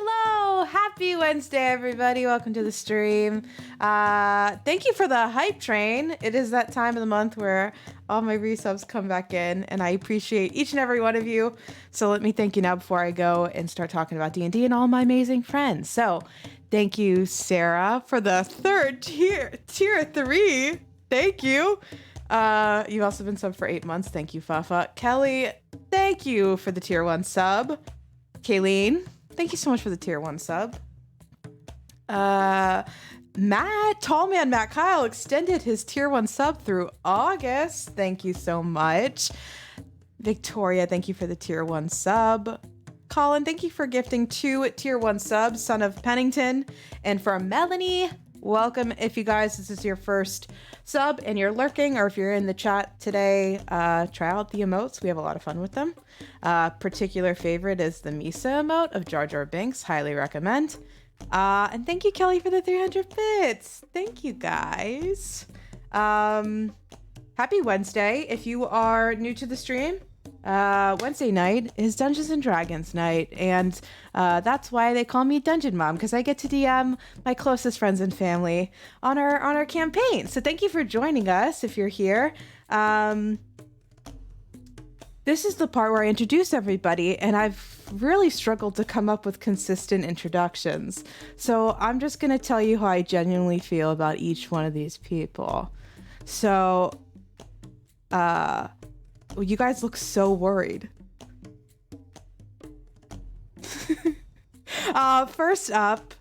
Hello! Happy Wednesday, everybody. Welcome to the stream. Thank you for the hype train. It is that time of the month where all my resubs come back in, and I appreciate each and every one of you. So let me thank you now before I go and start talking about D&D and all my amazing friends. So thank you, Sarah, for the third tier 3. Thank you. You've also been subbed for 8 months. Thank you, Fafa. Kelly, thank you for the tier 1 sub. Kayleen, thank you so much for the tier 1 sub. Matt, Tallman Matt Kyle extended his tier 1 sub through August. Thank you so much. Victoria, thank you for the tier 1 sub. Colin, thank you for gifting 2 tier 1 subs, Son of Pennington. And for Melanie, welcome. If you guys, this is your first sub and you're lurking, or if you're in the chat today, try out the emotes. We have a lot of fun with them. Particular favorite is the Misa emote of Jar Jar Binks. Highly recommend. And thank you, Kelly, for the 300 bits. Thank you, guys. Happy Wednesday. If you are new to the stream, Wednesday night is Dungeons and Dragons night, and that's why they call me Dungeon Mom, because I get to DM my closest friends and family on our campaign. So thank you for joining us if you're here. This is the part where I introduce everybody, and I've really struggled to come up with consistent introductions. So I'm just going to tell you how I genuinely feel about each one of these people. So, you guys look so worried. First up,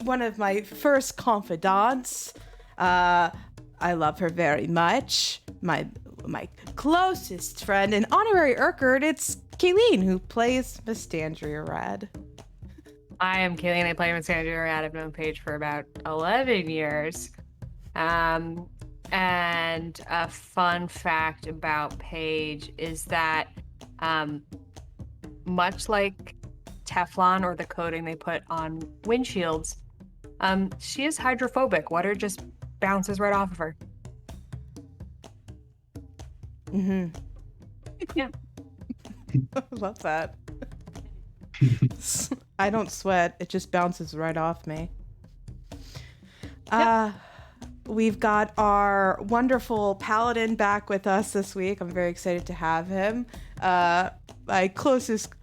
one of my first confidants. I love her very much. My closest friend and honorary Urquhart, it's Kayleen, who plays Mistandria Rad. I am Kayleen. I play Mistandria Rad. I've known Paige for about 11 years. And a fun fact about Paige is that much like Teflon or the coating they put on windshields, she is hydrophobic. Water just bounces right off of her. Mm-hmm. Yeah. Love that. I don't sweat. It just bounces right off me. Yep. We've got our wonderful paladin back with us this week. I'm very excited to have him. My closest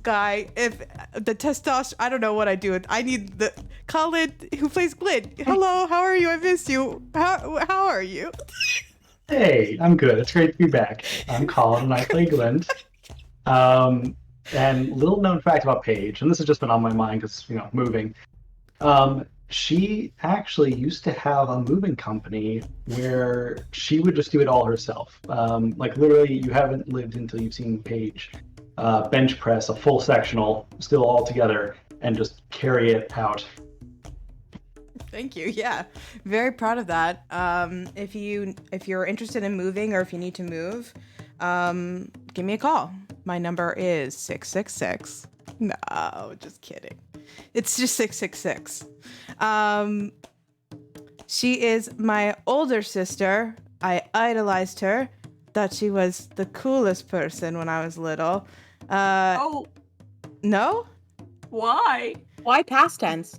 guy. If the testosterone, I don't know what I do with. I need the Colin who plays Glyn. Hello, how are you? I missed you. How are you? Hey, I'm good. It's great to be back. I'm Colin and I play Glyn. And little known fact about Paige, and this has just been on my mind because moving. She actually used to have a moving company where she would just do it all herself. Like literally, you haven't lived until you've seen Paige bench press a full sectional, still all together, and just carry it out. Thank you. Yeah, very proud of that. If you're interested in moving or if you need to move, give me a call. My number is 666. No, just kidding. It's just 666. She is my older sister. I idolized her. Thought she was the coolest person when I was little. Oh. No? Why? Why past tense?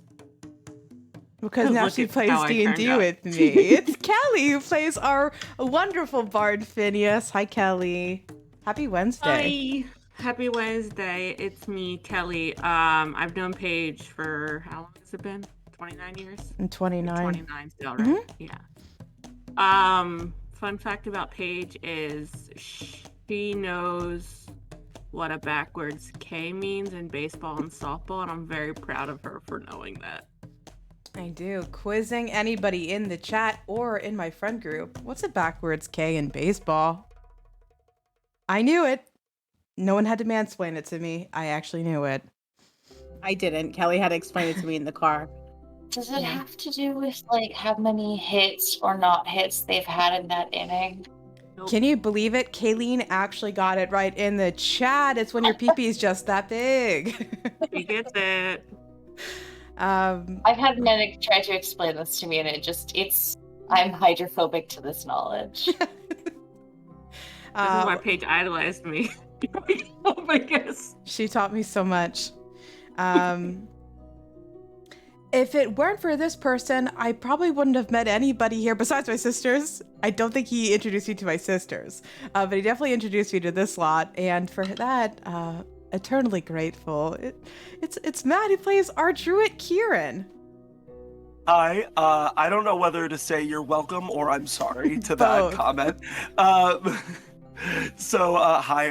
Because now she plays D&D with me. It's Kelly who plays our wonderful bard Phineas. Hi, Kelly. Happy Wednesday. Hi. Happy Wednesday. It's me, Kelly. I've known Paige for, how long has it been? 29 years? 29. 29 still, right? Mm-hmm. Yeah. Fun fact about Paige is she knows what a backwards K means in baseball and softball, and I'm very proud of her for knowing that. I do. Quizzing anybody in the chat or in my friend group. What's a backwards K in baseball? I knew it. No one had to mansplain it to me. I actually knew it. I didn't. Kelly had to explain it to me in the car. Does it have to do with like how many hits or not hits they've had in that inning? Can you believe it? Kayleen actually got it right in the chat. It's when your pee-pee is just that big. He gets it. I've had medic try to explain this to me, and I'm hydrophobic to this knowledge. This is why Paige idolized me. Oh my goodness. She taught me so much. If it weren't for this person, I probably wouldn't have met anybody here besides my sisters. I don't think he introduced me to my sisters, but he definitely introduced me to this lot, and for that, eternally grateful. It's Matt who plays our druid Kieran. Hi, I don't know whether to say you're welcome or I'm sorry to that Both. comment. Hi,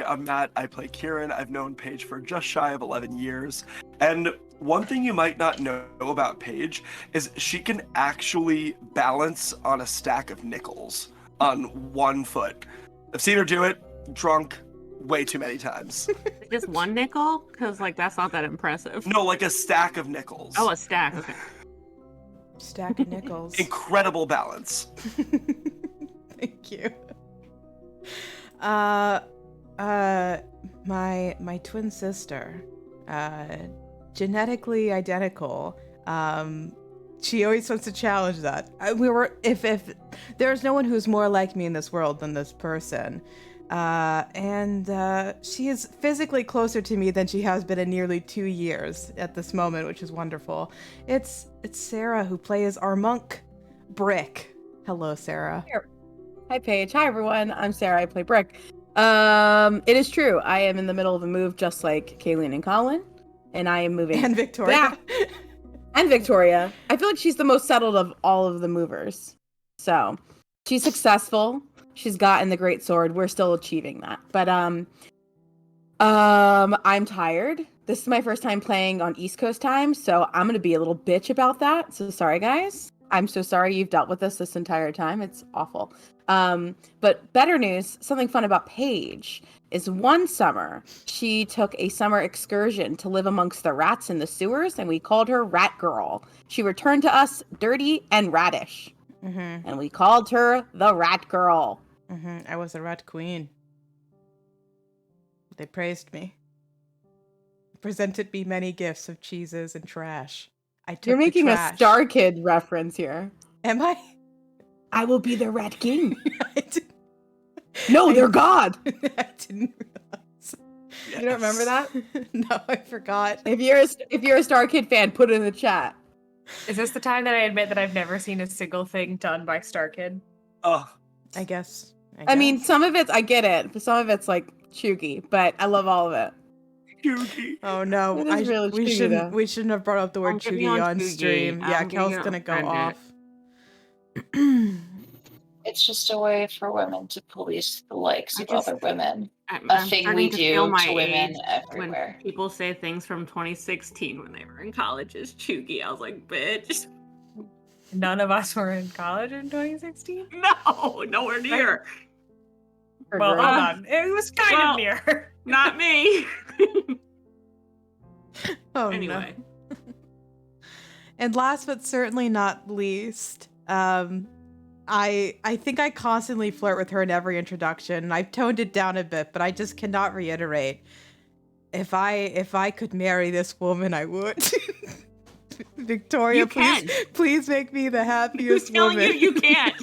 I'm Matt. I play Kieran. I've known Paige for just shy of 11 years. And one thing you might not know about Paige is she can actually balance on a stack of nickels on one foot. I've seen her do it drunk way too many times. Just one nickel? Because, like, that's not that impressive. No, like a stack of nickels. Oh, a stack. Okay. Stack of nickels. Incredible balance. Thank you. My twin sister, genetically identical. She always wants to challenge that. If there's no one who's more like me in this world than this person, and she is physically closer to me than she has been in nearly 2 years at this moment, which is wonderful. It's Sarah who plays our monk, Brick. Hello, Sarah. Hi, Paige. Hi, everyone. I'm Sarah. I play Brick. It is true. I am in the middle of a move, just like Kayleen and Colin, and I am moving. And Victoria. back. And Victoria. I feel like she's the most settled of all of the movers. So she's successful. She's gotten the great sword. We're still achieving that. But I'm tired. This is my first time playing on East Coast time, so I'm gonna be a little bitch about that. So sorry, guys. I'm so sorry you've dealt with this entire time. It's awful. But better news, something fun about Paige is one summer she took a summer excursion to live amongst the rats in the sewers, and we called her Rat Girl. She returned to us dirty and radish, and we called her the Rat Girl. I was a rat queen. They praised me. Presented me many gifts of cheeses and trash. I took You're making the a trash. Star Kid reference here. Am I? I will be the Rat King. I didn't. No, they're God. I didn't realize. You don't remember that? No, I forgot. If you're a Star Kid fan, put it in the chat. Is this the time that I admit that I've never seen a single thing done by StarKid? Oh, I guess. I mean, some of it's I get it, but some of it's like chuggy, but I love all of it. Yuki. Oh no, It is really chuggy, though. we shouldn't have brought up the word I'm getting chuggy on on chuggy. stream. Yeah, I'm Kel's getting gonna go offended. off. It's just a way for women to police the likes I of just- other women. I'm A thing starting we to do feel my to women age everywhere. When people say things from 2016 when they were in college is chuggy. I was like, bitch. None of us were in college in 2016? No, nowhere near. Well, hold on. It was kind Well, of near. Not me. Oh Anyway. no. And last but certainly not least, I think I constantly flirt with her in every introduction. I've toned it down a bit, but I just cannot reiterate. If I could marry this woman, I would. Victoria, You can. please make me the happiest Who's telling woman. you can't?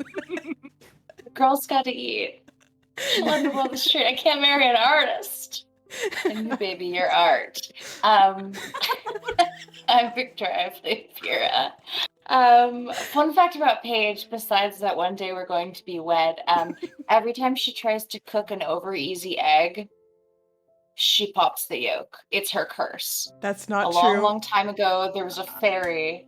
The girl's got to eat. She'll end up on the street. I can't marry an artist. And you, baby, you're art. I'm Victoria. I play Fira. Fun fact about Paige, besides that one day we're going to be wed, every time she tries to cook an over easy egg, she pops the yolk. It's her curse. That's not A true. long time ago, there was a fairy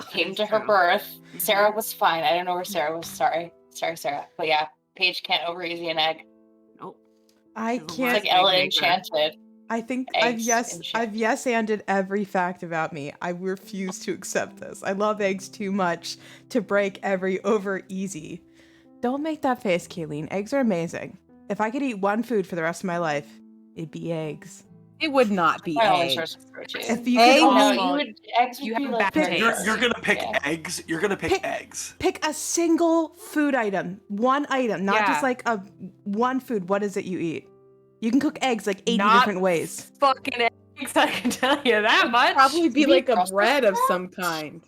came It's to her true. birth. Sarah was fine. I don't know where Sarah was. Sorry, Sarah. But yeah, Paige can't over easy an egg. Nope. I She's a It's can't. like Egg Ella maker. Enchanted. I think eggs and shit. I've yes-anded every fact about me. I refuse to accept this. I love eggs too much to break every over easy. Don't make that face, Kayleen. Eggs are amazing. If I could eat one food for the rest of my life, it'd be eggs. It would not be My only eggs. source of protein. If you Eggs? could No, only you would. Eggs would You be have a like bad taste. You're gonna pick Yeah. eggs. You're gonna pick eggs. pick a single food item, one item, not Yeah. just like a one food. What is it you eat? You can cook eggs like 80 Not different ways. Fucking eggs, I can tell you that much. Probably be You like eat a Brussels bread of sprouts? some kind.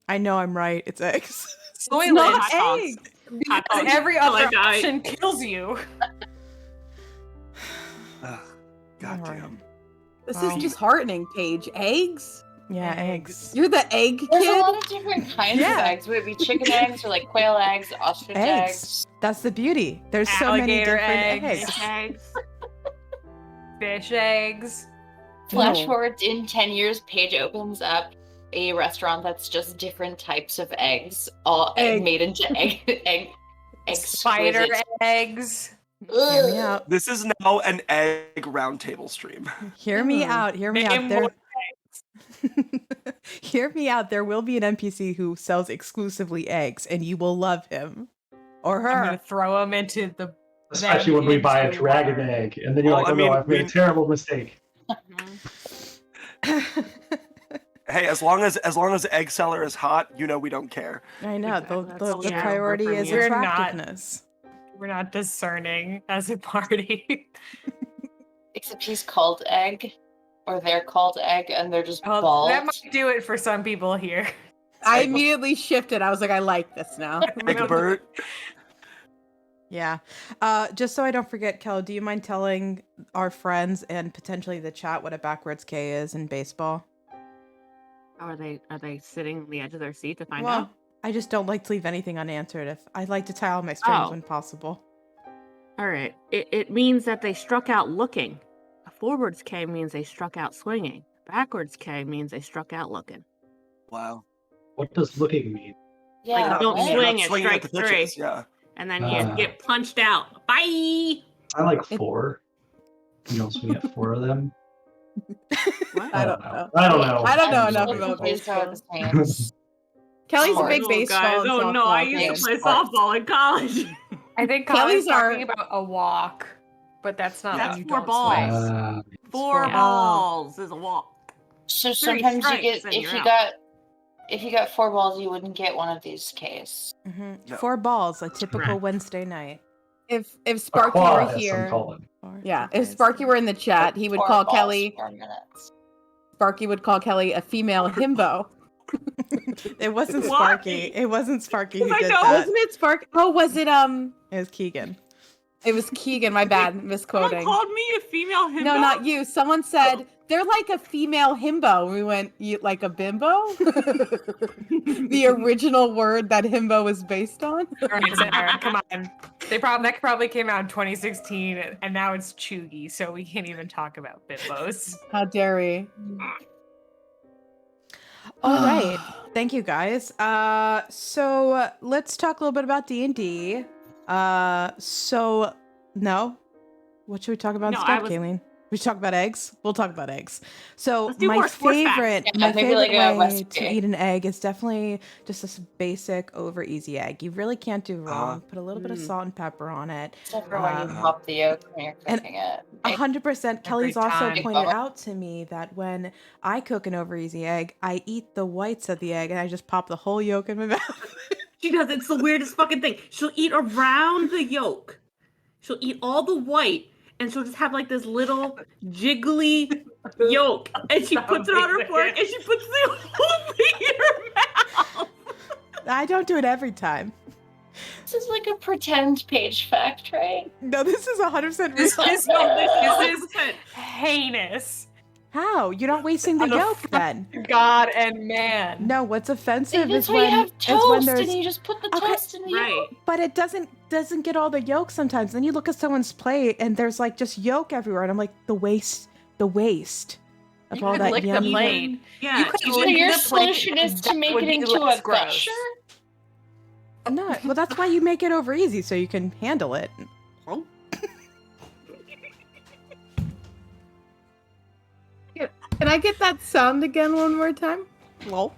I know I'm right. It's eggs. Soylent not Hot dogs. eggs. Hot because dogs. every Till I other die. option kills you. Goddamn. This Wow. is disheartening, Paige. Eggs? Yeah, Eggs. eggs. You're the egg There's a kid? lot of different kinds Yeah. of eggs. Would it be chicken eggs or like quail eggs, ostrich eggs? That's the beauty. There's so many Alligator different eggs. eggs. Eggs. Fish eggs. Flash No. forward in 10 years, Paige opens up a restaurant that's just different types of eggs, all Egg. made into egg Spider exquisite. eggs. Hear me Ugh. out. This is now an egg roundtable stream. Hear me out. Hear me Name out. There. more Hear me out. There will be an NPC who sells exclusively eggs, and you will love him or I'm gonna her. throw them into the. Especially when we buy a into dragon water. egg, and then you're Well, like, I oh mean, no, I've made a terrible mistake. Hey, as long as egg seller is hot, you know we don't care. I know. Exactly. The That's the yeah, priority for is me. We're not- attractiveness. We're not discerning as a party. Except he's called egg, or they're called egg, and they're just Well, bald. that might do it for some people here. I immediately shifted. I was like, I like this now. Egbert, Yeah. Just so I don't forget, Kel, do you mind telling our friends and potentially the chat what a backwards K is in baseball? Are they sitting on the edge of their seat to find Well, out? I just don't like to leave anything unanswered. If I like to tie all my strings Oh. when possible. All right. It means that they struck out looking. A forwards K means they struck out swinging. Backwards K means they struck out looking. wow. What does looking mean? Yeah, Like, don't what? swing Not it, swinging strike at the pitches, three. yeah. And then Ah. you get punched out. Bye. I like 4. You know, so we get 4 of them. What? I don't know. I don't know. I don't know I'm enough so about confused how baseball. this means. Kelly's a Oh, big no, baseball guys. and Oh no, I softball used kid. to play Sports. softball in college. I think Kelly's Colin's talking are- about a walk, but that's not Yeah. when you Four don't balls. swing. Four Yeah. balls is a walk. So Three sometimes you strikes get and if you're you out. got if you got 4 balls, you wouldn't get one of these Ks. No. 4 balls, a typical Correct. Wednesday night. If A Sparky quad, were as some here, call them. yeah, if Sparky were in the chat, he would 4 call balls, Kelly. 4 minutes. Sparky would call Kelly a female himbo. It wasn't Why? Sparky. It wasn't Sparky who I did know. that. Wasn't it Sparky? Oh, was it It was Keegan. It was Keegan. My bad, Someone misquoting. called me a female himbo. No, not you. Someone said they're like a female himbo. We went, you like a bimbo? The original word that himbo was based on. All right, Sarah, come on. That probably came out in 2016, and now it's chuggy, so we can't even talk about bimbos. How dare we? All right. Thank you guys. So let's talk a little bit about D&D. So no. What should we talk about No, instead, I was- Kayleen? We should talk about eggs. We'll talk about eggs. So Let's do my more sports facts. favorite, Yeah, my maybe favorite like a way recipe. to eat an egg is definitely just this basic over easy egg. You really can't do wrong. Put a little bit of salt and pepper on it. Except for when you Um, pop the yolk when you're and cooking it. 100%. Kelly's also time. pointed out to me that when I cook an over easy egg, I eat the whites of the egg and I just pop the whole yolk in my mouth. She does. It's the weirdest fucking thing. She'll eat around the yolk. She'll eat all the white, and she'll just have like this little jiggly yolk, and she puts it on her fork, and she puts the whole thing in her mouth. I don't do it every time. This is like a pretend page fact, right? No, this is 100% This real. is This is heinous. How? You're not wasting the On the yolk then. God and man. No, what's offensive That's is why you when have is when toast there's and you just put the Okay, toast in the right. yolk. but it doesn't get all the yolk sometimes. Then you look at someone's plate and there's like just yolk everywhere and I'm like the waste of You all could that lick the yummy. plate. Yeah. You could So lick your the plate, solution is to that make would it be into less a gross. gusher? No, well that's why you make it over easy so you can handle it. Can I get that sound again one more time? Well,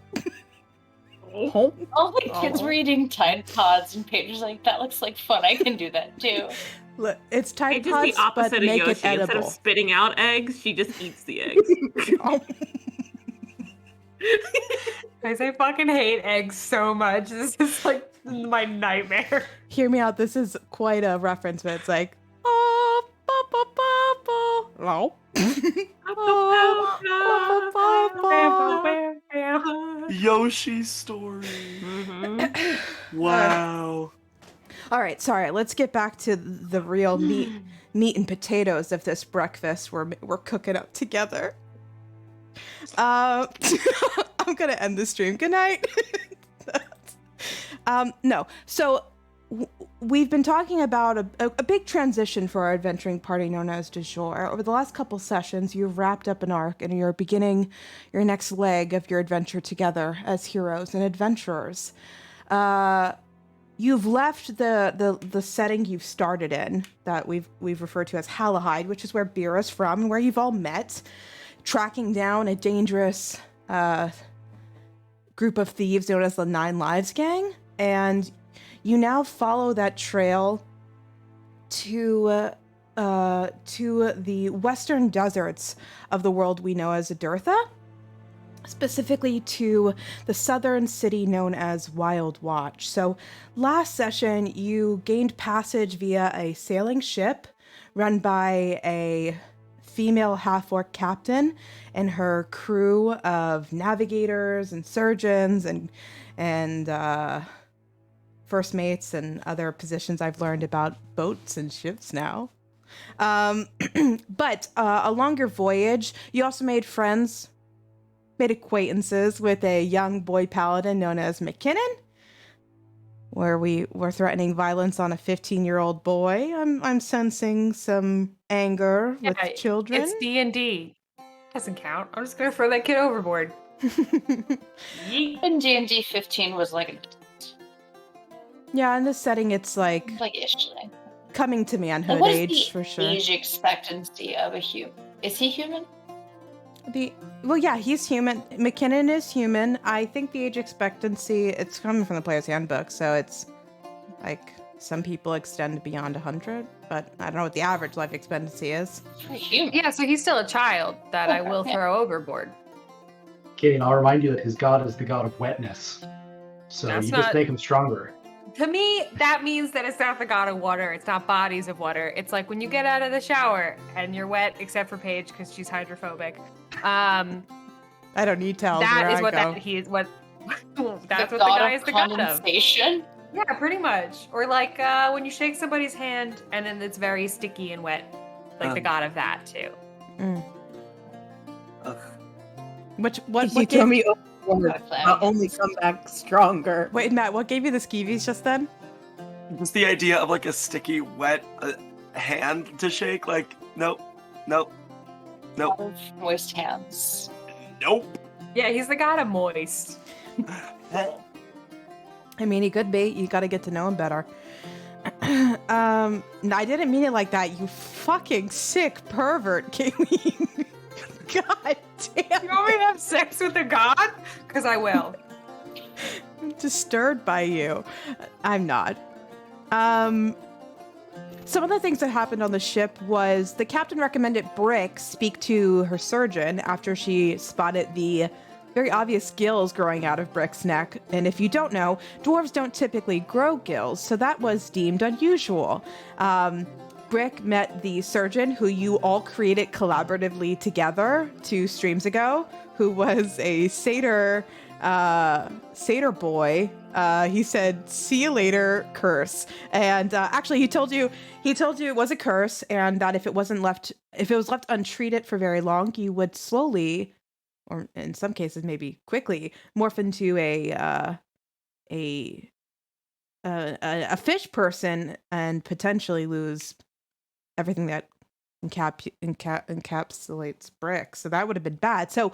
Oh. All the kids were eating Tide Pods, and Paige was like, that looks like fun. I can do that too. look, it's Tide It's just the Pods, but opposite of make Yoshi. it Instead of edible. spitting out eggs, she just eats the eggs. Oh. Guys, I fucking hate eggs so much. This is like my nightmare. Hear me out. This is quite a reference, but it's like, oh, ba, ba, ba, ba. No. Yoshi's story. Mhm. Wow. All right, sorry. Let's get back to the real meat meat and potatoes of this breakfast we're cooking up together. I'm gonna end the stream. Good night. No, so we've been talking about a big transition for our adventuring party known as Du Jour. Over the last couple sessions, you've wrapped up an arc and you're beginning your next leg of your adventure together as heroes and adventurers. You've left the setting you've started in that we've referred to as Halahide, which is where Beera's from and where you've all met, tracking down a dangerous group of thieves known as the Nine Lives Gang, and you now follow that trail to the western deserts of the world we know as Adertha, specifically to the southern city known as Wild Watch. So last session, you gained passage via a sailing ship run by a female half-orc captain and her crew of navigators and surgeons and first mates and other positions I've learned about boats and ships now. But along your voyage, you also made acquaintances with a young boy paladin known as McKinnon, where we were threatening violence on a 15-year-old boy. I'm sensing some anger with children. It's D&D. Doesn't count. I'm just gonna throw that kid overboard. Yeet. And D&D 15 was like Yeah, in this setting, it's like ish. coming to manhood What is age the for sure. age expectancy of a human? Is he human? Well, yeah, he's human. McKinnon is human. I think the age expectancy, it's coming from the player's handbook, so it's like some people extend beyond 100, but I don't know what the average life expectancy is. For human. Yeah, so he's still a child that I will Okay. throw overboard. Okay, and I'll remind you that his god is the god of wetness. So That's you just not- make him stronger. To me, that means that it's not the god of water. It's not bodies of water. It's like when you get out of the shower and you're wet, except for Paige because she's hydrophobic. I don't need tells That where is I what go. that he is. What that's the what the god guy of is the god of. condensation? Yeah, pretty much. Or like when you shake somebody's hand and then it's very sticky and wet, like the god of that too. Ugh. What You throw gave, me overboard. Not playing. I'll only come back stronger. wait, Matt, what gave you the skeevies just then? Just the idea of like a sticky, wet hand to shake. Like, nope. God of moist hands. Nope. Yeah, he's the god of moist. I mean, he could be. You got to get to know him better. No, I didn't mean it like that. You fucking sick pervert, Kayleen. God damn. You want me to have sex with a god? Because I will. I'm disturbed by you. I'm not. Some of the things that happened on the ship was the captain recommended Brick speak to her surgeon after she spotted the very obvious gills growing out of Brick's neck. And if you don't know, dwarves don't typically grow gills, so that was deemed unusual. Brick met the surgeon who you all created collaboratively together 2 streams ago, who was a satyr boy. He said, "See you later, curse." And actually, he told you it was a curse, and that if it was left untreated for very long, you would slowly, or in some cases maybe quickly, morph into a fish person and potentially lose everything that encapsulates Brick. So that would have been bad. So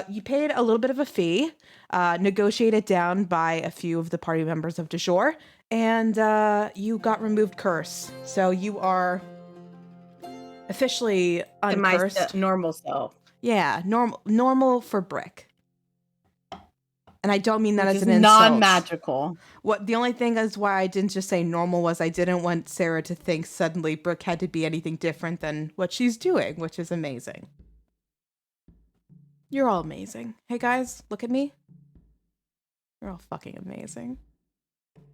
you paid a little bit of a fee, negotiated down by a few of the party members of Du Jour, and you got removed curse. So you are officially In my uncursed. normal self. Yeah, normal for Brick. And I don't mean that Which as is an insult. non-magical. What the only thing is why I didn't just say normal was I didn't want Sarah to think suddenly Brooke had to be anything different than what she's doing, which is amazing. You're all amazing. Hey guys, look at me. You're all fucking amazing.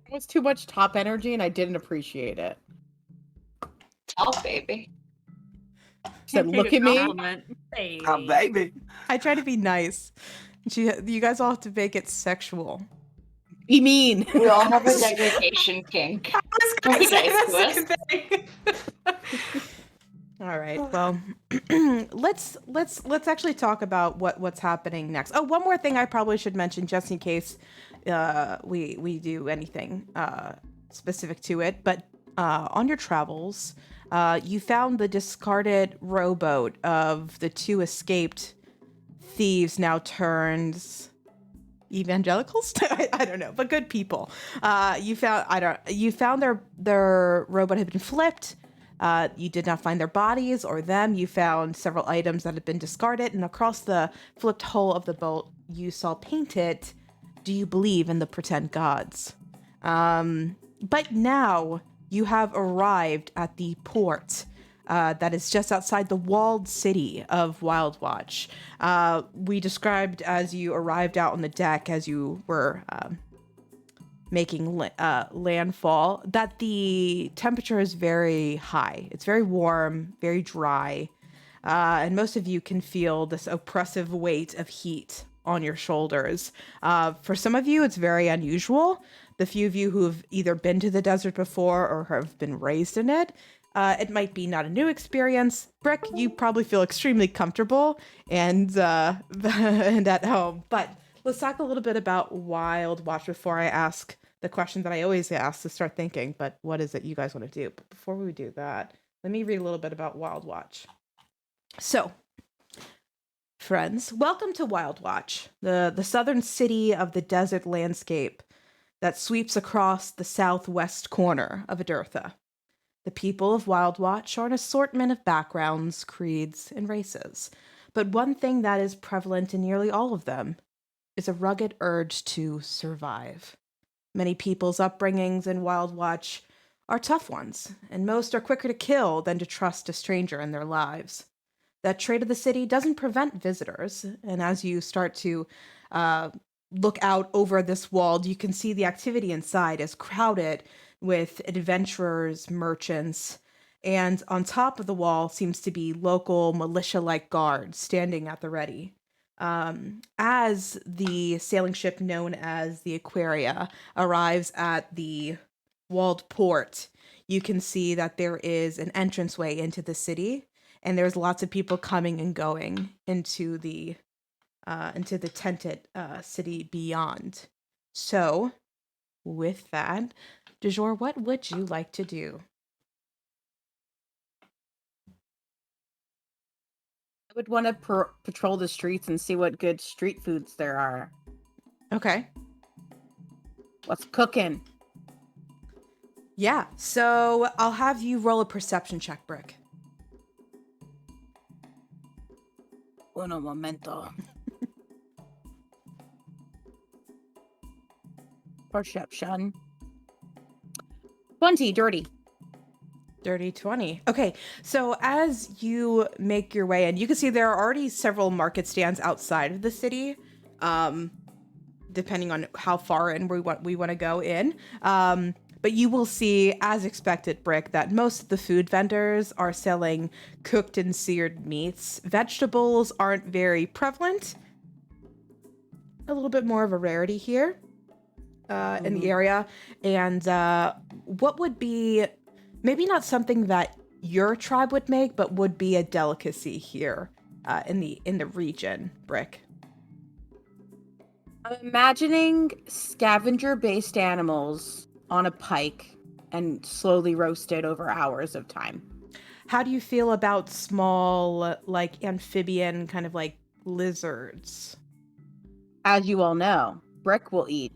It was too much top energy and I didn't appreciate it. Tell baby. Said, look at me. Hey. Baby. I try to be nice. You guys all have to make it sexual. Be mean. We all have a degradation kink. I was gonna Be say nice that's to the thing. All right. Well, let's actually talk about what's happening next. Oh, one more thing I probably should mention, just in case we do anything specific to it. But on your travels, you found the discarded rowboat of the two escaped thieves, now turned evangelicals. I don't know, but good people. You found their rowboat had been flipped. You did not find their bodies or them. You found several items that had been discarded, and across the flipped hull of the boat, you saw painted, "Do you believe in the pretend gods?" But now you have arrived at the port that is just outside the walled city of Wildwatch. We described as you arrived out on the deck, as you were making landfall, that the temperature is very high. It's very warm, very dry, and most of you can feel this oppressive weight of heat on your shoulders. For some of you, it's very unusual. The few of you who have either been to the desert before or have been raised in it, it might be not a new experience. Brick, you probably feel extremely comfortable and and at home. But let's talk a little bit about Wildwatch before I ask the question that I always ask to start thinking, but what is it you guys want to do? But before we do that, let me read a little bit about Wildwatch. So, friends, welcome to Wildwatch, the southern city of the desert landscape that sweeps across the southwest corner of Adertha. The people of Wildwatch are an assortment of backgrounds, creeds, and races. But one thing that is prevalent in nearly all of them is a rugged urge to survive. Many people's upbringings in Wildwatch are tough ones, and most are quicker to kill than to trust a stranger in their lives. That trait of the city doesn't prevent visitors, and as you start to look out over this wall, you can see the activity inside is crowded with adventurers, merchants, and on top of the wall seems to be local militia-like guards standing at the ready. As the sailing ship known as the Aquaria arrives at the walled port, you can see that there is an entranceway into the city, and there's lots of people coming and going into the tented city beyond. So, with that, DuJour, what would you like to do? I would want to patrol the streets and see what good street foods there are. Okay. What's cooking? Yeah, so I'll have you roll a perception check, Brick. Uno momento. Perception. 20, dirty. Dirty 20. Okay, so as you make your way in, you can see there are already several market stands outside of the city, depending on how far in we want to go in. But you will see, as expected, Brick, that most of the food vendors are selling cooked and seared meats. Vegetables aren't very prevalent. A little bit more of a rarity here in the area. And what would be maybe not something that your tribe would make, but would be a delicacy here in the region, Brick? I'm imagining scavenger-based animals on a pike and slowly roasted over hours of time. How do you feel about small, like amphibian kind of like lizards? As you all know, Brick will eat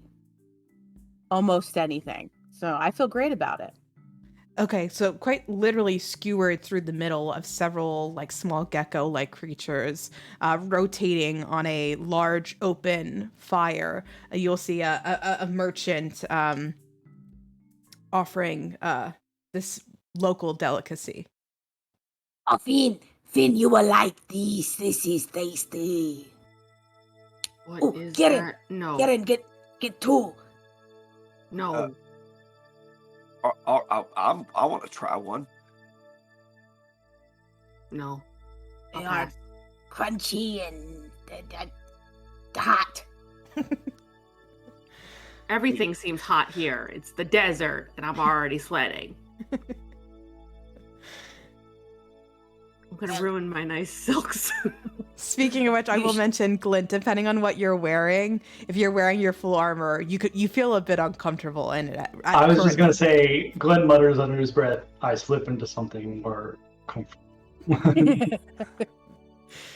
almost anything. So I feel great about it. Okay, so quite literally skewered through the middle of several like small gecko-like creatures, rotating on a large open fire. You'll see a merchant offering this local delicacy. Oh, Finn, you will like this. This is tasty. What is get that? in. No. Get in, get two. No. I want to try one. No. They I'll are pass. crunchy and hot. Everything seems hot here. It's the desert, and I'm already sweating. gonna ruin my nice silks. Speaking of which, I will mention, Glint, depending on what you're wearing, if you're wearing your full armor, you feel a bit uncomfortable in it. I was just gonna say, Glenn mutters under his breath, "I slip into something more comfortable."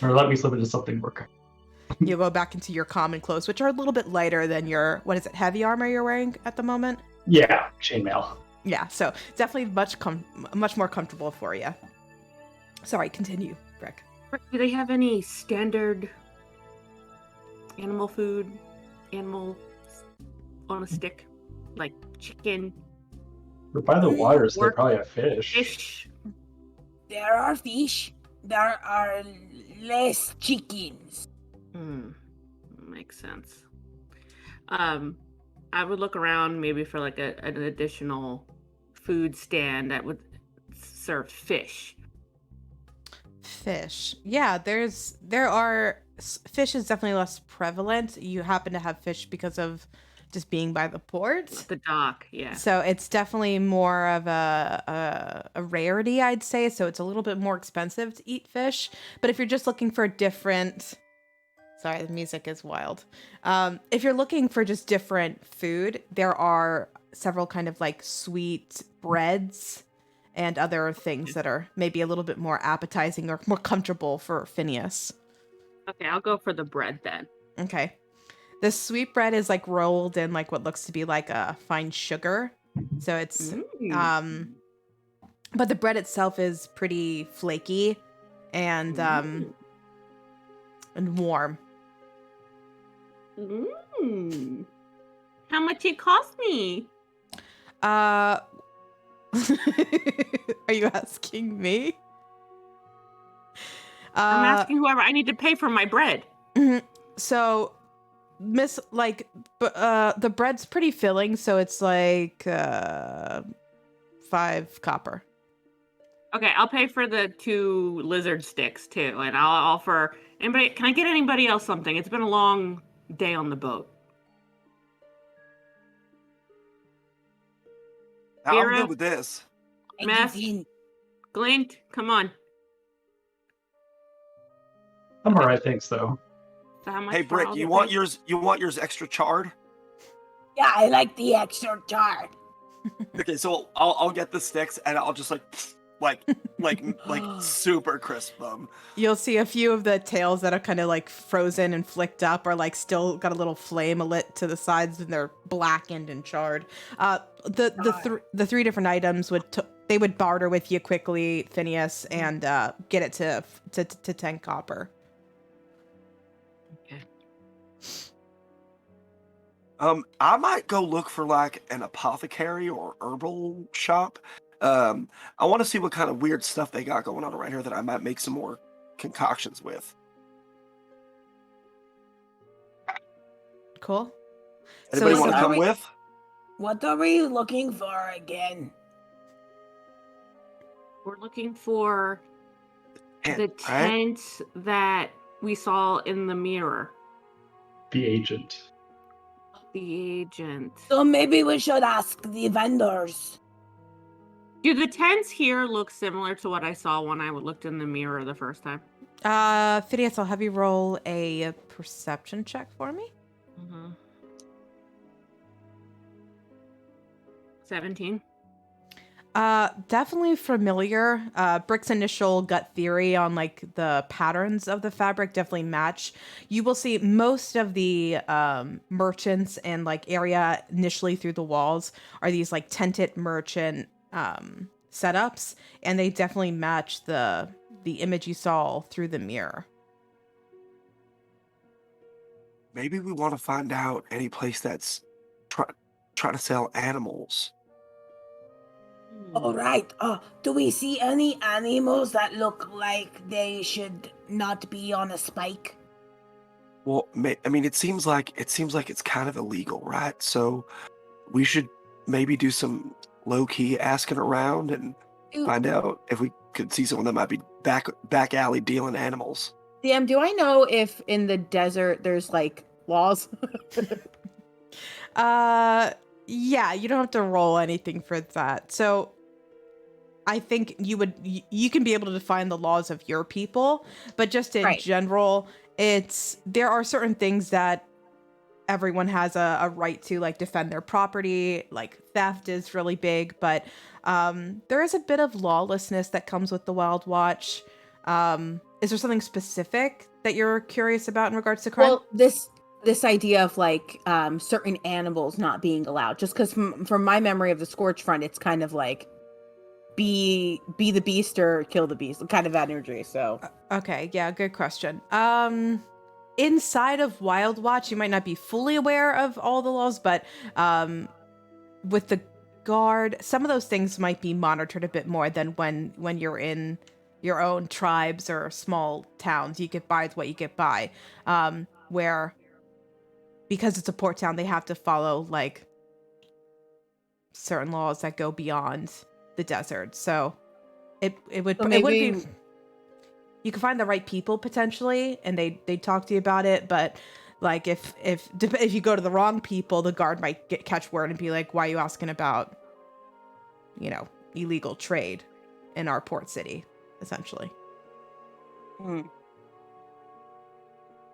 Or let me slip into something more comfortable. You go back into your common clothes, which are a little bit lighter than your, what is it, heavy armor you're wearing at the moment? Yeah, chainmail. Yeah, so definitely much more comfortable for you. Sorry, continue, Brick. Do they have any standard animal food, animal on a stick, like chicken, We're by the water, so they Work. probably have fish. fish? There are fish. There are less chickens. Makes sense. I would look around maybe for like an additional food stand that would serve fish. Fish. Yeah, fish is definitely less prevalent. You happen to have fish because of just being by the port. The dock, yeah. So it's definitely more of a rarity, I'd say. So it's a little bit more expensive to eat fish. But if you're just looking for different... Sorry, the music is wild. If you're looking for just different food, there are several kind of like sweet breads and other things that are maybe a little bit more appetizing or more comfortable for Phineas. Okay, I'll go for the bread then. Okay. The sweet bread is like rolled in like what looks to be like a fine sugar. So it's but the bread itself is pretty flaky and warm. How much it cost me? Are you asking me? I'm asking whoever I need to pay for my bread. So the bread's pretty filling, so it's like 5 copper. Okay, I'll pay for the 2 lizard sticks too, and I'll offer anybody. Can I get anybody else something? It's been a long day on the boat. I'm Vera? good with this. Mess, Glint, come on. I'm alright, thanks though. So how much Hey, for Brick, all you the want things? yours extra charred? Yeah, I like the extra char. Okay, so I'll get the sticks and I'll just like super crisp them. You'll see a few of the tails that are kind of like frozen and flicked up, or like still got a little flame lit to the sides, and they're blackened and charred. The 3 different items they would barter with you quickly, Phineas, and get it to 10 copper. Okay. I might go look for like an apothecary or herbal shop. I want to see what kind of weird stuff they got going on around here that I might make some more concoctions with. Cool. Anybody is want to it- come with? What are we looking for again? We're looking for Man, the right? tent that we saw in the mirror. The agent. The agent. So maybe we should ask the vendors. Do the tents here look similar to what I saw when I looked in the mirror the first time? Phineas, I'll have you roll a perception check for me. 17. Definitely familiar. Brick's initial gut theory on like the patterns of the fabric definitely match. You will see most of the merchants and like area initially through the walls are these like tented merchant setups, and they definitely match the image you saw through the mirror. Maybe we want to find out any place that's trying to sell animals. All right. Do we see any animals that look like they should not be on a spike? Well, I mean, it seems like it's kind of illegal, right? So we should maybe do some low-key asking around and find out if we could see someone that might be back alley dealing animals. DM, do I know if in the desert there's like laws? Yeah, you don't have to roll anything for that. So I think you can be able to define the laws of your people, but just in general, there are certain things that everyone has a right to, like defend their property, like theft is really big, but there is a bit of lawlessness that comes with the Wild Watch. Is there something specific that you're curious about in regards to crime? Well, this idea of like certain animals not being allowed, just because from my memory of the Scorch Front, it's kind of like be the beast or kill the beast kind of energy. So okay, yeah, good question. Inside of Wild Watch, you might not be fully aware of all the laws, but with the guard, some of those things might be monitored a bit more than when you're in your own tribes or small towns. You get by with what you get by, where because it's a port town, they have to follow like certain laws that go beyond the desert. So it would be. You can find the right people potentially, and they talk to you about it. But like if you go to the wrong people, the guard might catch word and be like, "Why are you asking about, illegal trade in our port city?" Essentially.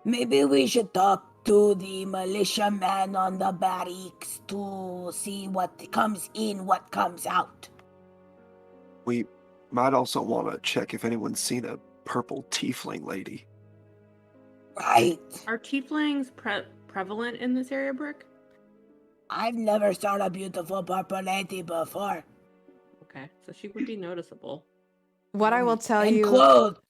Maybe we should talk to the militiaman on the barracks to see what comes in, what comes out. We might also want to check if anyone's seen a purple tiefling lady. Right. Are tieflings prevalent in this area, Brick? I've never saw a beautiful purple lady before. Okay, so she would be noticeable. What I will tell And you, clothed.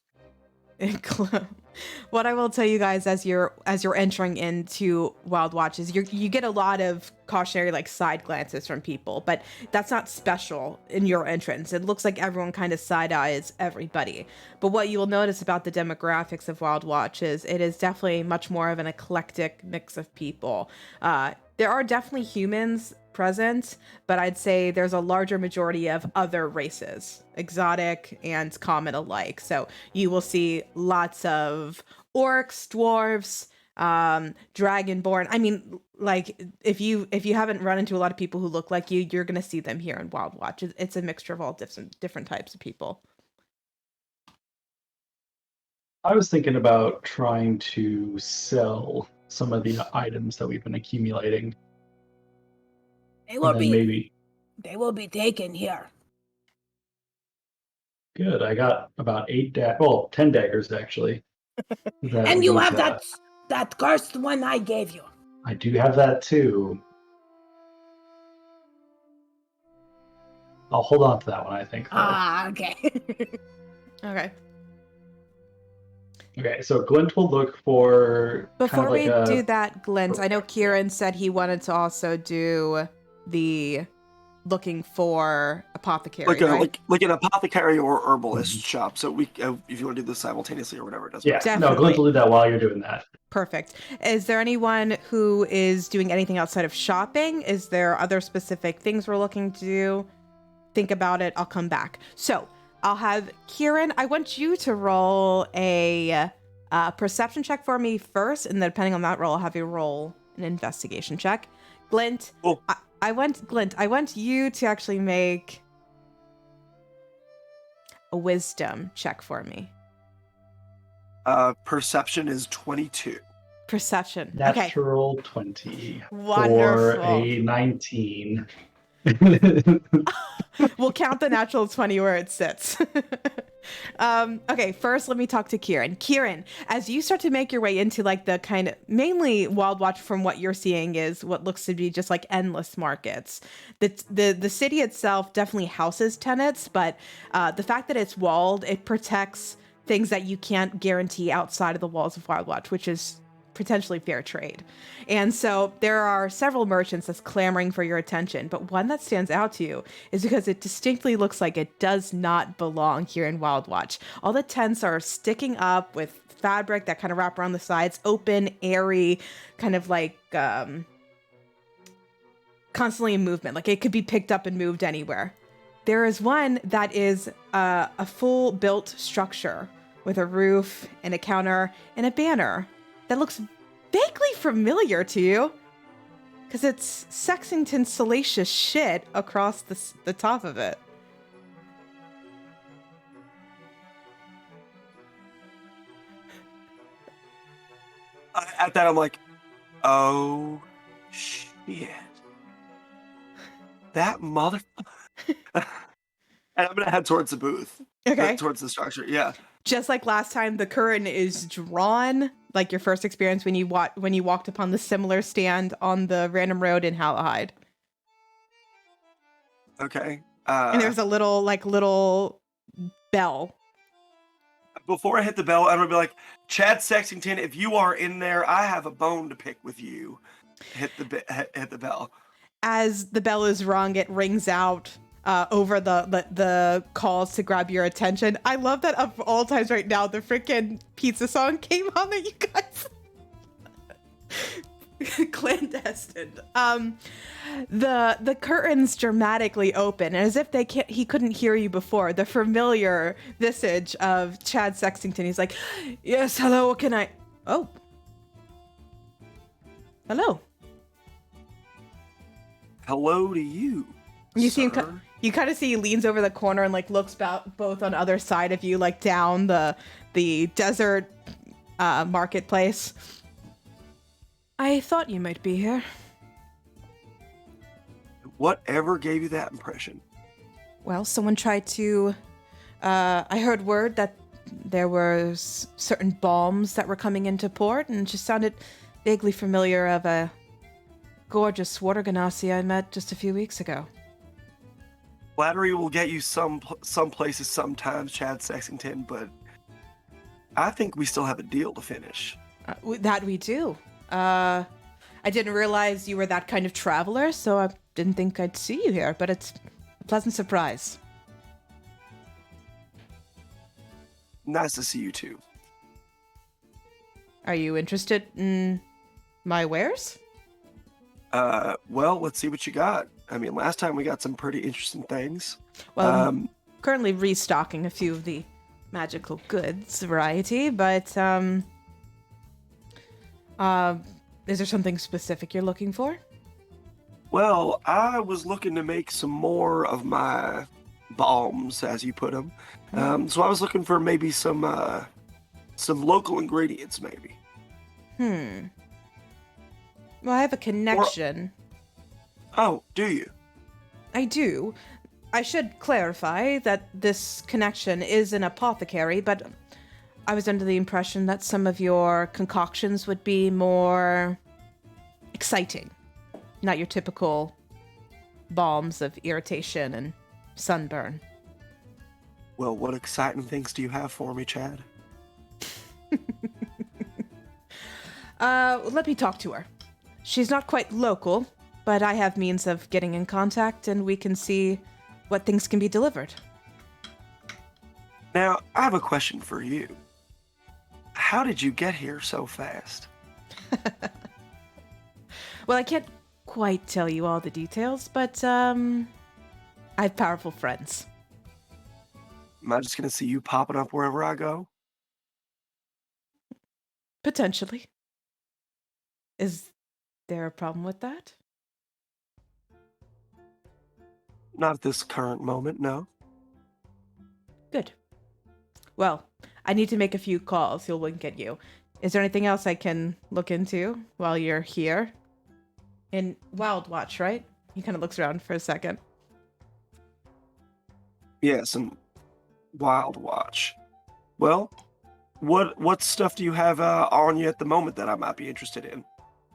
What I will tell you guys as you're entering into Wild Watch is you get a lot of cautionary like side glances from people, but that's not special in your entrance. It looks like everyone kind of side eyes everybody. But what you will notice about the demographics of Wild Watch is it is definitely much more of an eclectic mix of people. There are definitely humans present, but I'd say there's a larger majority of other races, exotic and common alike. So you will see lots of orcs, dwarves, dragonborn. I mean, like if you haven't run into a lot of people who look like you're gonna see them here in Wild Watch. It's a mixture of all different types of people. I was thinking about trying to sell some of the items that we've been accumulating. They will Maybe. They will be taken here. Good. I got about 10 daggers actually. And you have that cursed one I gave you. I do have that too. I'll hold on to that one, I think. Okay. Okay. Okay, so Glint will look for. Before we do that, Glint, I know Kieran said he wanted to also do the looking for apothecary, like an apothecary or herbalist shop. So we, if you want to do this simultaneously or whatever, it doesn't matter. Definitely. No, Glint will do that while you're doing that. Perfect. Is there anyone who is doing anything outside of shopping? Is there other specific things we're looking to do? Think about it. I'll come back. So I'll have Kieran. I want you to roll a perception check for me first, and then depending on that roll, I'll have you roll an investigation check. Glint. Cool. I want you to actually make a wisdom check for me. Perception is 22. Perception. Natural 20. Wonderful. For a 19. We'll count the natural 20 where it sits. Okay, first let me talk to Kieran. Kieran, as you start to make your way into like the kind of mainly Wild Watch, from what you're seeing is what looks to be just like endless markets. The city itself definitely houses tenants, but the fact that it's walled, it protects things that you can't guarantee outside of the walls of Wild Watch, which is potentially fair trade. And so there are several merchants that's clamoring for your attention, but one that stands out to you is because it distinctly looks like it does not belong here in Wild Watch. All the tents are sticking up with fabric that kind of wrap around the sides, open, airy, kind of like constantly in movement, like it could be picked up and moved anywhere. There is one that is a full built structure with a roof and a counter and a banner that looks vaguely familiar to you, because it's Sexington's salacious shit across the top of it. At that, I'm like, oh, shit. That mother... And I'm going to head towards the booth. Okay. Towards the structure, yeah. Just like last time, the curtain is drawn, like your first experience when you walked upon the similar stand on the random road in Hallowhide. Okay. And there's a little bell. Before I hit the bell, I'm going to be like, Chad Sexington, if you are in there, I have a bone to pick with you. Hit the bell. As the bell is rung, it rings out over the calls to grab your attention. I love that of all times right now, the freaking pizza song came on that you guys clandestine. The curtains dramatically open, as if he couldn't hear you before. The familiar visage of Chad Sexington. He's like, "Yes, hello. What can I?" Oh, hello. Hello to you. You sir. see him. You kind of see he leans over the corner and like looks both on other side of you, like down the desert marketplace. I thought you might be here. Whatever gave you that impression? Well, someone tried to... I heard word that there was certain bombs that were coming into port, and it just sounded vaguely familiar of a gorgeous water ganassi I met just a few weeks ago. Flattery will get you some places sometimes, Chad Sexington, but I think we still have a deal to finish. That we do. I didn't realize you were that kind of traveler, so I didn't think I'd see you here, but it's a pleasant surprise. Nice to see you too. Are you interested in my wares? Well, let's see what you got. I mean, last time we got some pretty interesting things. Well, I'm currently restocking a few of the magical goods variety, but is there something specific you're looking for? Well, I was looking to make some more of my balms, as you put them. So I was looking for maybe some local ingredients, maybe. Well, I have a connection. Oh, do you? I do. I should clarify that this connection is an apothecary, but I was under the impression that some of your concoctions would be more exciting. Not your typical balms of irritation and sunburn. Well, what exciting things do you have for me, Chad? Let me talk to her. She's not quite local, but I have means of getting in contact, and we can see what things can be delivered. Now, I have a question for you. How did you get here so fast? Well, I can't quite tell you all the details, but I have powerful friends. Am I just gonna see you popping up wherever I go? Potentially. Is there a problem with that? Not at this current moment, no. Good. Well, I need to make a few calls. He'll wink at you. Is there anything else I can look into while you're here? In Wild Watch, right? He kind of looks around for a second. Yes, and Wild Watch. Well, what stuff do you have on you at the moment that I might be interested in?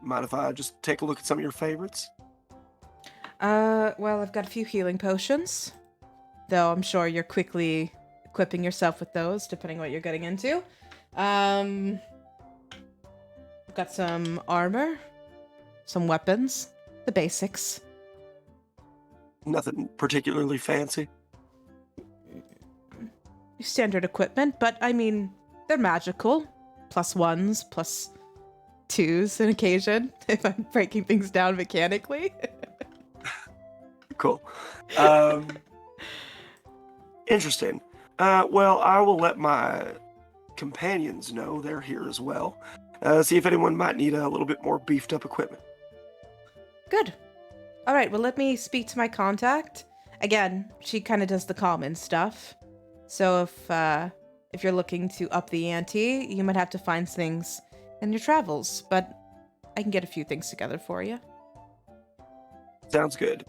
Mind if I just take a look at some of your favorites? Well, I've got a few healing potions, though I'm sure you're quickly equipping yourself with those, depending what you're getting into. I've got some armor, some weapons, the basics. Nothing particularly fancy? Standard equipment, but I mean, they're magical. +1s, +2s an occasion, if I'm breaking things down mechanically. Cool. Interesting. Well, I will let my companions know they're here as well. See if anyone might need a little bit more beefed up equipment. Good. All right, well, let me speak to my contact. Again, she kind of does the common stuff. So if you're looking to up the ante, you might have to find things in your travels, but I can get a few things together for you. Sounds good.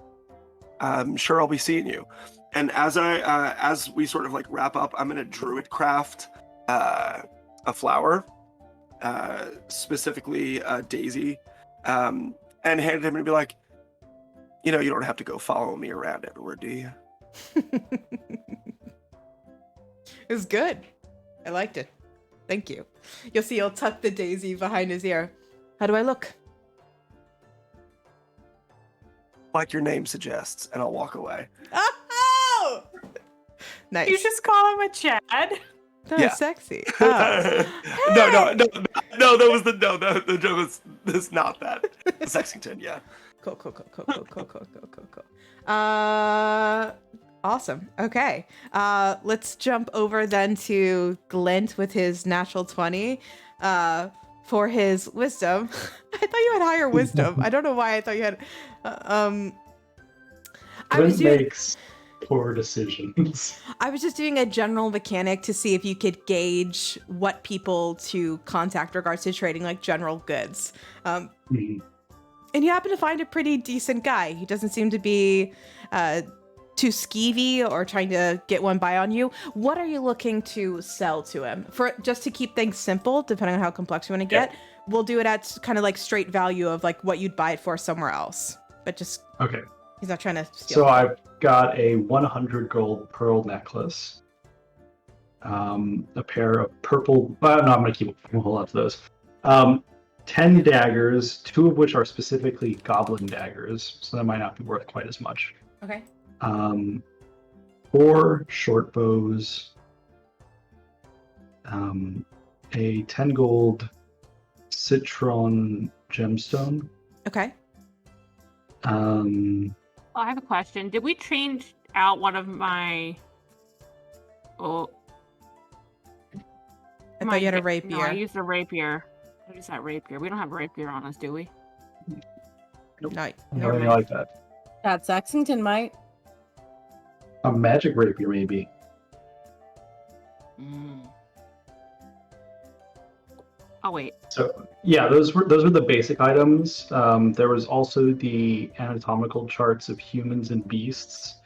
I'm sure I'll be seeing you. And as we sort of like wrap up, I'm gonna druid craft a flower, specifically a daisy, and hand it to him and be like, you don't have to go follow me around everywhere, do you? It was good. I liked it. Thank you. You'll see he'll tuck the daisy behind his ear. How do I look? Like your name suggests, and I'll walk away. Oh! Nice. You just call him a Chad? That Yeah. was sexy. Oh. No, that was the joke was not that. The Sexington, yeah. Cool. Awesome. Okay. Let's jump over then to Glint with his natural 20 for his wisdom. I thought you had higher wisdom. I don't know why I thought you had. Glint makes poor decisions. I was just doing a general mechanic to see if you could gauge what people to contact regards to trading like general goods. And you happen to find a pretty decent guy. He doesn't seem to be too skeevy or trying to get one by on you. What are you looking to sell to him? For just to keep things simple, depending on how complex you want to get, we'll do it at kind of like straight value of like what you'd buy it for somewhere else. But just Okay. he's not trying to steal. So I've got a 100 gold pearl necklace, a pair of purple. No, I'm going to keep a whole lot of those. 10 daggers, 2 of which are specifically goblin daggers, so that might not be worth quite as much. Okay. 4 short bows, a 10 gold citron gemstone. Okay. I have a question. Did we change out one of my? Oh, I thought you had a rapier. No, I used a rapier. I used that rapier. We don't have a rapier on us, do we? No, Nothing like that. Chad Sexington might. A magic rapier, maybe. Oh wait. So yeah, those were the basic items. There was also the anatomical charts of humans and beasts.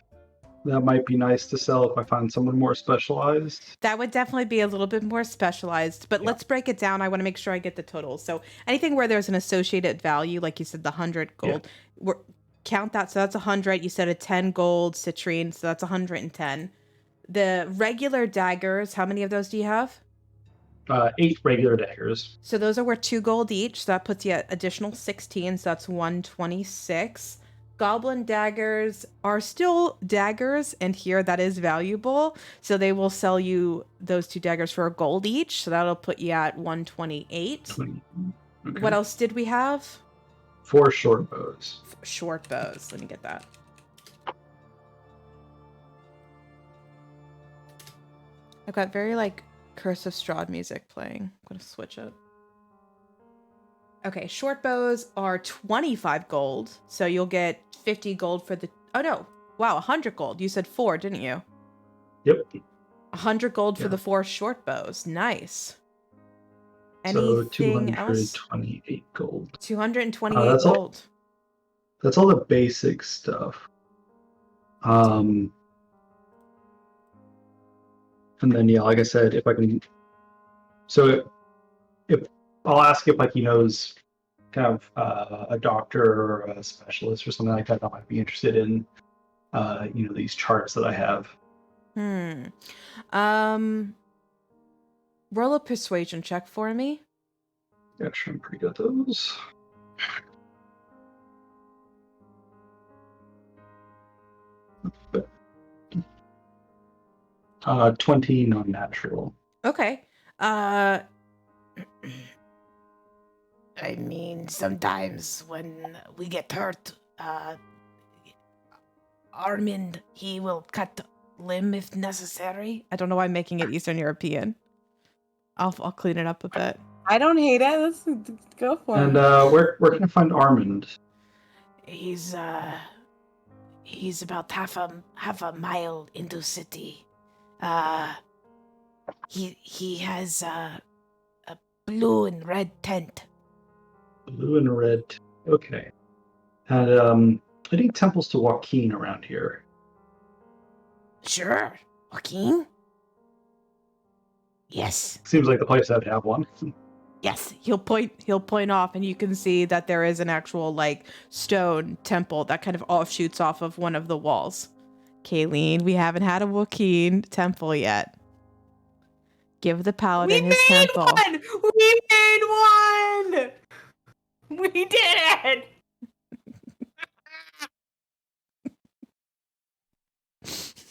That might be nice to sell if I find someone more specialized. That would definitely be a little bit more specialized, but let's break it down. I want to make sure I get the totals. So anything where there's an associated value, like you said, the 100 gold, count that. So that's 100. You said a 10 gold citrine, so that's 110. The regular daggers, how many of those do you have? 8 regular daggers. So those are worth 2 gold each. So that puts you at additional 16. So that's 126. Goblin daggers are still daggers, and here that is valuable. So they will sell you those 2 daggers for a gold each. So that'll put you at 128. Okay. What else did we have? 4 short bows. Short bows. Let me get that. I've got very like Curse of Strahd music playing. I'm gonna switch it. Okay, short bows are 25 gold, so you'll get 50 gold for the... Oh no, wow, 100 gold. You said 4, didn't you? Yep. 100 gold for the 4 short bows. Nice. So Anything else? 228 gold. 228 that's gold. That's all the basic stuff. And then yeah, like I said, if I can, so if I'll ask if like he knows kind of a doctor or a specialist or something like that that might be interested in these charts that I have. Roll a persuasion check for me. Actually, I'm pretty good at those. 20 non-natural. Okay. I mean, sometimes when we get hurt, Armand, he will cut limb if necessary. I don't know why I'm making it Eastern European. I'll clean it up a bit. I don't hate it. Let's go for it. And where can I find Armand? He's about half a mile into city. He has a blue and red tent. Blue and red. Okay. And any temples to Joaquin around here? Sure. Joaquin? Yes. Seems like the place I'd have one. Yes. He'll point off, and you can see that there is an actual like stone temple that kind of offshoots off of one of the walls. Kayleen, we haven't had a Joaquin temple yet. Give the paladin his temple. One! We made one! We did it!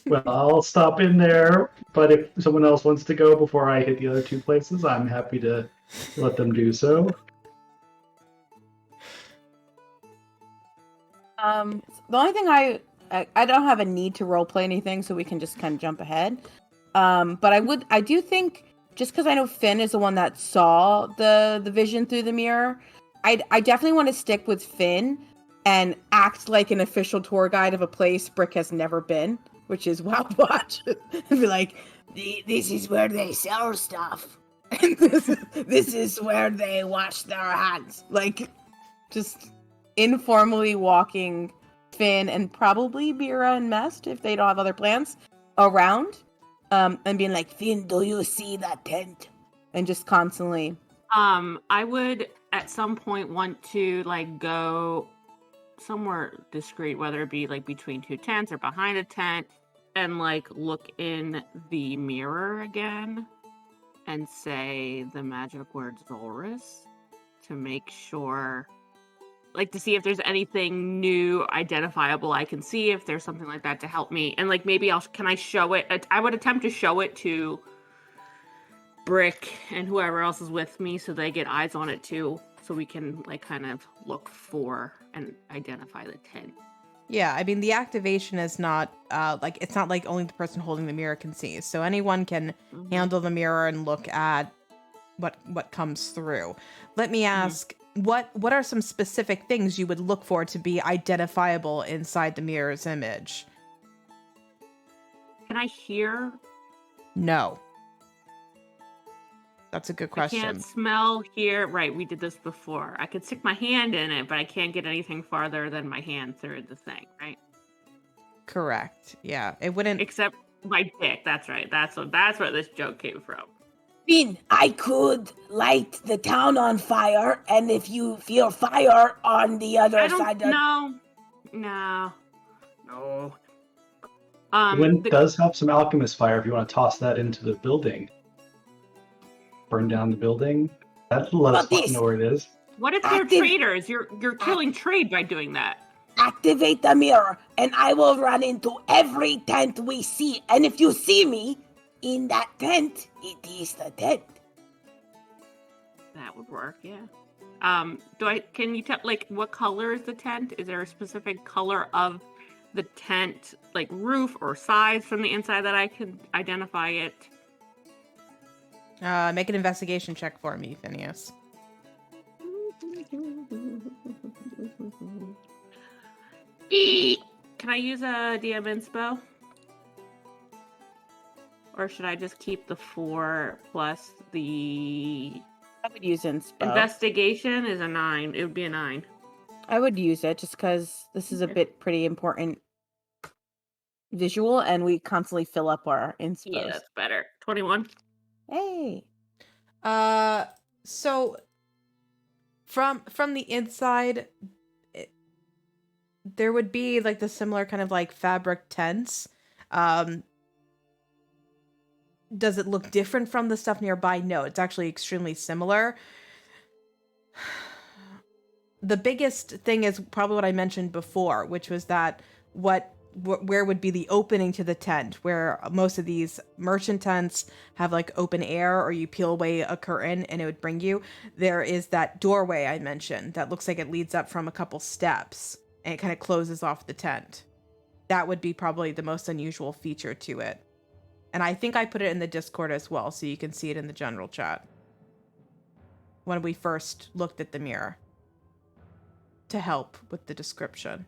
Well, I'll stop in there, but if someone else wants to go before I hit the other two places, I'm happy to let them do so. The only thing I don't have a need to roleplay anything, so we can just kind of jump ahead. But I do think, just because I know Finn is the one that saw the vision through the mirror, I definitely want to stick with Finn and act like an official tour guide of a place Brick has never been, which is Wild Watch. And be like, This is where they sell stuff. And this is where they wash their hands. like, just informally walking Finn and probably Bira and Mest, if they don't have other plans, around, and being like, Finn, do you see that tent? and just constantly. I would at some point want to like go somewhere discreet, whether it be like between two tents or behind a tent, and like look in the mirror again and say the magic word Zolrus to make sure, like, to see if there's anything new identifiable I can see, if there's something like that to help me. And like maybe can I show it? I would attempt to show it to Brick and whoever else is with me so they get eyes on it too, so we can like kind of look for and identify the tent. Yeah, I mean the activation is not it's not like only the person holding the mirror can see. So anyone can handle the mirror and look at what comes through. Let me ask, what are some specific things you would look for to be identifiable inside the mirror's image? Can I hear? No. That's a good I question. can't smell, hear. Right, we did this before. I could stick my hand in it, but I can't get anything farther than my hand through the thing, right? Correct. Yeah, it wouldn't. Except my dick. That's right. That's where this joke came from. Finn, I could light the town on fire, and if you feel fire on the other side of... No. Gwen does have some alchemist fire if you want to toss that into the building. Burn down the building. That'll let us know where it is. What if they're traitors? You're killing trade by doing that. Activate the mirror, and I will run into every tent we see. And if you see me in that tent, it is the tent. That would work, yeah. Can you tell, like, what color is the tent? Is there a specific color of the tent, like roof or size from the inside that I can identify it? Make an investigation check for me, Phineas. Can I use a DM inspo? Or should I just keep the 4 plus the... I would use inspo. Investigation is a 9. It would be a 9. I would use it just because this is a pretty important visual, and we constantly fill up our inspo. Yeah, that's better. 21. Hey. So from the inside, there would be like the similar kind of like fabric tents. Does it look different from the stuff nearby? No, it's actually extremely similar. The biggest thing is probably what I mentioned before, which was that where would be the opening to the tent, where most of these merchant tents have like open air, or you peel away a curtain and it would bring you. There is that doorway I mentioned that looks like it leads up from a couple steps and it kind of closes off the tent. That would be probably the most unusual feature to it. And I think I put it in the Discord as well, so you can see it in the general chat when we first looked at the mirror to help with the description.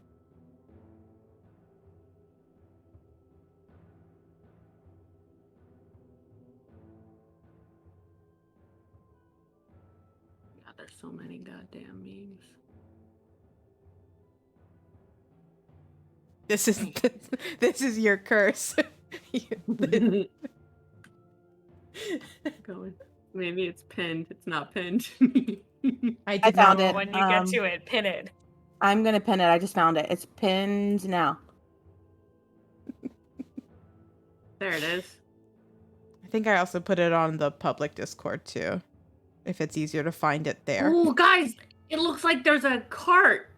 so many goddamn memes. This is your curse. Going. Maybe it's pinned. It's not pinned. I did found not- it. When you get to it, pin it. I'm gonna pin it. I just found it. It's pinned now. There it is. I think I also put it on the public Discord too, if it's easier to find it there. Oh, guys, it looks like there's a cart.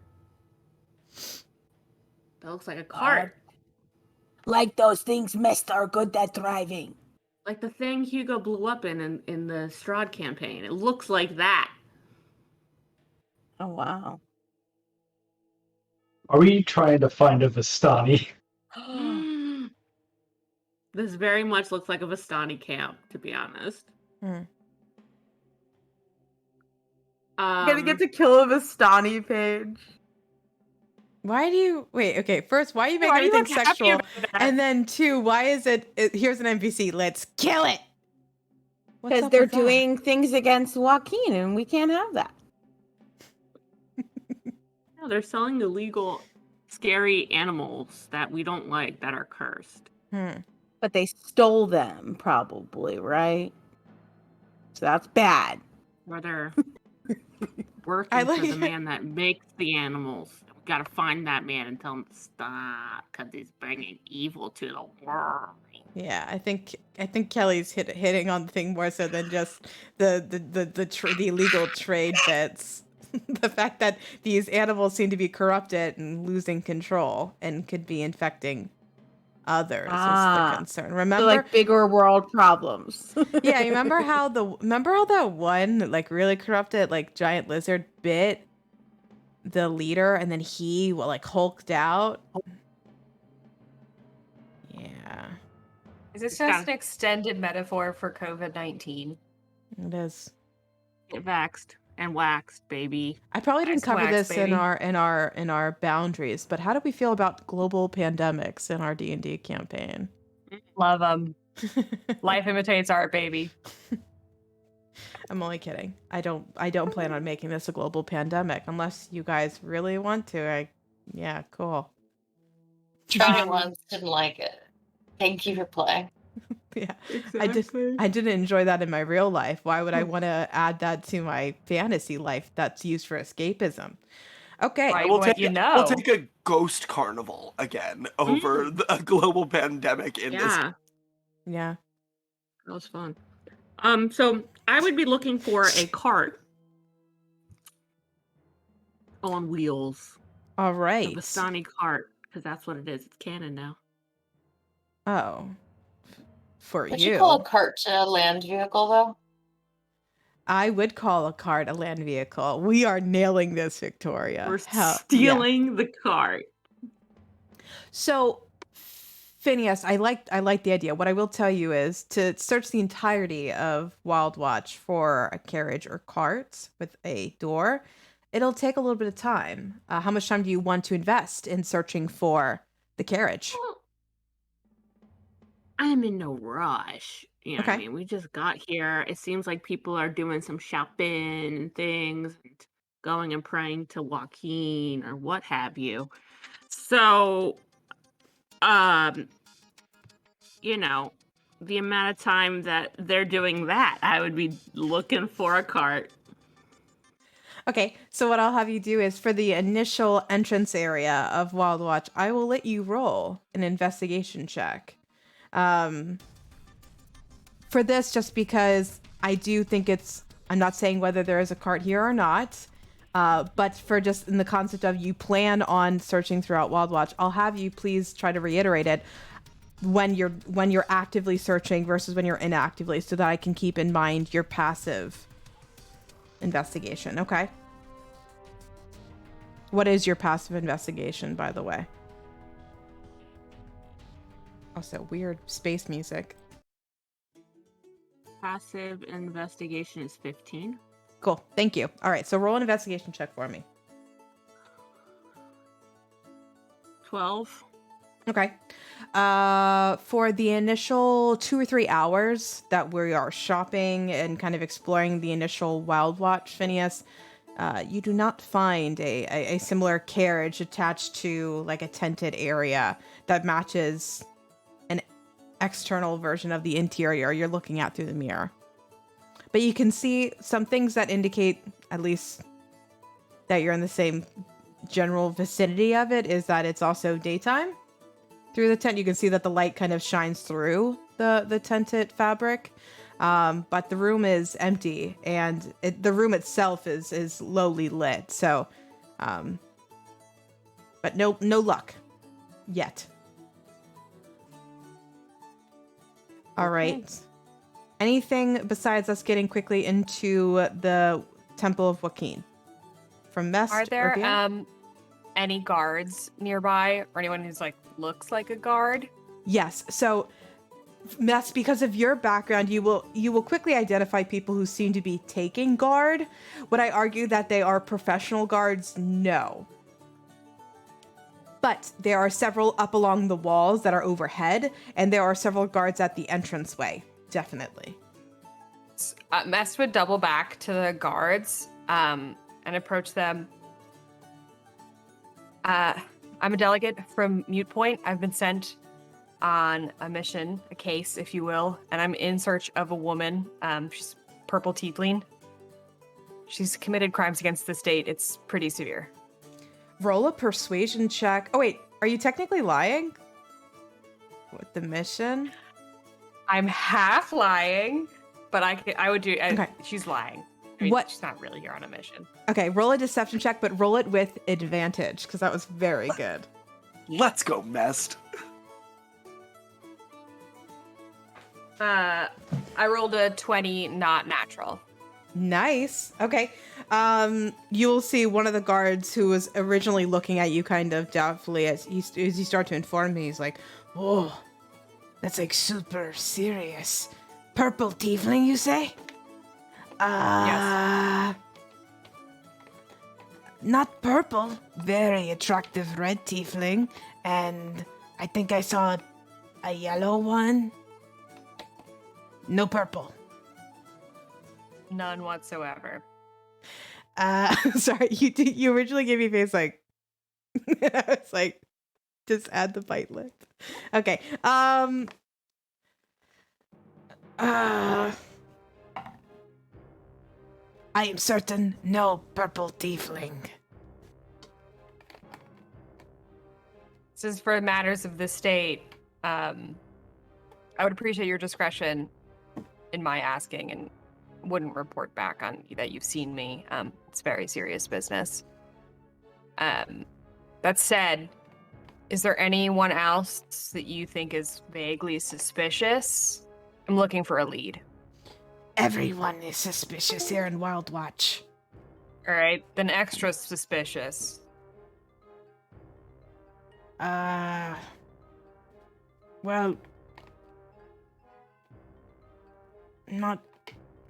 That looks like a cart. Like those things Mist are good at driving. Like the thing Hugo blew up in the Strahd campaign. It looks like that. Oh wow. Are we trying to find a Vistani? This very much looks like a Vistani camp, to be honest. Hmm. I'm gonna get to kill a Vistani page. Why do you wait? Okay, first, why are you making Why are you everything happy sexual? about that? And then two, why is it? Here's an NPC. Let's kill it. What's Because up they're with that? doing things against Joaquin, and we can't have that. No, they're selling illegal, scary animals that we don't like that are cursed. But they stole them, probably, right? So that's bad. Or they're working I like for the it. man that makes the animals. We gotta find that man and tell him to stop, because he's bringing evil to the world. Yeah, I think Kelly's hitting on the thing more so than just the illegal trade bits. The fact that these animals seem to be corrupted and losing control and could be infecting others is the concern. Remember, So like bigger world problems. yeah, you remember how that one like really corrupted like giant lizard bit the leader and then he like hulked out? Yeah. Is this just an extended metaphor for COVID-19? It is. Get vaxxed and waxed, baby. I probably didn't Nice cover wax, this baby. in our boundaries, but how do we feel about global pandemics in our D&D campaign? Love them. Life imitates art, baby. I'm only kidding. I don't plan on making this a global pandemic unless you guys really want to. Yeah, cool. Tried it once, didn't like it. Thank you for playing. Yeah. Exactly. I didn't enjoy that in my real life. Why would I want to add that to my fantasy life that's used for escapism? Okay. Right. We'll what take, you know. we'll take a ghost carnival again over a global pandemic in this. Yeah, Yeah. that was fun. So I would be looking for a cart on wheels. All A right. Vistani cart, because that's what it is. It's canon now. Oh. For Would you. you call a cart a land vehicle, though? I would call a cart a land vehicle. We are nailing this, Victoria. We're Hell, yeah. stealing the cart. So, Phineas, I like the idea. What I will tell you is to search the entirety of Wild Watch for a carriage or cart with a door. It'll take a little bit of time. How much time do you want to invest in searching for the carriage? Well, I'm in no rush. You know what I Okay. mean? We just got here. It seems like people are doing some shopping and things and going and praying to Joaquin or what have you. So, you know, the amount of time that they're doing that, I would be looking for a cart. Okay, so what I'll have you do is for the initial entrance area of Wild Watch, I will let you roll an investigation check. For this, just because I do think I'm not saying whether there is a cart here or not, but for just in the concept of you plan on searching throughout Wild Watch, I'll have you please try to reiterate it when you're actively searching versus when you're inactively, so that I can keep in mind your passive investigation. Okay. What is your passive investigation, by the way? Also, weird space music. Passive investigation is 15. Cool. Thank you. All right. So roll an investigation check for me. 12. Okay. For the initial 2 or 3 hours that we are shopping and kind of exploring the initial Wild Watch, Phineas, you do not find a similar carriage attached to like a tented area that matches an external version of the interior you're looking at through the mirror. But you can see some things that indicate, at least, that you're in the same general vicinity of it, is that it's also daytime. Through the tent, you can see that the light kind of shines through the tented fabric, but the room is empty, and the room itself is lowly lit. So, but no luck yet. All right. Anything besides us getting quickly into the Temple of Joaquin? From Mest? Are there or Bian? any guards nearby, or anyone who's like looks like a guard? Yes. So, Mest, because of your background, you will quickly identify people who seem to be taking guard. Would I argue that they are professional guards? No. But there are several up along the walls that are overhead, and there are several guards at the entranceway. Definitely. Mest would double back to the guards and approach them. I'm a delegate from Mute Point. I've been sent on a mission, a case, if you will, and I'm in search of a woman. She's purple tiefling. She's committed crimes against the state. It's pretty severe. Roll a persuasion check. Oh, wait. Are you technically lying? With the mission? I'm half lying, but I would do. Okay. She's lying. I mean, What- She's not really here on a mission. Okay, roll a deception check, but roll it with advantage, because that was very good. Let's go, Mest. I rolled a 20, not natural. Nice. Okay. You will see one of the guards who was originally looking at you kind of doubtfully as you start to inform me. He's like, Oh, that's like super serious. Purple tiefling, you say? Yes. Not purple. Very attractive red tiefling. And I think I saw a yellow one. No purple. None whatsoever. sorry, you originally gave me a face like, I was like, just add the bite lip. Okay. I am certain no purple tiefling. Since for matters of the state, I would appreciate your discretion in my asking, and wouldn't report back on that you've seen me. It's very serious business. That said, is there anyone else that you think is vaguely suspicious? I'm looking for a lead. Everyone is suspicious here in Wild Watch. All right, then extra suspicious. Well,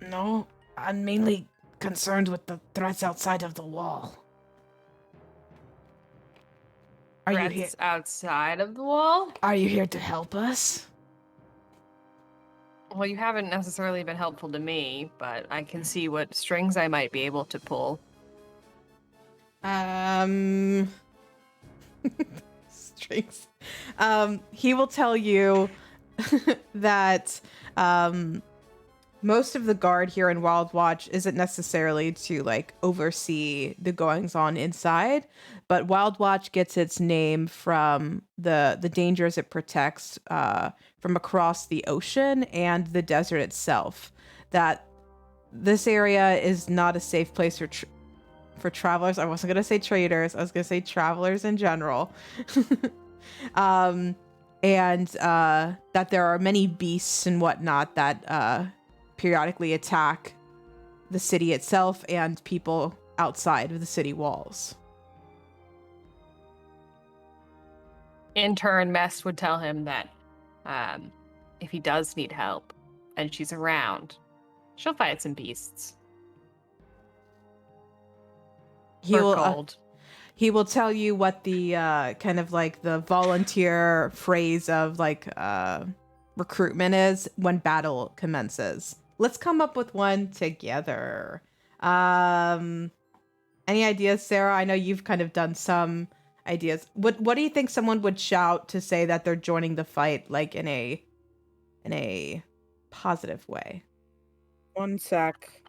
no, I'm mainly concerned with the threats outside of the wall. Are you here? Threats outside of the wall? Are you here to help us? Well, you haven't necessarily been helpful to me, but I can see what strings I might be able to pull. Strings. He will tell you that most of the guard here in Wild Watch isn't necessarily to like oversee the goings on inside, but Wild Watch gets its name from the dangers it protects from across the ocean and the desert itself. That this area is not a safe place for travelers. I wasn't gonna say traders. I was gonna say travelers in general. And that there are many beasts and whatnot that periodically attack the city itself and people outside of the city walls. In turn, Mest would tell him that if he does need help and she's around, she'll fight some beasts. He will, Gold. he will tell you what the kind of like the volunteer phrase of like recruitment is when battle commences. Let's come up with one together. Any ideas, Sarah? I know you've kind of done some ideas. What do you think someone would shout to say that they're joining the fight, like in a positive way? One sec.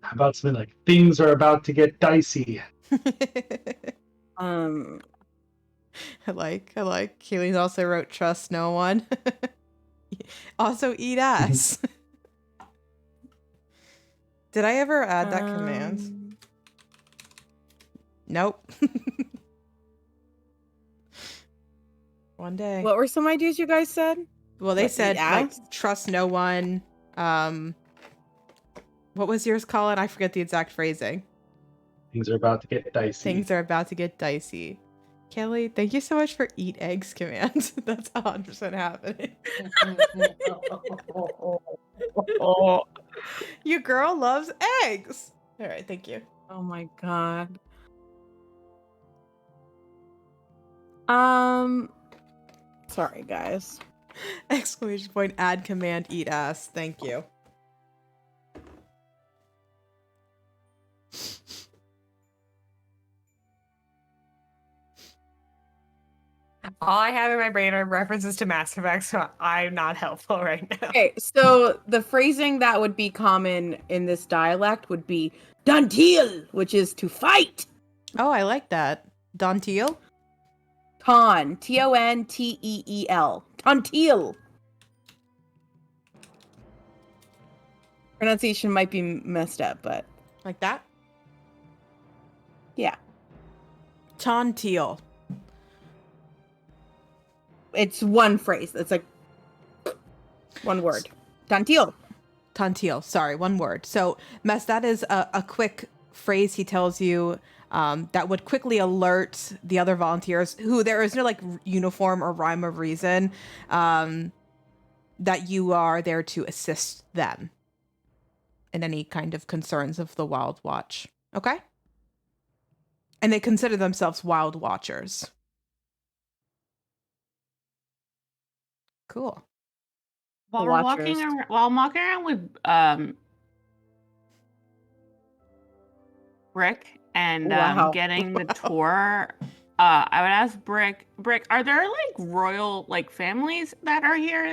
How about something like things are about to get dicey? I like. Keelan also wrote trust no one. Also eat ass. Did I ever add that command? Nope. One day. What were some ideas you guys said? Well, they What, said eat like ass? trust no one. What was yours, Colin? I forget the exact phrasing. Things are about to get dicey. Things are about to get dicey. Kelly, thank you so much for eat eggs command. That's 100% happening. Your girl loves eggs. All right, thank you. Oh my god. Sorry guys. Exclamation point, add command, eat ass. Thank you. All I have in my brain are references to Mass Effect, so I'm not helpful right now. Okay, so the phrasing that would be common in this dialect would be "dantil," which is to fight. Oh, I like that. Dantil? Ton, Tonteel, Tontil. Pronunciation might be messed up, but Like that? yeah, Tantil. it's one phrase. It's like one word. Dantil. Tantil. Sorry, one word. So, Mess, that is a quick phrase he tells you that would quickly alert the other volunteers who there is no like uniform or rhyme of reason that you are there to assist them in any kind of concerns of the Wild Watch. Okay? And they consider themselves Wild Watchers. Cool. While The we're walking Watchers. around, while I'm walking around with Brick and Wow. getting the tour, I would ask Brick, are there like royal like families that are here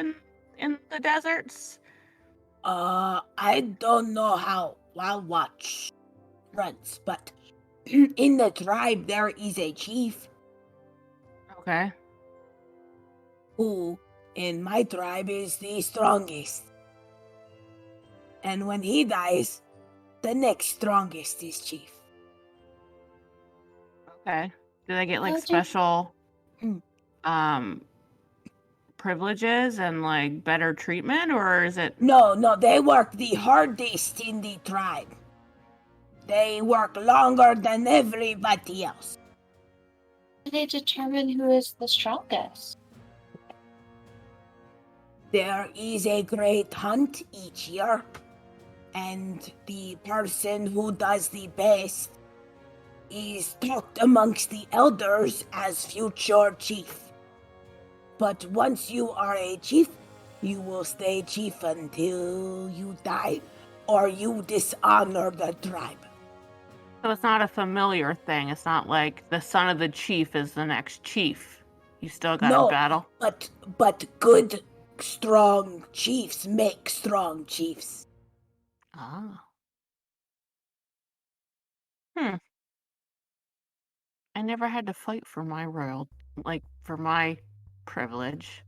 in the deserts? I don't know how Wild Watch runs, but in the tribe there is a chief Okay. who, in my tribe, is the strongest. And when he dies, the next strongest is chief. Okay. Do they get like How do- special Hmm. privileges and like better treatment, or is it No, they work the hardest in the tribe. They work longer than everybody else. Do they determine who is the strongest? There is a great hunt each year, and the person who does the best is talked amongst the elders as future chief. But once you are a chief, you will stay chief until you die, or you dishonor the tribe. so it's not a familiar thing? It's not like the son of the chief is the next chief. You still gotta No. battle. But good, strong chiefs make strong chiefs. Ah. I never had to fight for my for my privilege.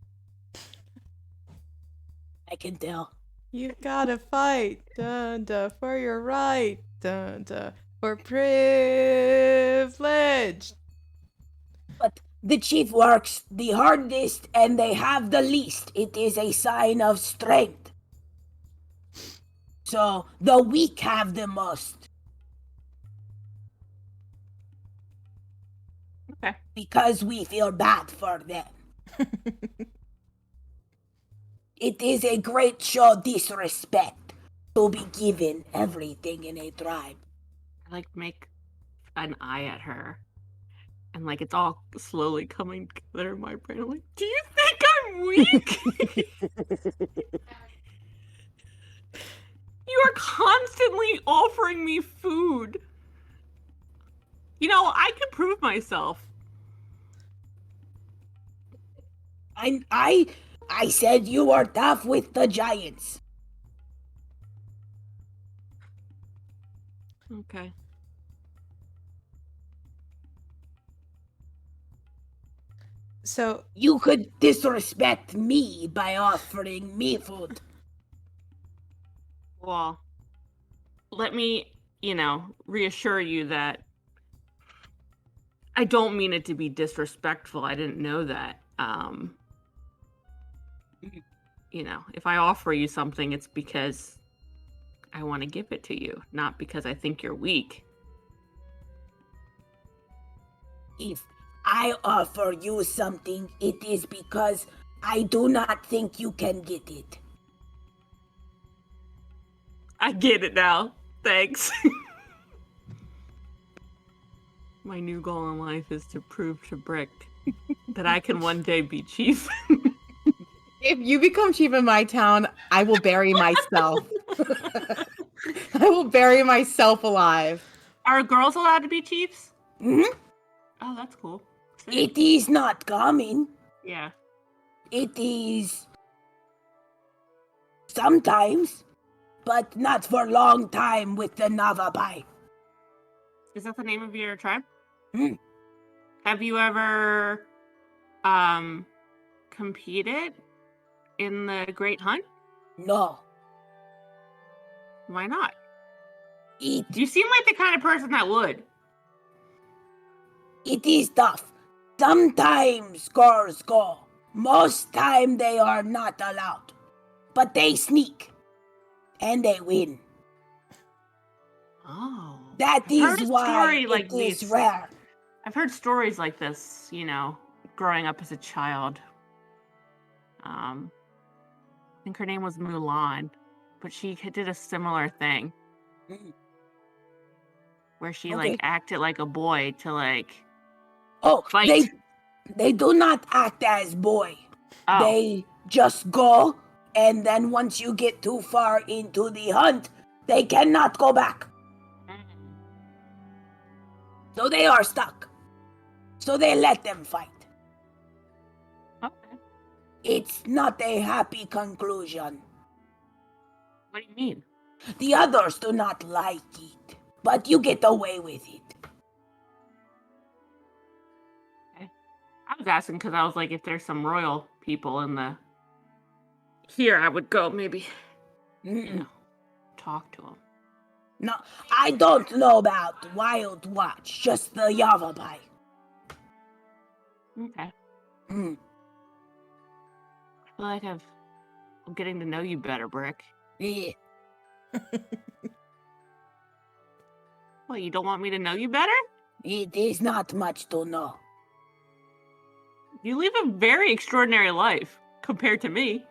I can tell. You gotta fight, dun, dun, for your right, dun, dun, for privilege. But the chief works the hardest and they have the least. It is a sign of strength. So the weak have the most. Okay. Because we feel bad for them. It is a great show disrespect to be given everything in a tribe. I like make an eye at her. And like it's all slowly coming together in my brain. I'm like, do you think I'm weak? You are constantly offering me food. You know, I can prove myself. I said you were tough with the giants. Okay. So You could disrespect me by offering me food. Well, let me, reassure you that I don't mean it to be disrespectful. I didn't know that. If I offer you something, it's because I want to give it to you, not because I think you're weak. If I offer you something, it is because I do not think you can get it. I get it now. Thanks. My new goal in life is to prove to Brick that I can one day be chief. If you become chief in my town, I will bury myself. I will bury myself alive. Are girls allowed to be chiefs? Mm-hmm. Oh, that's cool. Sick. It is not common. Yeah. It is sometimes, but not for a long time with the Navabai. Is that the name of your tribe? Hmm. Have you ever competed in the Great Hunt? No. Why not? It You seem like the kind of person that would. is tough. Sometimes girls go. Most time they are not allowed. But they sneak. And they win. Oh. That I've heard is a why story it like is this. rare. I've heard stories like this, growing up as a child. I think her name was Mulan, but she did a similar thing Mm. where she Okay. acted like a boy to Oh, fight. they do not act as boy. Oh. They just go, and then once you get too far into the hunt, they cannot go back. So they are stuck. So they let them fight. Okay. It's not a happy conclusion. What do you mean? The others do not like it, but you get away with it. I was asking because I was like, if there's some royal people here, I would go maybe, talk to them. No, I don't know about Wild Watch, just the Yavabai. Okay. Hmm. I feel like I'm getting to know you better, Brick. Yeah. Well, you don't want me to know you better? It is not much to know. You live a very extraordinary life compared to me.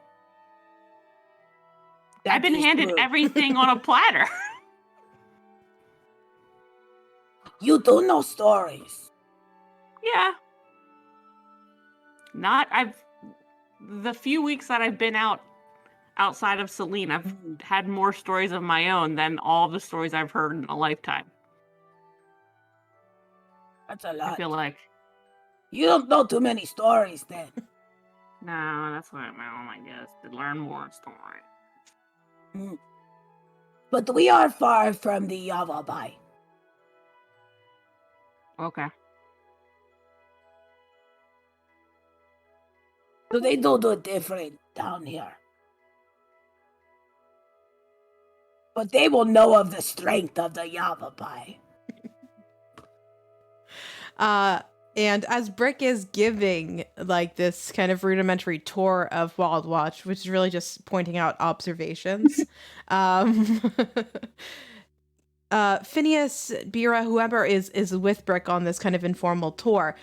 That I've been is handed true. everything on a platter. You do know stories. Yeah. The few weeks that I've been outside of Celine, I've had more stories of my own than all the stories I've heard in a lifetime. That's a lot. I feel like. You don't know too many stories then. No, that's what I meant, I guess. To learn more stories. But we are far from the Yavabai. Okay. So they do different down here. But they will know of the strength of the Yavabai. And as Brick is giving this kind of rudimentary tour of Wild Watch, which is really just pointing out observations, Phineas, Bira, whoever is with Brick on this kind of informal tour,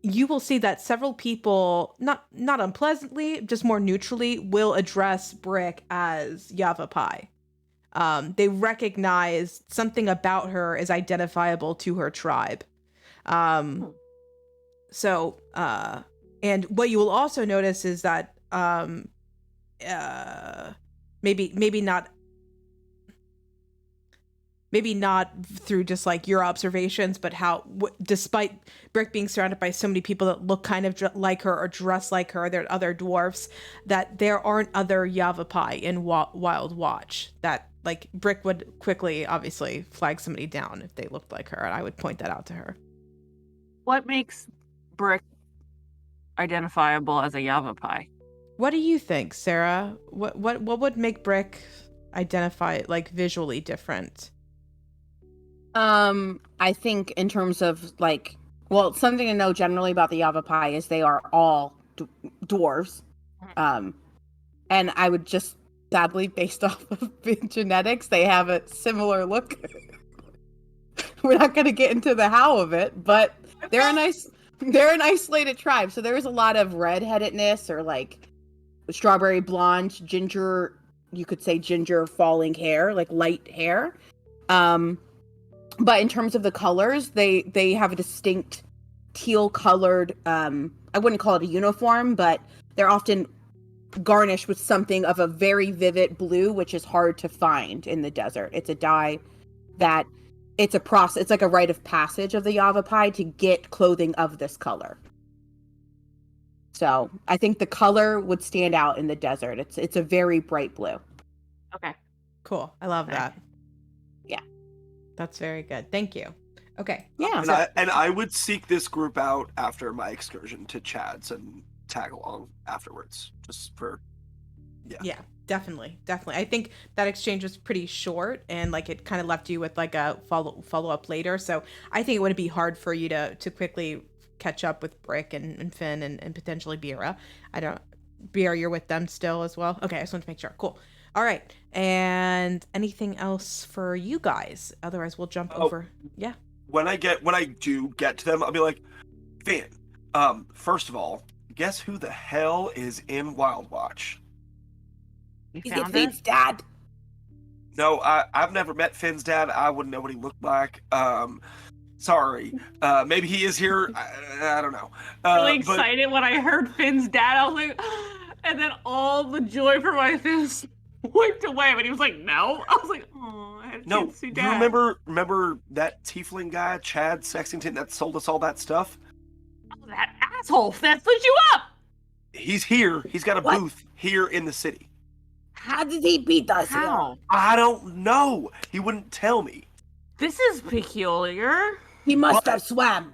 you will see that several people, not unpleasantly, just more neutrally, will address Brick as Yavapai. they recognize something about her is identifiable to her tribe. So, and what you will also notice is that maybe not through just like your observations, but how despite Brick being surrounded by so many people that look kind of like her or dress like her, there are other dwarfs, that there aren't other Yavapai in Wild Watch. That like Brick would quickly obviously flag somebody down if they looked like her, and I would point that out to her. What makes Brick identifiable as a Yavapai? What do you think, Sarah? What would make Brick identify like visually different? I think in terms of like, well, something to know generally about the Yavapai is they are all dwarves. And I would just sadly, based off of genetics, they have a similar look. We're not going to get into the how of it, but they're an isolated tribe. So there is a lot of redheadedness or like strawberry blonde, ginger, you could say ginger falling hair, like light hair. But in terms of the colors, they have a distinct teal colored, I wouldn't call it a uniform, but they're often garnished with something of a very vivid blue, which is hard to find in the desert. It's a dye that it's a process. It's like a rite of passage of the Yavapai to get clothing of this color. So I think the color would stand out in the desert. It's a very bright blue. Okay. Cool. I love that. Yeah. That's very good. Thank you. Okay. Yeah. And I would seek this group out after my excursion to Chad's and tag along afterwards, just for, Yeah, definitely. I think that exchange was pretty short, and like it kind of left you with like a follow up later. So I think it would be hard for you to quickly catch up with Brick and Finn and potentially Bira. Bira, you're with them still as well? Okay, I just want to make sure. Cool. All right. And anything else for you guys? Otherwise, we'll jump over. Yeah. When I do get to them, I'll be like, Finn, first of all, guess who the hell is in Wild Watch? Is it Finn's dad? No, I've never met Finn's dad. I wouldn't know what he looked like. Sorry. Maybe he is here. I don't know. Really excited when I heard Finn's dad. I was like, and then all the joy for my face wiped away. But he was like, no. I was like, oh, I had no. to see You dad. remember that tiefling guy, Chad Sexington, that sold us all that stuff? Oh, that asshole that split you up. He's here. He's got a booth here in the city. How did he beat us? How? I don't know. He wouldn't tell me. This is peculiar. He must have swam.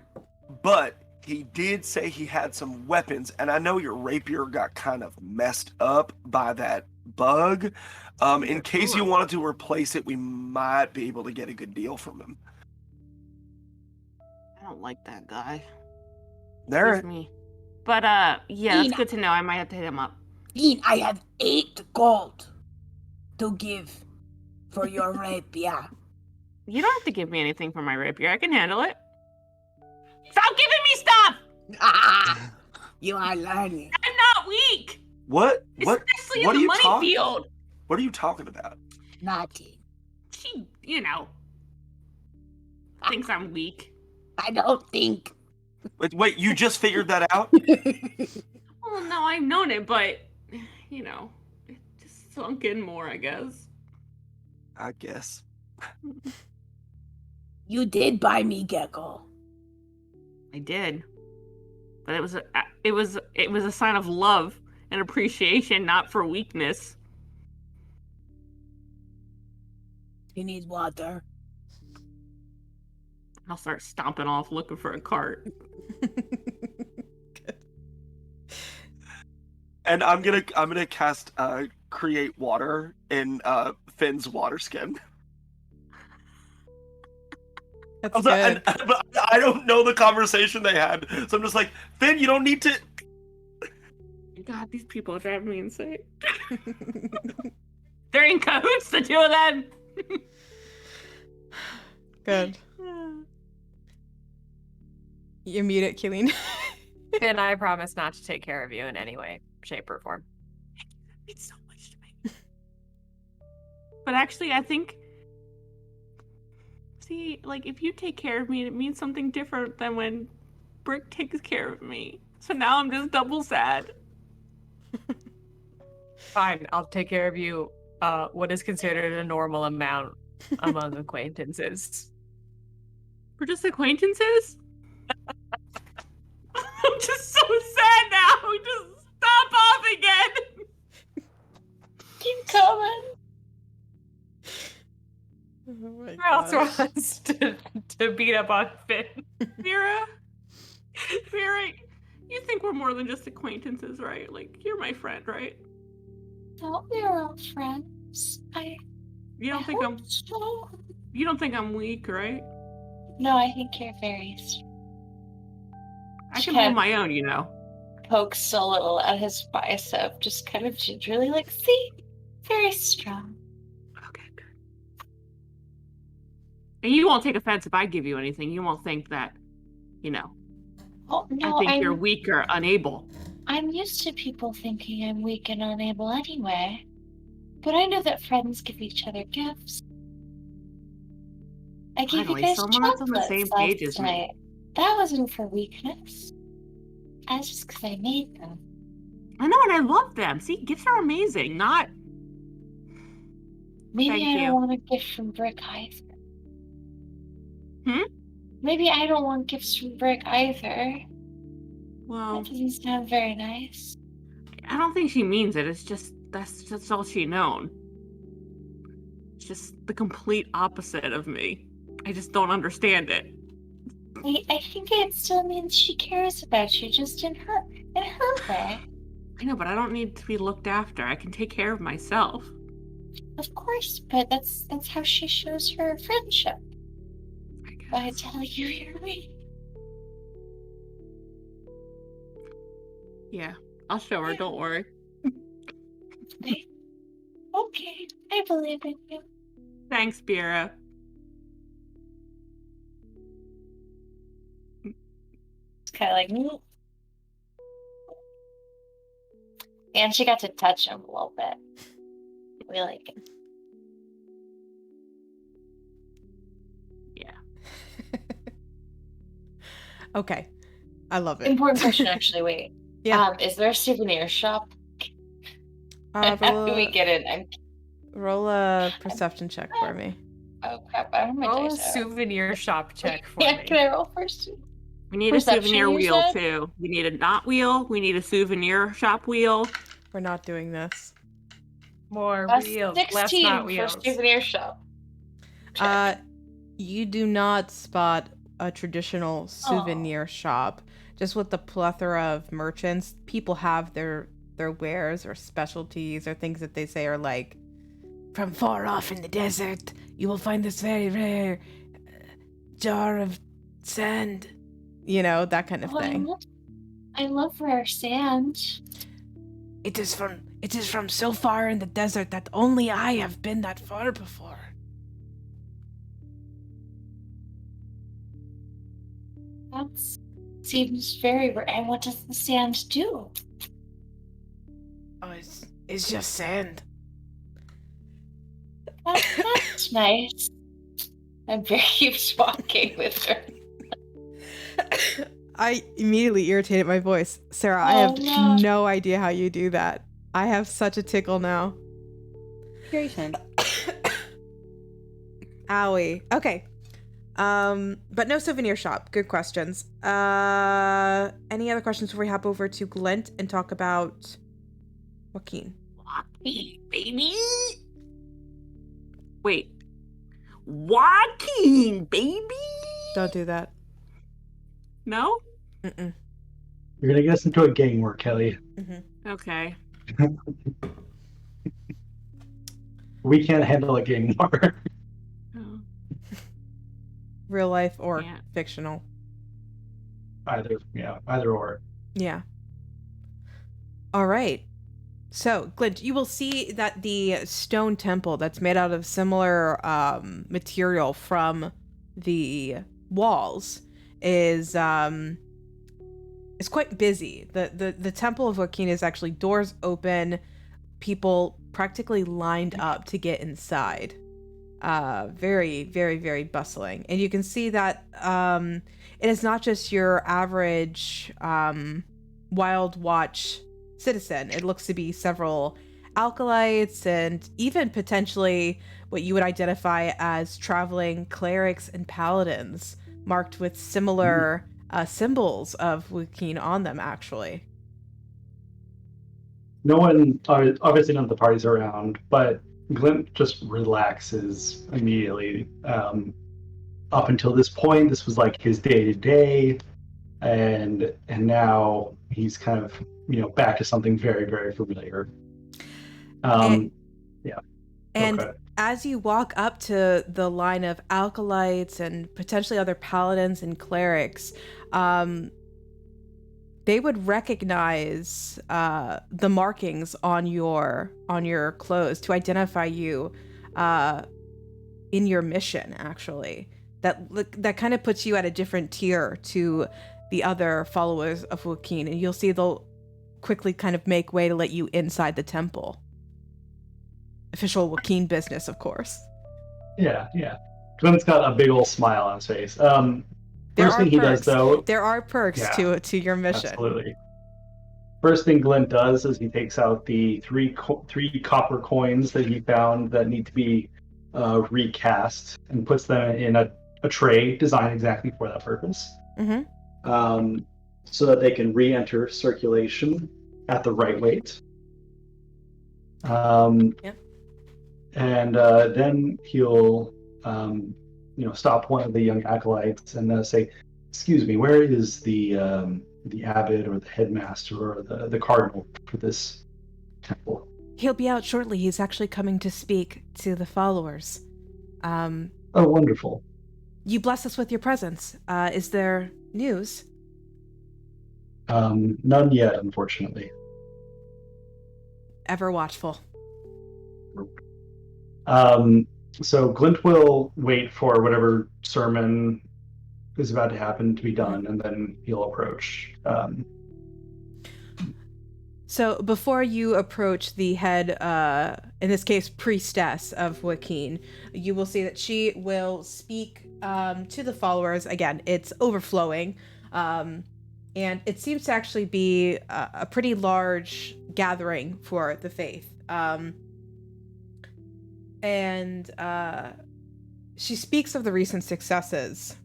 But he did say he had some weapons, and I know your rapier got kind of messed up by that bug. In case you wanted to replace it, we might be able to get a good deal from him. I don't like that guy. There. Excuse me. But yeah, it's good to know. I might have to hit him up. Dean, I have 8 gold to give for your rapier. You don't have to give me anything for my rapier. I can handle it. Stop giving me stuff! Ah, you are learning. I'm not weak. What? Especially What in are the you money talking? field. What are you talking about? Nothing. She, thinks I'm weak. I don't think. Wait, you just figured that out? Well, no, I've known it, but it just sunk in more, I guess. I guess. You did buy me Gecko. I did, but it was a sign of love and appreciation, not for weakness. You need water. I'll start stomping off looking for a cart. And I'm gonna cast create water in Finn's water skin. That's good. But I don't know the conversation they had, so I'm just like, Finn, you don't need to. God, these people are driving me insane. They're in cahoots, the two of them. Good. You mute it, Keeleen. And I promise not to take care of you in any way, shape, or form. It's so much to me. But actually, I think... See, like, if you take care of me, it means something different than when Brick takes care of me. So now I'm just double sad. Fine, I'll take care of you. What is considered a normal amount among acquaintances. We're just acquaintances? I'm just so sad now. Just stop off again. Keep coming. Oh my Who else gosh. wants to beat up on Finn? Vera, you think we're more than just acquaintances, right? Like, you're my friend, right? No, we're all friends. You don't I think hope so. you don't think I'm weak, right? No, I think you're very I can hold my own, you know. pokes a little at his bicep, just kind of gingerly, like, see, very strong. Okay, good. And you won't take offense if I give you anything. You won't think that, you know, Oh no, I think you're weak or unable. I'm used to people thinking I'm weak and unable anyway. But I know that friends give each other gifts. I gave Finally, you guys someone that's on the chocolates same last page as me. night. That wasn't for weakness. That's just because I made them. I know, and I love them. See, gifts are amazing. Not. Maybe Thank I you. don't want a gift from Brick either. Hmm? Maybe I don't want gifts from Brick either. Well, That doesn't sound very nice. I don't think she means it. It's just that's just all she known. It's just the complete opposite of me. I just don't understand it. I think it still means she cares about you, just in her way. I know, but I don't need to be looked after. I can take care of myself. Of course, but that's how she shows her friendship. I guess. By telling you you're weak. Yeah, I'll show her. Don't worry. Okay, I believe in you. Thanks, Bira. It's kind of like, and she got to touch him a little bit. We like it. Yeah. Okay. I love it. Important question, actually. Wait. Yeah. Is there a souvenir shop? Roll How do we a, get in? roll a perception check for me. Oh crap! I don't have my Roll a dice out. souvenir shop check for Yeah, me. can I roll first? We need Perception, a souvenir you wheel said? too. We need a knot wheel. We need a souvenir shop wheel. We're not doing this. More That's wheels, less 16 not for wheels. souvenir shop. You do not spot a traditional souvenir shop. Just with the plethora of merchants, people have their wares or specialties or things that they say are like, From far off in the desert, you will find this very rare jar of sand. you know, that kind of thing. I love rare sand. It is from so far in the desert that only I have been that far before. That seems very rare. And what does the sand do? Oh, it's just sand. That's nice. And Bear keeps walking with her. I immediately irritated my voice. Sarah, I have no. no idea how you do that. I have such a tickle now. Creation. Owie. Okay. But no souvenir shop. Good questions. Any other questions before we hop over to Glint and talk about Joaquin? Joaquin, baby. Wait. Joaquin, baby. Don't do that. No? Mm-mm. You're gonna get us into a gang war, Kelly. Okay. We can't handle a gang war. Oh. Real life or Yeah. fictional. Either or. Yeah. All right. So, Glint, you will see that the stone temple that's made out of similar material from the walls is quite busy. The temple of Joaquin is actually doors open, people practically lined up to get inside. Very, very, very bustling. And you can see that it is not just your average Wild Watch citizen. It looks to be several alkalites and even potentially what you would identify as traveling clerics and paladins marked with similar symbols of Wookeen on them, actually. No one, obviously none of the party's around, but Glint just relaxes immediately. Up until this point, this was like his day-to-day, and now he's kind of, back to something very, very familiar. And Okay. as you walk up to the line of alkalites and potentially other paladins and clerics, they would recognize the markings on your clothes to identify you in your mission. Actually, that kind of puts you at a different tier to the other followers of Wookeen, and you'll see they'll quickly kind of make way to let you inside the temple. Official Wookeen business, of course. Yeah. Glint's got a big old smile on his face. There First are thing he perks. does, though... There are perks to your mission. Absolutely. First thing Glint does is he takes out the three copper coins that he found that need to be recast and puts them in a tray designed exactly for that purpose. Mm-hmm. So that they can re-enter circulation at the right weight. And then he'll stop one of the young acolytes and say, "Excuse me, where is the abbot or the headmaster or the cardinal for this temple?" He'll be out shortly. He's actually coming to speak to the followers. Oh, wonderful. You bless us with your presence. Is there news? None yet, unfortunately. Ever watchful. So Glint will wait for whatever sermon is about to happen to be done, and then he'll approach. So before you approach the head, in this case, priestess of Wookeen, you will see that she will speak to the followers. Again, it's overflowing, and it seems to actually be a pretty large gathering for the faith. And she speaks of the recent successes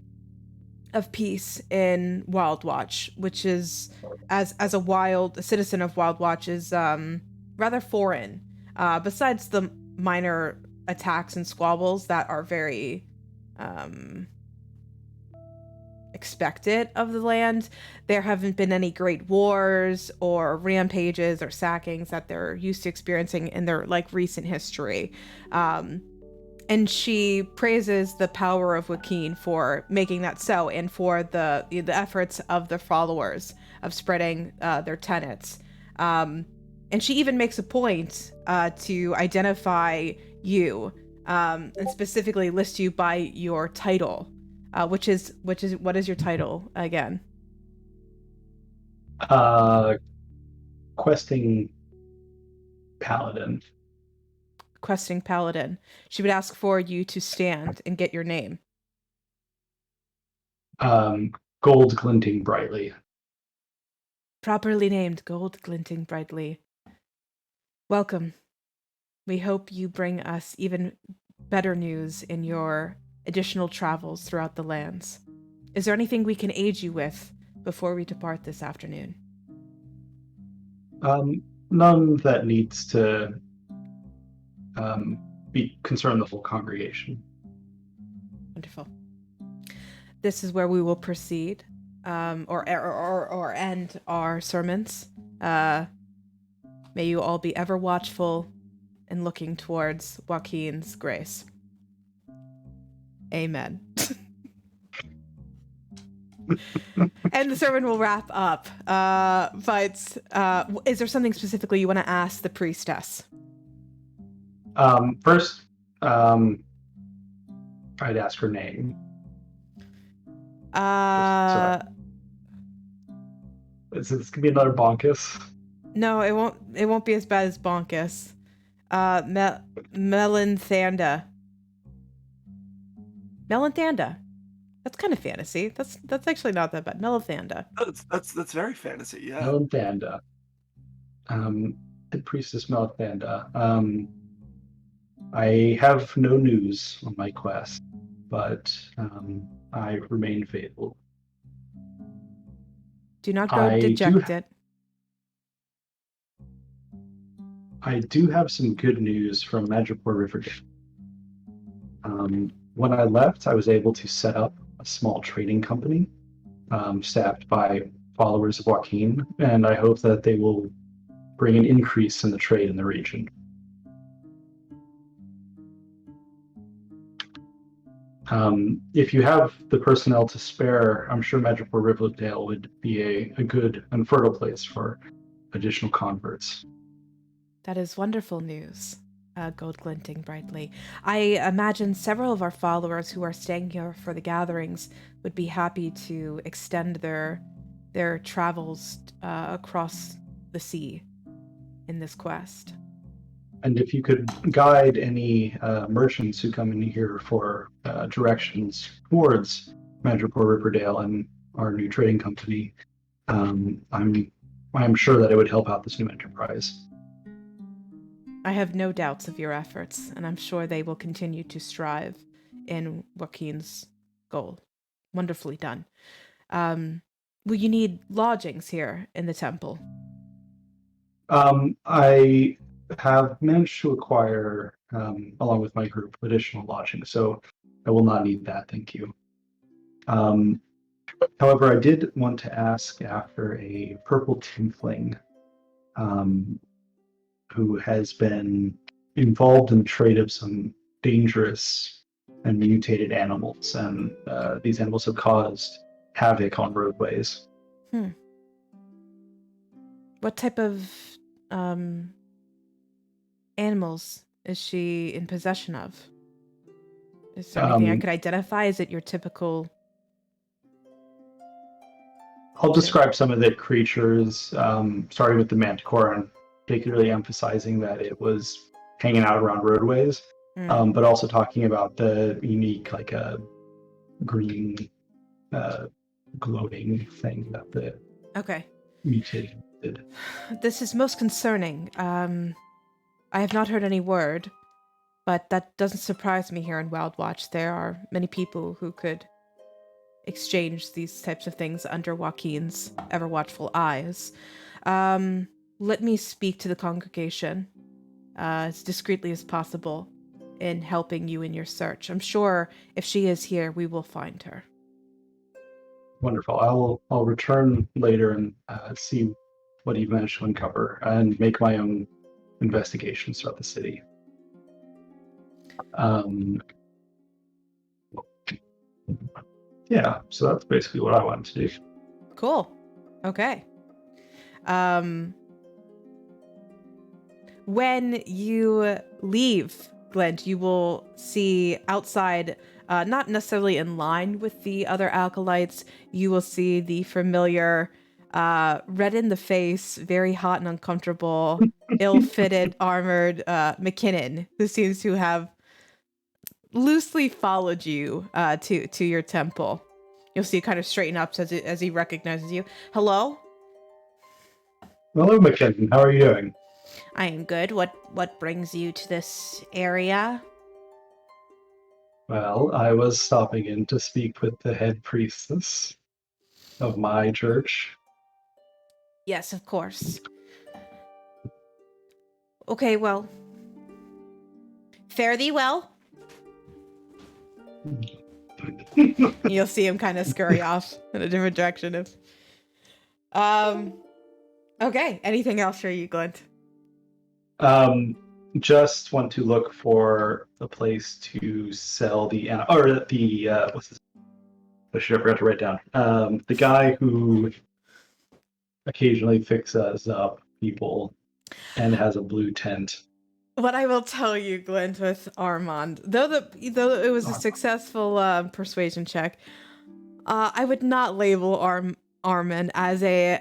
of peace in Wild Watch, which is, as a citizen of Wild Watch, is rather foreign. Besides the minor attacks and squabbles that are very expected of the land, there haven't been any great wars or rampages or sackings that they're used to experiencing in their recent history. And she praises the power of Wookeen for making that so, and for the efforts of the followers of spreading their tenets. And she even makes a point to identify you, and specifically list you by your title, what is your title again? Questing Paladin. Questing Paladin. She would ask for you to stand and get your name. Gold Glinting Brightly. Properly named Gold Glinting Brightly. Welcome. We hope you bring us even better news in your additional travels throughout the lands. Is there anything we can aid you with before we depart this afternoon? None that needs to be concern the full congregation. Wonderful. This is where we will proceed, or end our sermons. May you all be ever watchful and looking towards Joaquin's grace. Amen. And the sermon will wrap up. But is there something specifically you want to ask the priestess? First, I'd ask her name. This could be another bonkus. No, it won't. It won't be as bad as Bonkus. Melanthanda. Melanthanda. That's kind of fantasy. That's actually not that bad. Melanthanda. That's very fantasy. Yeah. Melanthanda. Head Priestess Melanthanda. I have no news on my quest, but I remain faithful. Do not grow I dejected. I do have some good news from Madripoor River. When I left, I was able to set up a small trading company, staffed by followers of Joaquin, and I hope that they will bring an increase in the trade in the region. If you have the personnel to spare, I'm sure Madripoor Riverdale would be a good and fertile place for additional converts. That is wonderful news. Gold glinting brightly. I imagine several of our followers who are staying here for the gatherings would be happy to extend their travels across the sea in this quest. And if you could guide any merchants who come in here for directions towards Madripoor Riverdale and our new trading company, I'm sure that it would help out this new enterprise. I have no doubts of your efforts, and I'm sure they will continue to strive in Joaquin's goal. Wonderfully done. Will you need lodgings here in the temple? I have managed to acquire, along with my group, additional lodging, so I will not need that, thank you. However, I did want to ask after a purple tiefling who has been involved in the trade of some dangerous and mutated animals, and these animals have caused havoc on roadways. What type of animals is she in possession of? Is there anything I could identify? Is it your typical... I'll describe some of the creatures, starting with the manticore, and particularly emphasizing that it was hanging out around roadways, but also talking about the unique, like a green, gloating thing that the mutated did. This is most concerning. I have not heard any word, but that doesn't surprise me here in Wild Watch. There are many people who could exchange these types of things under Joaquin's ever-watchful eyes. Let me speak to the congregation as discreetly as possible in helping you in your search. I'm sure if she is here, we will find her. Wonderful. I'll return later and see what you've managed to uncover and make my own investigations throughout the city. Yeah, so that's basically what I wanted to do. Cool. Okay. When you leave Glint, you will see outside, not necessarily in line with the other acolytes, you will see the familiar, red in the face, very hot and uncomfortable, ill-fitted, armored McKinnon, who seems to have loosely followed you to your temple. You'll see kind of straighten up as he recognizes you. Hello? Hello, McKinnon. How are you doing? I am good. What brings you to this area? Well, I was stopping in to speak with the head priestess of my church. Yes, of course. Okay, well. Fare thee well. You'll see him kind of scurry off in a different direction. Okay, anything else for you, Glint? Just want to look for a place to sell what's this? I should have forgot to write down. The guy who occasionally fixes up people and has a blue tent. What I will tell you, Glint, with Armand, though it was a successful persuasion check, I would not label Armand as a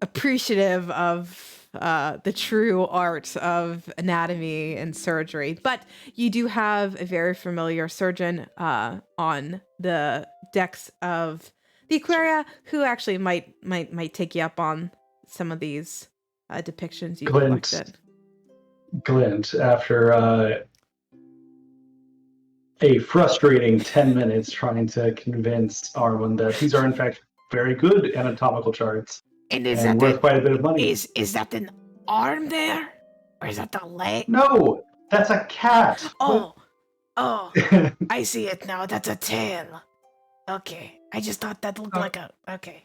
appreciative of the true art of anatomy and surgery. But you do have a very familiar surgeon on the decks of the Aquaria who actually might take you up on some of these depictions you collected. Glint, after a frustrating 10 minutes trying to convince Arwen that these are in fact very good anatomical charts And and worth quite a bit of money. Is that an arm there? Or is that the leg? No, that's a cat. Oh, I see it now. That's a tail. Okay, I just thought that looked like a... Okay.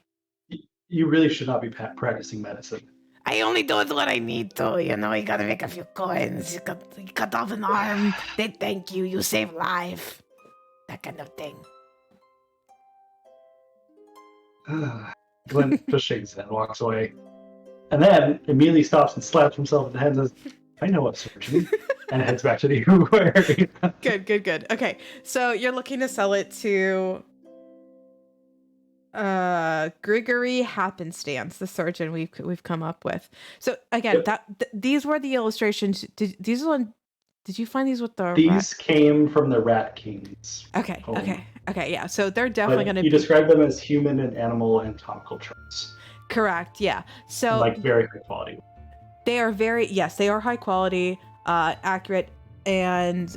You really should not be practicing medicine. I only do what I need to, you know, you gotta make a few coins, you cut off an arm, they thank you, you save life. That kind of thing. Glenn just shakes his head and walks away. And then immediately stops and slaps himself in the head and says, I know a surgeon. And heads back to the aquarium. Good. Okay, so you're looking to sell it to Grigory Happenstance, the surgeon we've come up with. So again, these were the illustrations. Did you find these with the These came from the Rat King's Okay, home. okay, yeah. So they're definitely going to be... You describe them as human and animal anatomical charts. Correct, yeah. So like very high quality. They are they are high quality, accurate, and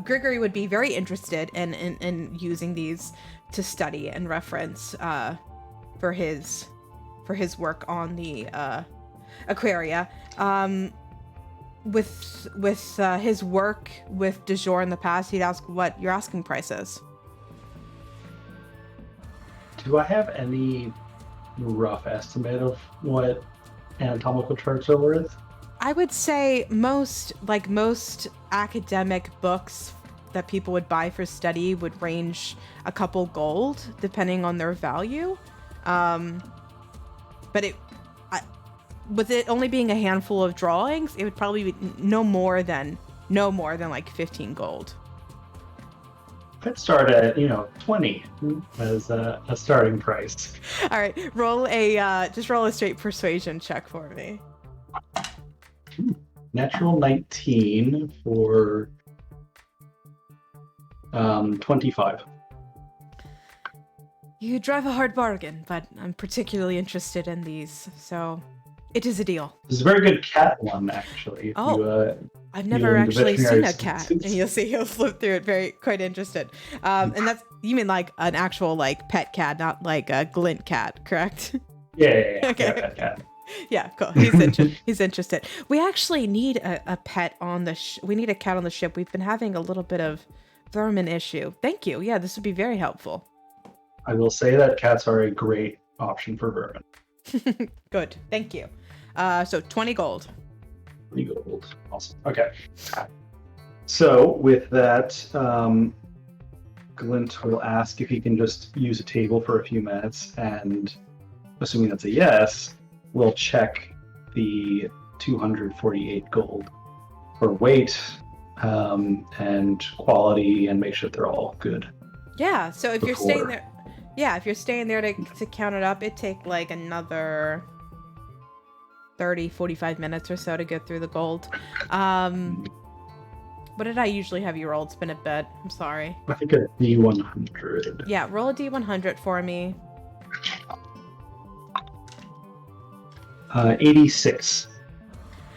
Grigory would be very interested in using these to study and reference for his work on the Aquaria. With his work with de jure in the past, he'd ask what your asking price is. Do I have any rough estimate of what anatomical charts are worth? I would say most academic books that people would buy for study would range a couple gold, depending on their value. But with it only being a handful of drawings, it would probably be no more than like 15 gold. Let's start at 20 as a starting price. All right, roll a straight persuasion check for me. Natural 19 for 25. You drive a hard bargain, but I'm particularly interested in these, so it is a deal. This is a very good cat one, actually. I've never actually seen a cat, and you'll see he'll flip through it quite interested. And you mean like an actual like pet cat, not like a glint cat, correct? Yeah. Okay. Yeah, pet cat. Yeah, cool. He's interested. We actually need a pet on the we need a cat on the ship. We've been having a little bit of vermin issue. Thank you. Yeah, this would be very helpful. I will say that cats are a great option for vermin. Good. Thank you. So 20 gold. 20 gold. Awesome. Okay. So with that, Glint will ask if he can just use a table for a few minutes, and assuming that's a yes, we'll check the 248 gold for weight and quality and make sure they're all good. Yeah, so if you're staying there to count it up, it'd take like another 30-45 minutes or so to get through the gold. What did I usually have you roll? It's been a bit. I'm sorry. I think a D100. Yeah, roll a D100 for me. 86.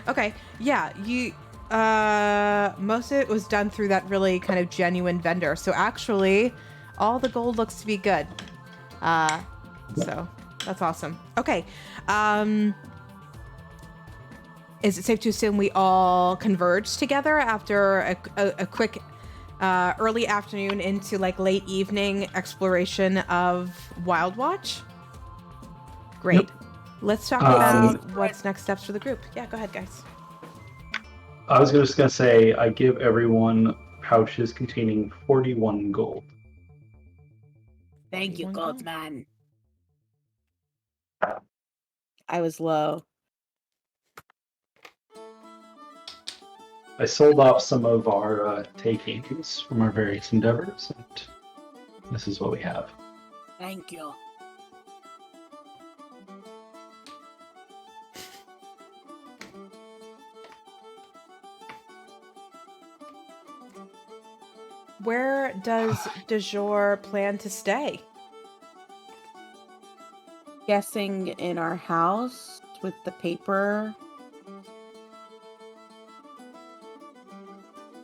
Okay, yeah, you most of it was done through that really kind of genuine vendor. So actually, all the gold looks to be good. So that's awesome. Okay, is it safe to assume we all converge together after a quick early afternoon into like late evening exploration of Wild Watch? Great. Yep. Let's talk about what's next steps for the group. Yeah, go ahead, guys. I was just going to say, I give everyone pouches containing 41 gold. Thank you, Goldman. I was low. I sold off some of our takings from our various endeavors, and this is what we have. Thank you. where does de jour plan to stay? Guessing in our house with the paper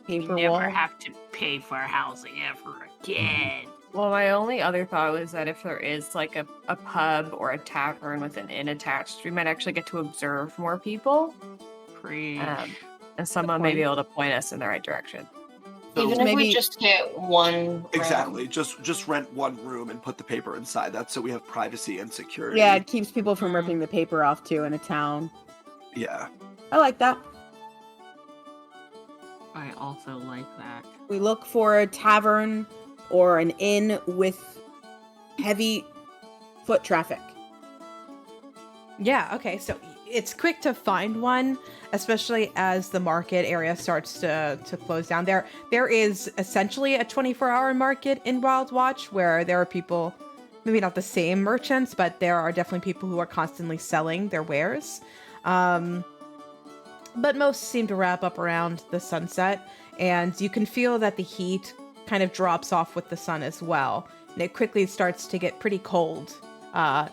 Never wall. have to pay for housing ever again. Well, my only other thought was that if there is like a pub or a tavern with an inn attached, we might actually get to observe more people. Preach. And someone may be able to point us in the right direction. So Even if we maybe- just get one room. exactly, just rent one room and put the paper inside. That's so we have privacy and security. Yeah, it keeps people from ripping the paper off too in a town. Yeah. I like that. I also like that. We look for a tavern or an inn with heavy foot traffic. Yeah, okay, so it's quick to find one, especially as the market area starts to close down. There is essentially a 24-hour market in Wild Watch where there are people, maybe not the same merchants, but there are definitely people who are constantly selling their wares. But most seem to wrap up around the sunset, and you can feel that the heat kind of drops off with the sun as well. And it quickly starts to get pretty cold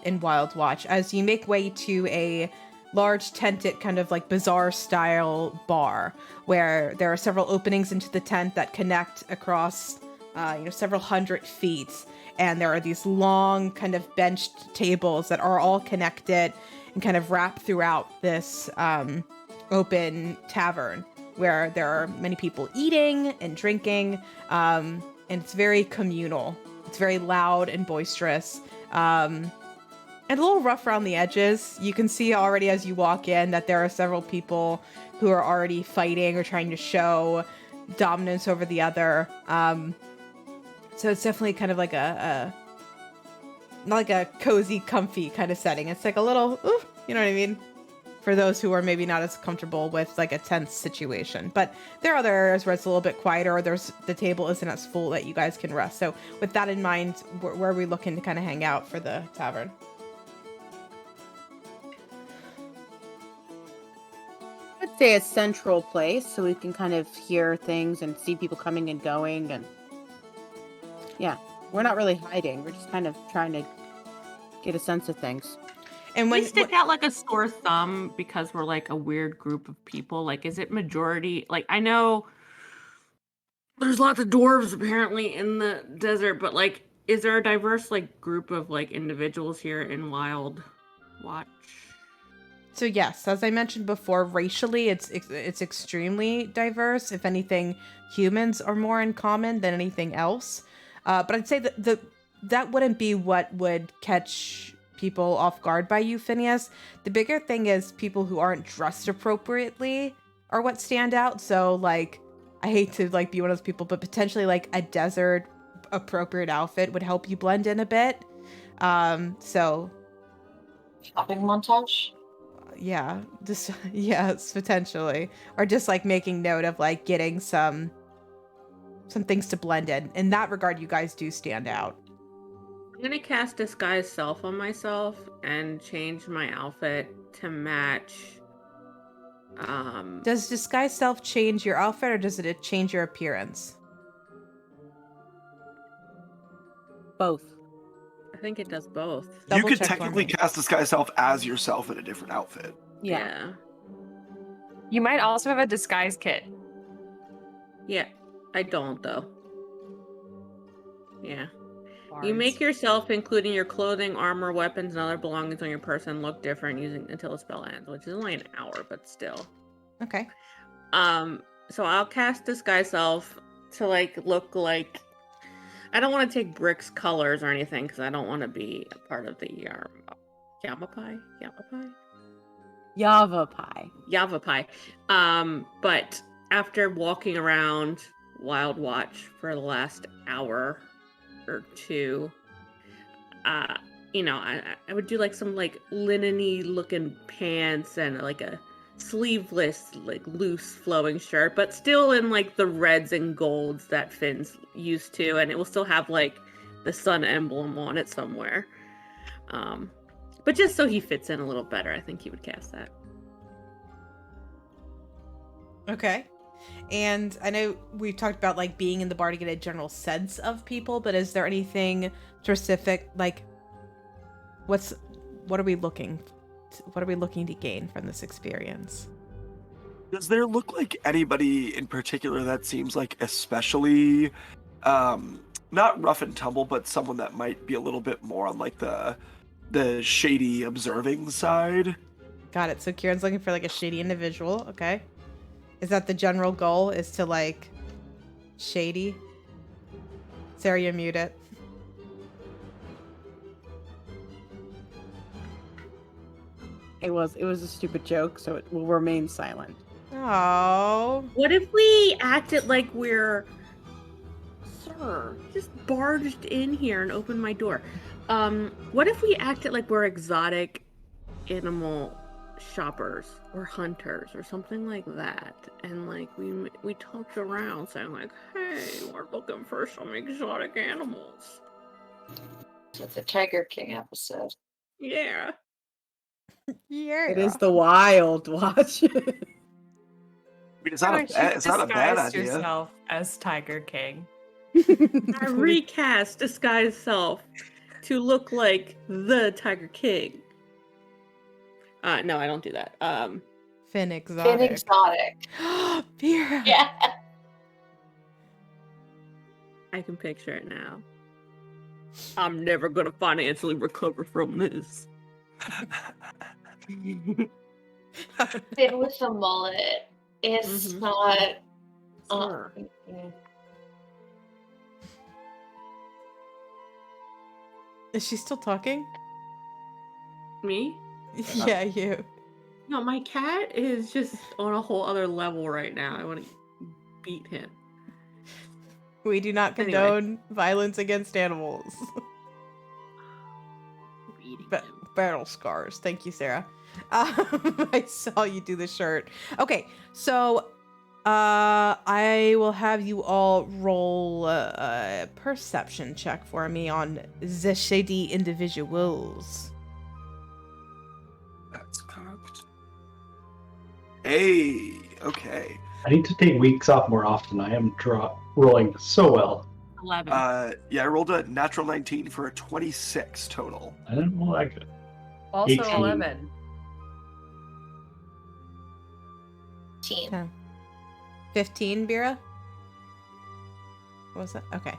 in Wild Watch as you make way to a large tented kind of like bazaar style bar where there are several openings into the tent that connect across several hundred feet, and there are these long kind of benched tables that are all connected and kind of wrapped throughout this open tavern where there are many people eating and drinking, and it's very communal. It's very loud and boisterous, and a little rough around the edges. You can see already as you walk in that there are several people who are already fighting or trying to show dominance over the other. So it's definitely kind of like not like a cozy, comfy kind of setting. It's like a little, ooh, you know what I mean? For those who are maybe not as comfortable with like a tense situation. But there are other areas where it's a little bit quieter, or the table isn't as full that you guys can rest. So with that in mind, where are we looking to kind of hang out for the tavern? I'd say a central place so we can kind of hear things and see people coming and going. And yeah, we're not really hiding. We're just kind of trying to get a sense of things. And We stick out like a sore thumb because we're like a weird group of people. Like, is it majority? Like, I know there's lots of dwarves apparently in the desert, but like, is there a diverse like group of like individuals here in Wild Watch? So yes, as I mentioned before, racially, it's extremely diverse. If anything, humans are more in common than anything else. But I'd say that that wouldn't be what would catch people off guard by you, Phineas. The bigger thing is people who aren't dressed appropriately are what stand out. So like, I hate to like be one of those people, but potentially like a desert appropriate outfit would help you blend in a bit. So Shopping montage? yeah, just yes, potentially. Or just like making note of like getting some things to blend in. In that regard, you guys do stand out. I'm gonna cast Disguise Self on myself and change my outfit to match. Does disguise self change your outfit, or does it change your appearance? Both. I think it does both. You Double could check for technically me. cast Disguise Self as yourself in a different outfit. Yeah. You might also have a disguise kit. Yeah, I don't though. Yeah. You make yourself, including your clothing, armor, weapons, and other belongings on your person, look different using until the spell ends, which is only an hour, but still. Okay. So I'll cast Disguise Self to like look like. I don't want to take Brick's colors or anything because I don't want to be a part of the Yavapai. But after walking around Wild Watch for the last hour or two, I would do like some like linen-y looking pants and like a sleeveless, like loose flowing shirt, but still in like the reds and golds that Finn's used to, and it will still have like the sun emblem on it somewhere. But just so he fits in a little better, I think he would cast that. Okay. And I know we've talked about like being in the bar to get a general sense of people, but is there anything specific, like what are we looking to gain from this experience? Does there look like anybody in particular that seems like especially not rough and tumble, but someone that might be a little bit more on like the shady observing side? Got it. So Kieran's looking for like a shady individual. Okay. Is that the general goal? Is to like shady? Sarah, you mute it. It was a stupid joke, so it will remain silent. Oh. What if we acted like we're, sir, just barged in here and opened my door? What if we acted like we're exotic animal shoppers or hunters or something like that, and like we talked around saying like, hey, we're looking for some exotic animals. It's a Tiger King episode. Yeah. Yeah. It is the Wild Watch. I mean, it's not a bad idea. Yourself as Tiger King. I recast disguise self to look like the Tiger King. No, I don't do that. Finn Exotic. Finn Exotic. Vera. Yeah. I can picture it now. I'm never gonna financially recover from this. Finn with the mullet is not. Sure. Is she still talking? Me? Yeah, you. No, my cat is just on a whole other level right now. I want to beat him. We do not Anyway. condone violence against animals. Beating Ba- him. battle scars. Thank you, Sarah. I saw you do the shirt. Okay, so I will have you all roll a perception check for me on the shady individuals. That's cocked. Hey, okay. I need to take weeks off more often. I am rolling so well. 11. Yeah, I rolled a natural 19 for a 26 total. I didn't roll that good. Also 18. 11. 15. 15, Vera? What was that? Okay.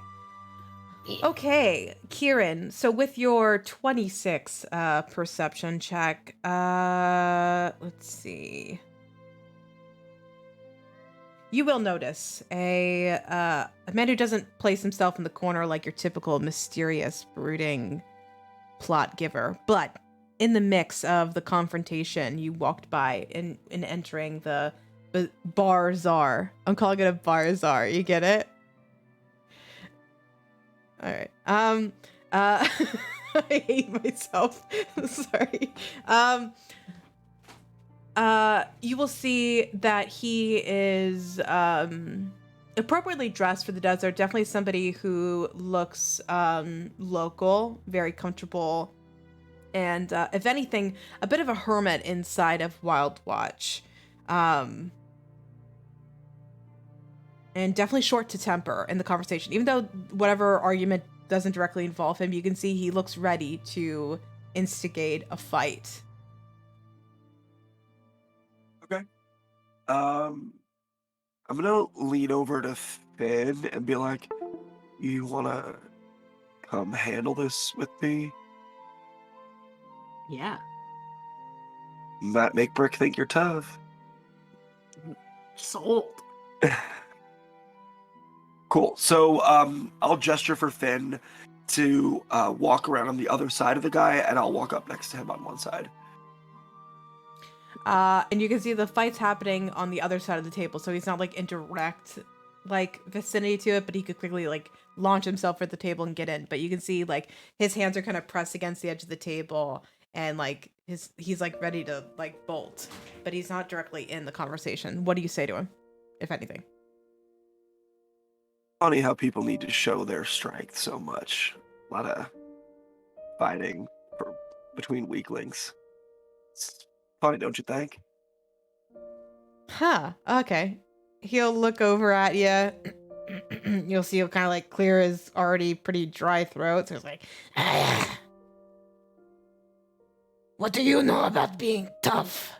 Yeah. Okay, Kieran. So with your 26 perception check, let's see. You will notice a man who doesn't place himself in the corner like your typical mysterious, brooding plot giver, but in the mix of the confrontation you walked by in entering the bar czar. I'm calling it a bar czar. You get it? All right. I hate myself. Sorry. You will see that he is appropriately dressed for the desert. Definitely somebody who looks local, very comfortable, and if anything, a bit of a hermit inside of Wild Watch. And definitely short to temper in the conversation. Even though whatever argument doesn't directly involve him, you can see he looks ready to instigate a fight. Okay. I'm gonna lean over to Finn and be like, "You wanna come handle this with me?" Yeah. Might make Brick think you're tough. Sold. Cool. So I'll gesture for Finn to walk around on the other side of the guy, and I'll walk up next to him on one side. And you can see the fight's happening on the other side of the table, so he's not like in direct like vicinity to it, but he could quickly like launch himself at the table and get in. But you can see like his hands are kind of pressed against the edge of the table, and like he's like ready to like bolt, but he's not directly in the conversation. What do you say to him, if anything? Funny how people need to show their strength so much. A lot of fighting between weaklings. It's funny, don't you think? Huh. Okay. he'll look over at you. You'll see he'll kind of like clear his already pretty dry throat. So it's like, "Ah, what do you know about being tough?"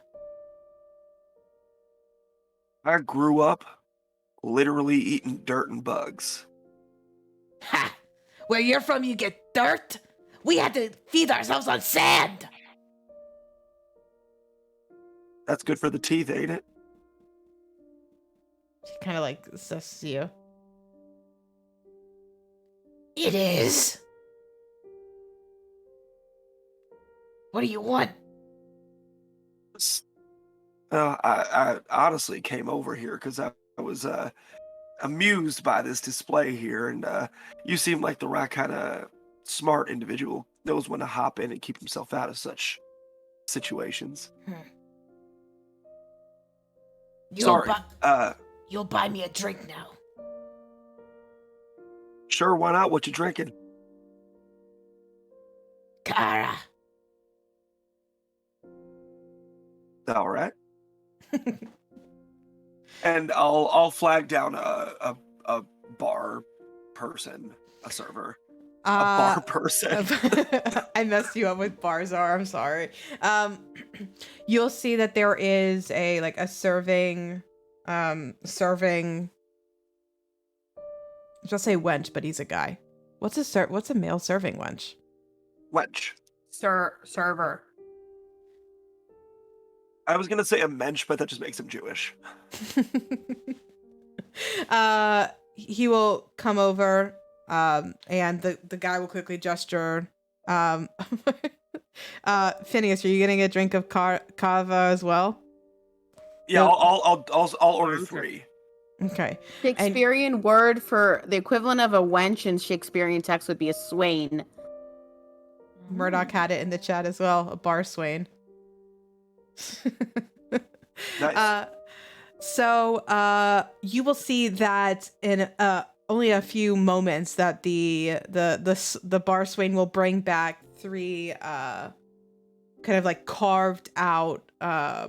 I grew up literally eating dirt and bugs. Ha! Where you're from, you get dirt? We had to feed ourselves on sand. That's good for the teeth, ain't it? she kind of like assesses you. It is. What do you want? I honestly came over here because I was amused by this display here, and you seem like the right kind of smart individual. Knows when to hop in and keep himself out of such situations. Sorry. You'll buy me a drink now. Sure, why not? What you drinking? Kara. All right. And I'll flag down a bar person, a server, a bar person. I messed you up with Barzar. I'm sorry. You'll see that there is a serving. Just say wench, but he's a guy. What's a male serving wench? Wench. Server. I was gonna say a mensch, but that just makes him Jewish. He will come over, and the guy will quickly gesture. Phineas, are you getting a drink of kava as well? Yeah, No. I'll order 3. Okay. Shakespearean word for the equivalent of a wench in Shakespearean text would be a swain. Murdoch had it in the chat as well. A bar swain. Nice. So you will see that in only a few moments that the bar swain will bring back 3 kind of like carved out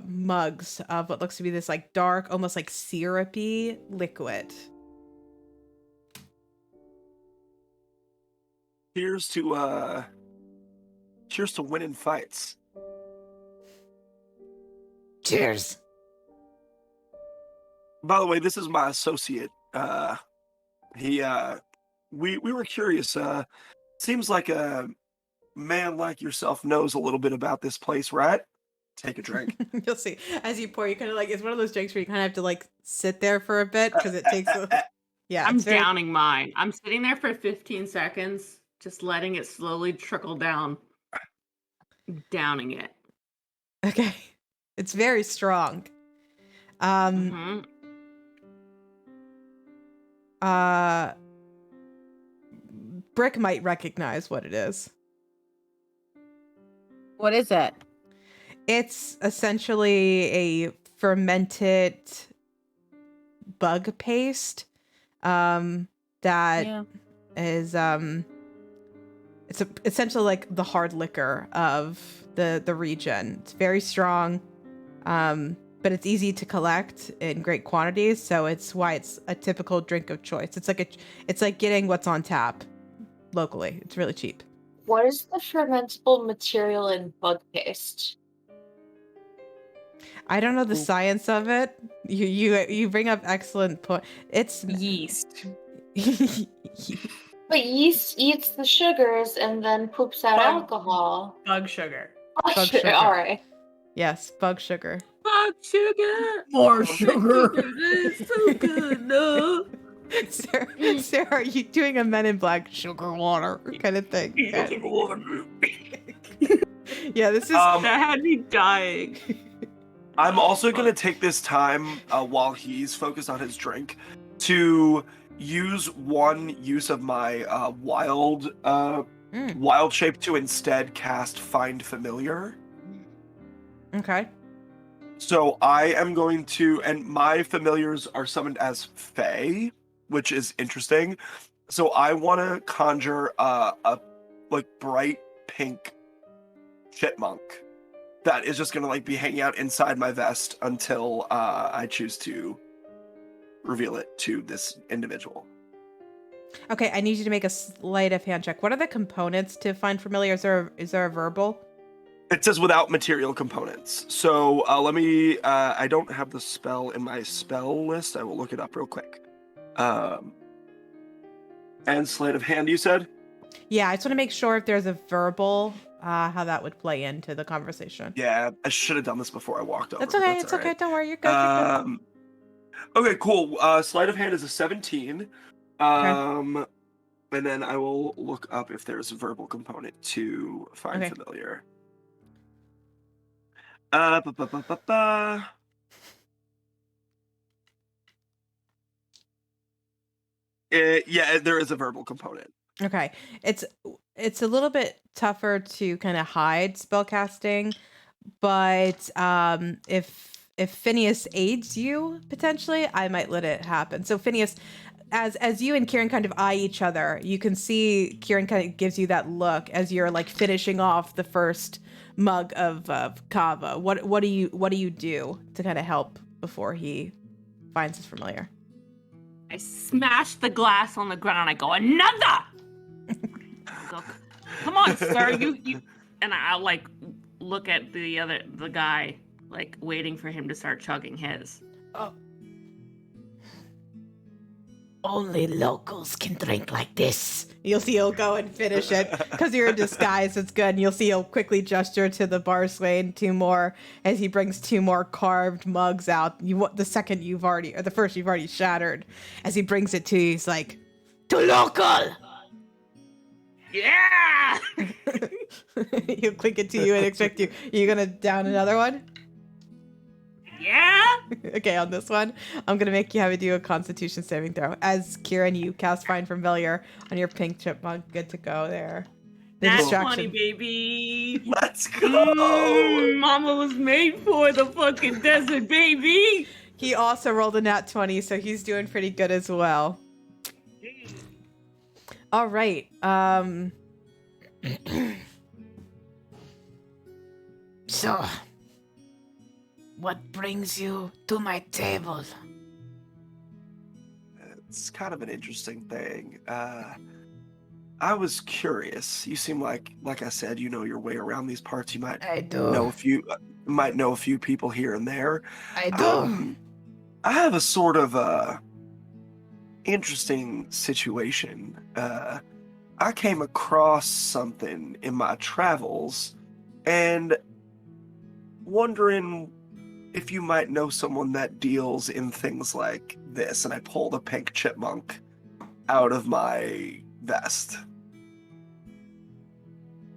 mugs of what looks to be this like dark, almost like syrupy liquid. Cheers to winning fights. Cheers. By the way, this is my associate. We were curious. Seems like a man like yourself knows a little bit about this place, right? Take a drink. You'll see as you pour, you kind of like, it's one of those drinks where you kind of have to like sit there for a bit because it takes yeah. I'm it's very- downing mine. I'm sitting there for 15 seconds, just letting it slowly trickle down. Downing it. Okay. It's very strong. Mhm. Brick might recognize what it is. What is it? It's essentially a fermented bug paste that is it's essentially like the hard liquor of the region. It's very strong, but it's easy to collect in great quantities, so it's why it's a typical drink of choice. It's like getting what's on tap locally. It's really cheap. What is the fermentable material in bug paste? I don't know the science of it. You bring up excellent point. It's Yeast. But yeast eats the sugars and then poops out alcohol. Bug sugar. Bug sugar. All right. Yes, bug sugar. Bug sugar. More sugar. It's so good. No. Sarah, are you doing a Men in Black sugar water kind of thing? Yeah, this is That had me dying. I'm also going to take this time while he's focused on his drink to use one use of my wild shape to instead cast Find Familiar. okay. So I am going to, and my familiars are summoned as Fae, which is interesting. So I want to conjure a like bright pink chipmunk that is just gonna like be hanging out inside my vest until I choose to reveal it to this individual. Okay, I need you to make a sleight of hand check. What are the components to find familiar? Is there a verbal? It says without material components. So let me, I don't have the spell in my spell list. I will look it up real quick. And sleight of hand, you said? Yeah, I just want to make sure if there's a verbal, how that would play into the conversation. Yeah, I should have done this before I walked over. That's okay. It's okay. Don't worry. You're good. Okay, cool. Sleight of hand is a 17. And then I will look up if there's a verbal component to find familiar. Yeah, there is a verbal component. Okay. It's a little bit tougher to kind of hide spellcasting, but if Phineas aids you potentially, I might let it happen. So Phineas, as you and Kieran kind of eye each other, you can see Kieran kind of gives you that look as you're like finishing off the first mug of kava. What do you do to kind of help before he finds his familiar? I smash the glass on the ground and I go, another! Go, come on, sir, you and I'll like look at the guy, like waiting for him to start chugging his. Oh. Only locals can drink like this. You'll see he'll go and finish it because you're in disguise. It's good. And you'll see he'll quickly gesture to the bar Swain 2 more as he brings 2 more carved mugs out. The first you've already shattered. As he brings it to you, he's like, "To local." Yeah. He'll click it to you and expect you. Are you gonna down another one? Yeah. Okay, on this one, I'm gonna make you have to do a Constitution saving throw. As Kieran, you cast Find Familiar on your pink chipmunk. Good to go there. That's funny, baby. Let's go. Mama was made for the fucking desert, baby. He also rolled a nat 20, so he's doing pretty good as well. All right. So, what brings you to my table? It's kind of an interesting thing. I was curious. You seem like I said, you know your way around these parts. You might I do. know a few people here and there. I do. I have a sort of interesting situation. I came across something in my travels, and wondering if you might know someone that deals in things like this. And I pulled a pink chipmunk out of my vest.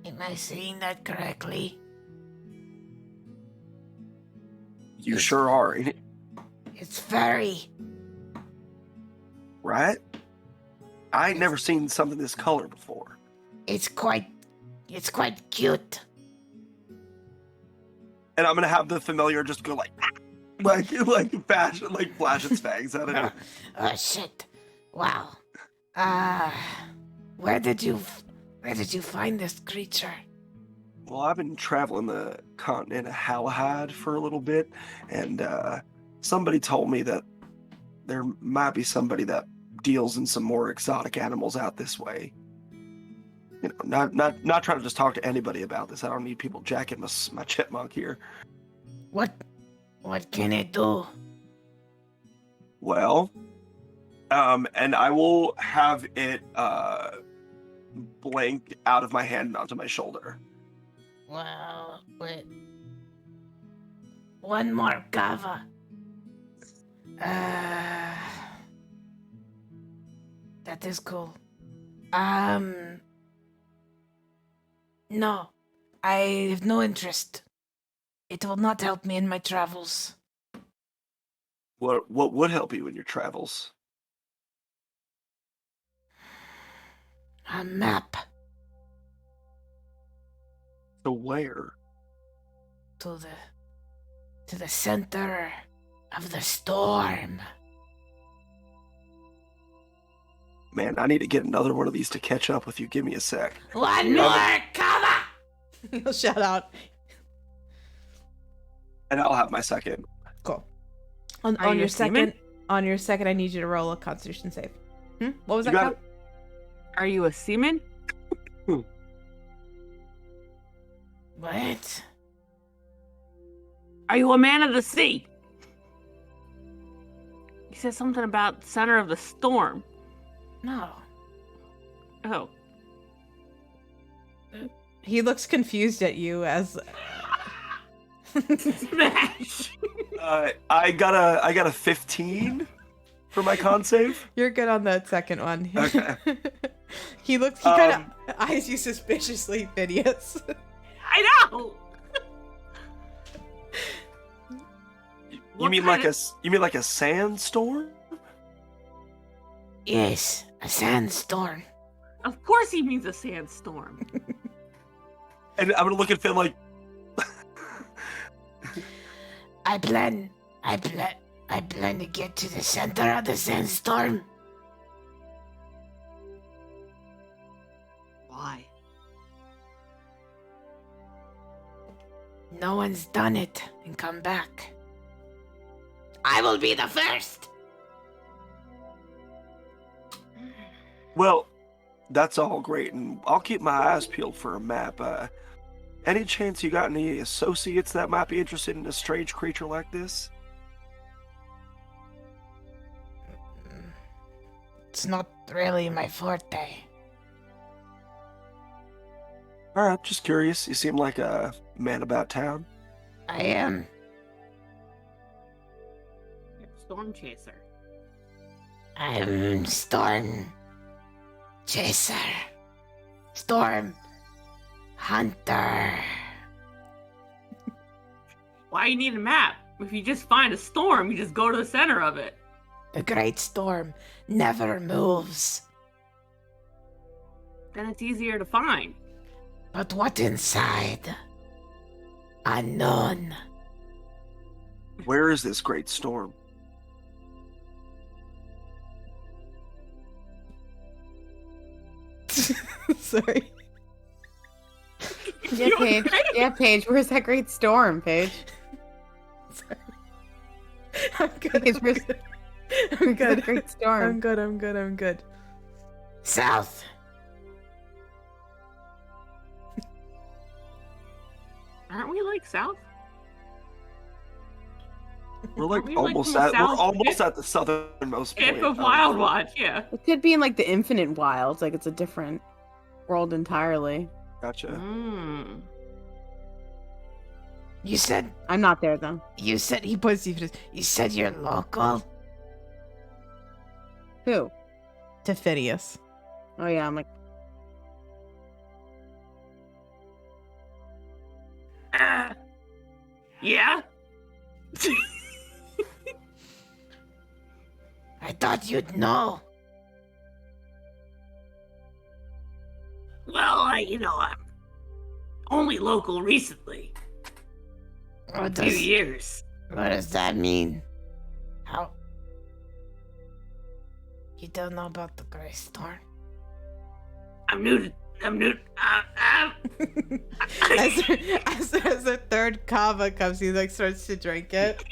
Am I seeing that correctly? You sure are. It's furry. Right? I ain't never seen something this color before. It's quite cute. And I'm gonna have the familiar just go like fashion, like flash its fangs at it. Oh shit! Wow. Where did you find this creature? Well, I've been traveling the continent of Halahad for a little bit, and somebody told me that there might be somebody that deals in some more exotic animals out this way. You know, not trying to just talk to anybody about this. I don't need people jacking my chipmunk here. What can it do? Well, and I will have it blink out of my hand and onto my shoulder. Well, wait. One more kava. That is cool. No, I have no interest. It will not help me in my travels. What would help you in your travels? A map. To where? To the center of the storm. Man, I need to get another one of these to catch up with you. Give me a sec. One more kava! He'll shout out. And I'll have my second. Cool. Are On you your a seaman? second, On your second, I need you to roll a Constitution save. What was You that? got Cal? it. Are you a seaman? What? Are you a man of the sea? He said something about center of the storm. No. Oh. He looks confused at you as Smash! I got a 15 for my con save. you're good on that second one. Okay. He kind of eyes you suspiciously, Phineas. I know! You What mean kind like a sandstorm? Yes, a sandstorm. Of course he means a sandstorm. And I'm gonna look at Finn like, I plan to get to the center of the sandstorm. Why? No one's done it and come back. I will be the first. well, that's all great, and I'll keep my eyes peeled for a map. Any chance you got any associates that might be interested in a strange creature like this? It's not really my forte. Alright, just curious. You seem like a man about town. I am. You're a storm chaser. I'm Storm Chaser. Storm Hunter. Why you need a map? If you just find a storm, you just go to the center of it. The great storm never moves. Then it's easier to find. But what inside? Unknown. Where is this great storm? Sorry. Yeah, You Paige. okay? Yeah, Paige. Where's that great storm, Paige? Sorry. I'm good. Paige, I'm where's good. I'm where's that good. great I'm storm? good. I'm good. I'm good. South. Aren't we like south? We're like Aren't we, like, almost from the at we're south almost tip? at the southernmost Tip point. of Wild Watch, yeah. It could be in like the infinite wilds. Like it's a different world entirely. Gotcha. Mm. You said I'm not there though. you said He points you to you said you're local. Who? Phineas. Oh yeah, I'm like Yeah? I thought you'd know. Well, I'm only local recently. What A few does years. what does that mean? How? You don't know about the Grey Storm? I'm new. As the third kava comes, he like starts to drink it.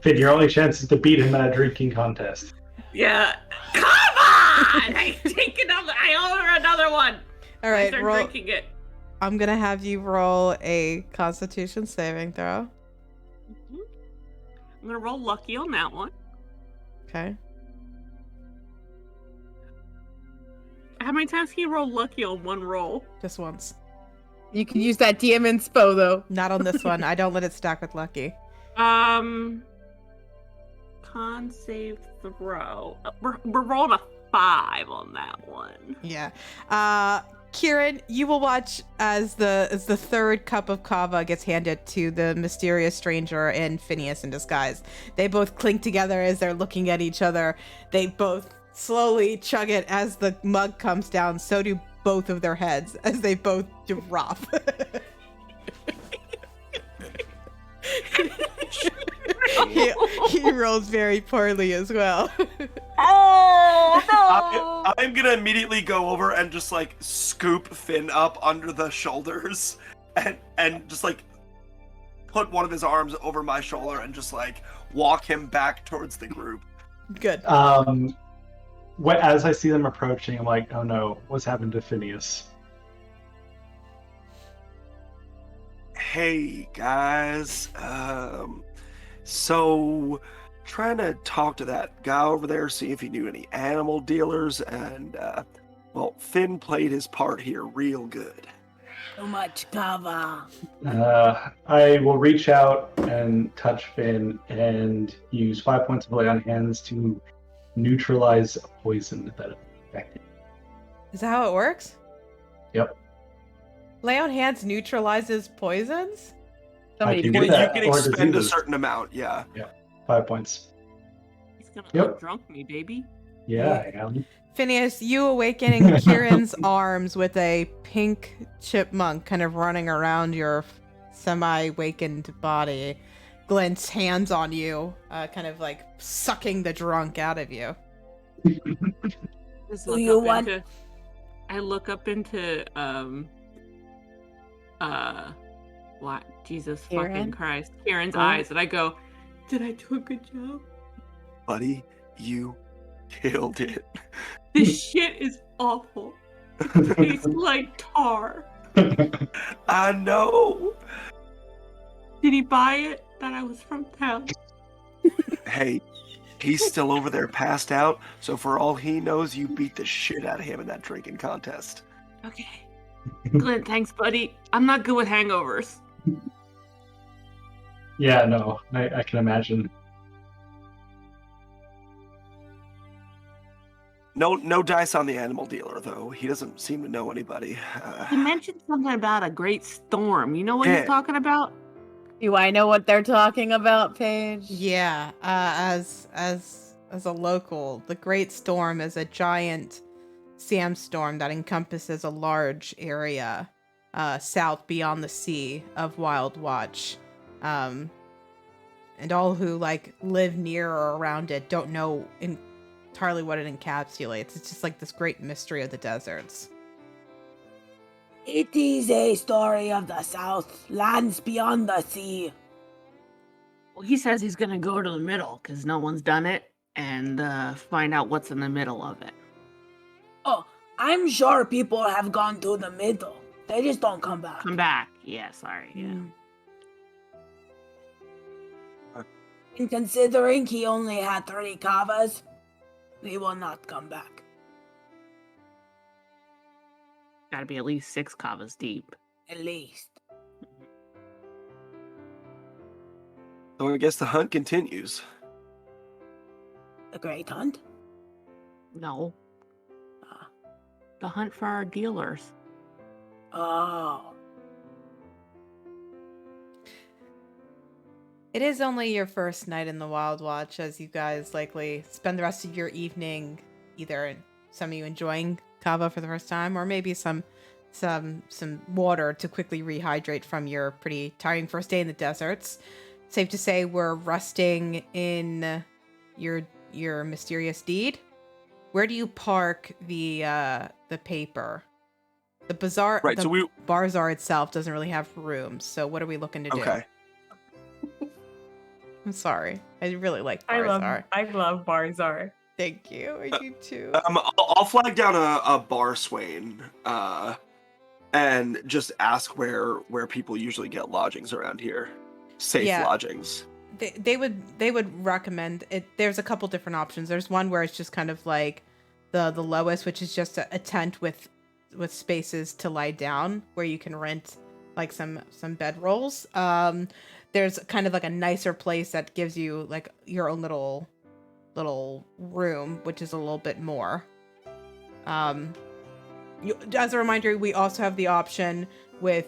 Finn, your only chance is to beat him at a drinking contest. Yeah. Come on! I order another one. All I right, start roll. drinking it. I'm gonna have you roll a Constitution saving throw. I'm gonna roll lucky on that one. Okay. How many times can you roll lucky on one roll? Just once. you can use that DM inspo though. Not on this one. I don't let it stack with lucky. Con save throw. We're rolling a 5 on that one. Yeah. Kieran, you will watch as the third cup of kava gets handed to the mysterious stranger and Phineas in disguise. They both clink together as they're looking at each other. They both slowly chug it as the mug comes down. So do both of their heads as they both drop. he rolls very poorly as well. Oh no! I'm gonna immediately go over and just like scoop Finn up under the shoulders and just like put one of his arms over my shoulder and just like walk him back towards the group. Good. As I see them approaching, I'm like, oh no, what's happened to Phineas? Hey guys, so trying to talk to that guy over there, see if he knew any animal dealers, and well, Finn played his part here real good. Too much cover. I will reach out and touch Finn and use 5 points of lay on hands to neutralize a poison that affected. Is that how it works? Yep. Lay on hands neutralizes poisons? I can do You that, can or expend a diseases. certain amount, yeah. 5 points. He's gonna Yep. drunk me, baby. Yeah, I am. Phineas, you awakening Kieran's arms with a pink chipmunk kind of running around your semi-awakened body. Glint's hands on you, kind of like sucking the drunk out of you. Just Do look you up want- into. I look up into what? Jesus fucking Kieran? Christ! Kieran's Oh. eyes, and I go, "Did I do a good job? Buddy, you killed it. This shit is awful. It tastes like tar. I know. Did he buy it? That I was from town." Hey, he's still over there passed out, so for all he knows, you beat the shit out of him in that drinking contest. Okay. Glint, thanks, buddy. I'm not good with hangovers. Yeah, no, I can imagine. No dice on the animal dealer, though. He doesn't seem to know anybody. He mentioned something about a great storm. You know what Yeah. he's talking about? Do I know what they're talking about, Paige? Yeah, as a local, the Great Storm is a giant sandstorm that encompasses a large area south beyond the sea of Wild Watch. And all who like live near or around it don't know entirely what it encapsulates. It's just like this great mystery of the deserts. It is a story of the South, lands beyond the sea. Well, he says he's gonna go to the middle because no one's done it and find out what's in the middle of it. Oh, I'm sure people have gone to the middle. They just don't come back. Come back. Yeah, sorry. Yeah. And considering he only had 3 kavas, he will not come back. Gotta be at least 6 kavas deep. At least. So I guess the hunt continues. The Great Hunt? No. Ah. The hunt for our dealers. Oh. It is only your first night in the Wild Watch, as you guys likely spend the rest of your evening either some of you enjoying kava for the first time, or maybe some water to quickly rehydrate from your pretty tiring first day in the deserts. Safe to say we're resting in your mysterious deed. Where do you park the paper? The bazaar, Right, the so we- bazaar itself doesn't really have rooms. So what are we looking to do? Okay. I'm sorry. I really like bazaar. I love Barzar. Thank you. I do too. I'll flag down a bar swain, and just ask where people usually get lodgings around here. Safe Yeah. lodgings. They would recommend it. There's a couple different options. There's one where it's just kind of like the lowest, which is just a tent with spaces to lie down, where you can rent like some bedrolls. There's kind of like a nicer place that gives you like your own little room, which is a little bit more. As a reminder, we also have the option with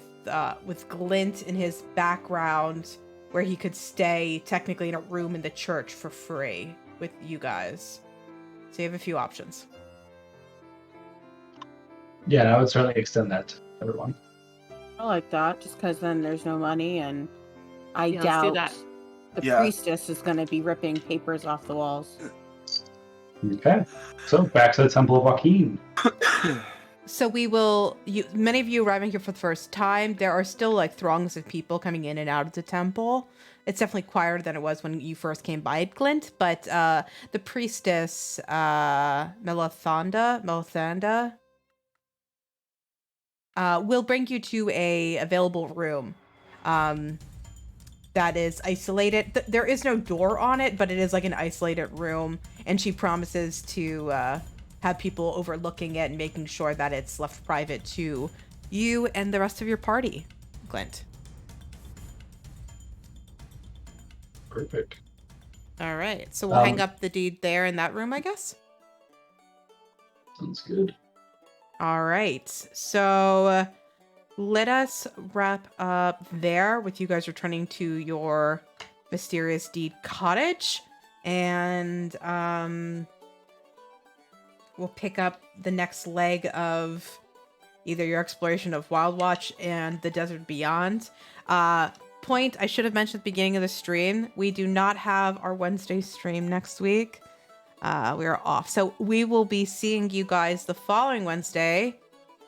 Glint in his background, where he could stay technically in a room in the church for free with you guys. So you have a few options. Yeah, and I would certainly extend that to everyone. I like that, just because then there's no money, and I Yeah, let's do doubt that. the Yeah. priestess is going to be ripping papers off the walls. Okay, so back to the Temple of Joaquin. So many of you arriving here for the first time, there are still like throngs of people coming in and out of the temple. It's definitely quieter than it was when you first came by it, Glint, but the priestess, Melisanda, will bring you to a available room that is isolated. There is no door on it, but it is like an isolated room, and she promises to have people overlooking it and making sure that it's left private to you and the rest of your party, Glint. Perfect. All right, so we'll hang up the deed there in that room, I guess. Sounds good. All right, so let us wrap up there with you guys returning to your mysterious deed cottage, and we'll pick up the next leg of either your exploration of Wild Watch and the Desert Beyond. Point I should have mentioned at the beginning of the stream, we do not have our Wednesday stream next week. We are off. So we will be seeing you guys the following Wednesday,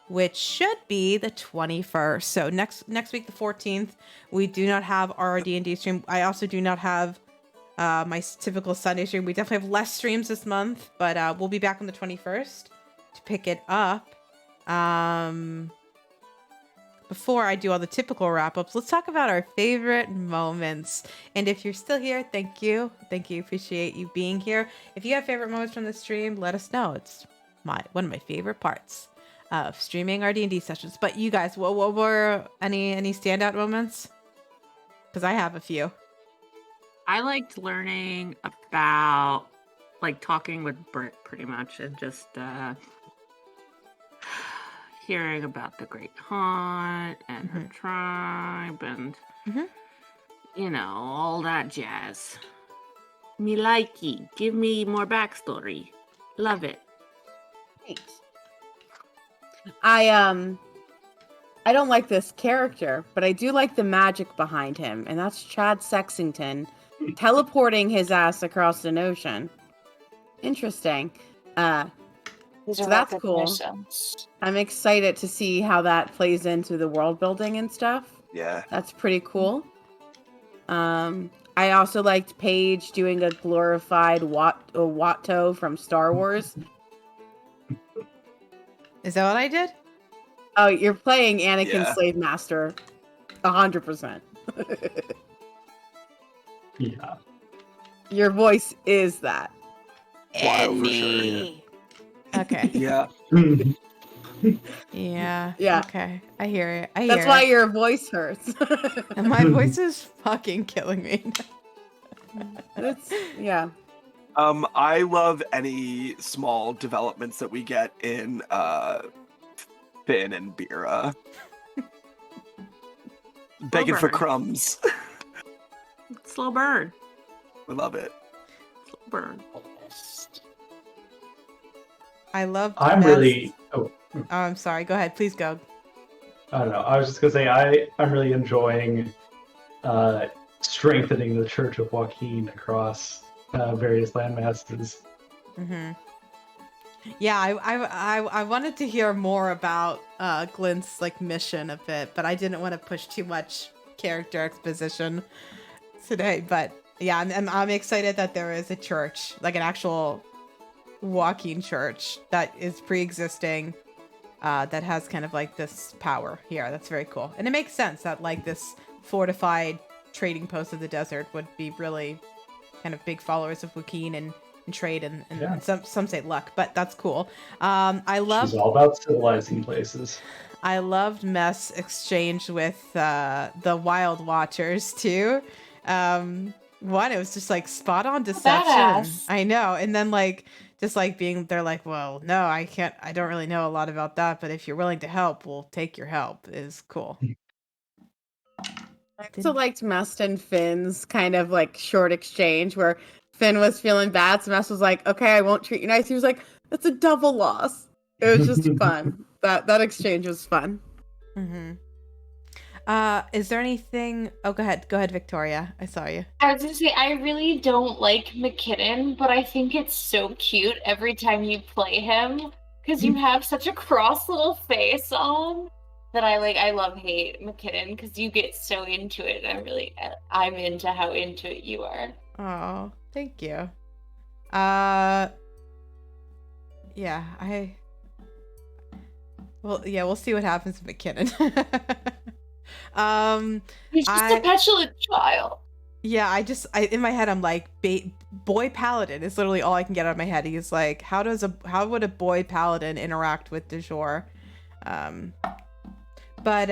which should be the 21st. So next week, the 14th, we do not have our D&D stream. I also do not have my typical Sunday stream. We definitely have less streams this month, but we'll be back on the 21st to pick it up. Before I do all the typical wrap-ups, let's talk about our favorite moments. And if you're still here, thank you. Appreciate you being here. If you have favorite moments from the stream, let us know. It's one of my favorite parts of streaming our D&D sessions. But you guys, what were any standout moments? Because I have a few. I liked learning about, like, talking with Britt pretty much, and just hearing about the Great Hunt and her tribe and, you know, all that jazz. Me likey. Give me more backstory. Love it. Thanks. I don't like this character, but I do like the magic behind him, and that's Chad Sexington teleporting his ass across an ocean. Interesting. So that's cool. I'm excited to see how that plays into the world building and stuff. Yeah. That's pretty cool. I also liked Paige doing a glorified Watto from Star Wars. Is that what I did? Oh, you're playing Anakin Slave Master 100%. Yeah. Your voice is that. Wow, for sure, yeah. Okay. Yeah. Yeah. Okay. I hear it. That's why your voice hurts. And my voice is fucking killing me. Yeah. I love any small developments that we get in Finn and Bira. Begging for burn. crumbs. Slow burn. We love it. Slow burn. I love. Oh, I'm sorry. Go ahead. Please go. I don't know. I was just gonna say I'm really enjoying strengthening the Church of Joaquin across various landmasses. Yeah, I wanted to hear more about Glint's like mission a bit, but I didn't want to push too much character exposition today. But yeah, I'm excited that there is a church, like an actual Joaquin church that is pre-existing, that has kind of like this power here. That's very cool, and it makes sense that like this fortified trading post of the desert would be really kind of big followers of Joaquin and trade and some say luck, but that's cool. She's all about civilizing places. I loved Mess' exchange with the Wild Watchers too. It was just like spot on deception. Badass. I know, and then like just like being they're like, well, no, I don't really know a lot about that, but if you're willing to help, we'll take your help. Is cool. I also liked Mest and Finn's kind of like short exchange where Finn was feeling bad, so Mest was like, okay, I won't treat you nice. He was like, that's a double loss. It was just fun. That exchange was fun. Is there anything? Oh, go ahead, Victoria. I saw you. I was gonna say, I really don't like McKinnon, but I think it's so cute every time you play him. because you have such a cross little face on that I love hate McKinnon because you get so into it. I'm into how into it you are. Oh, thank you. Yeah, we'll see what happens with McKinnon. He's just a petulant child. Yeah, I in my head I'm like, boy paladin is literally all I can get out of my head. He's like, how would a boy paladin interact with du jour? But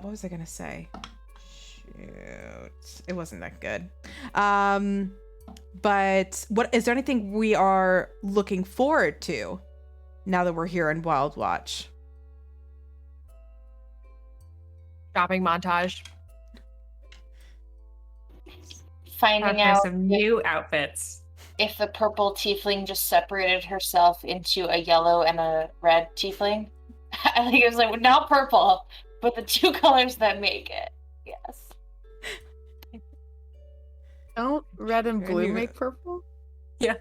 what was I gonna say? Shoot, it wasn't that good. But what is there anything we are looking forward to now that we're here in Wild Watch? Shopping montage. Finding out some new outfits. If the purple tiefling just separated herself into a yellow and a red tiefling. I think it was like not purple, but the two colors that make it. Yes. Don't red and blue make purple? Yeah.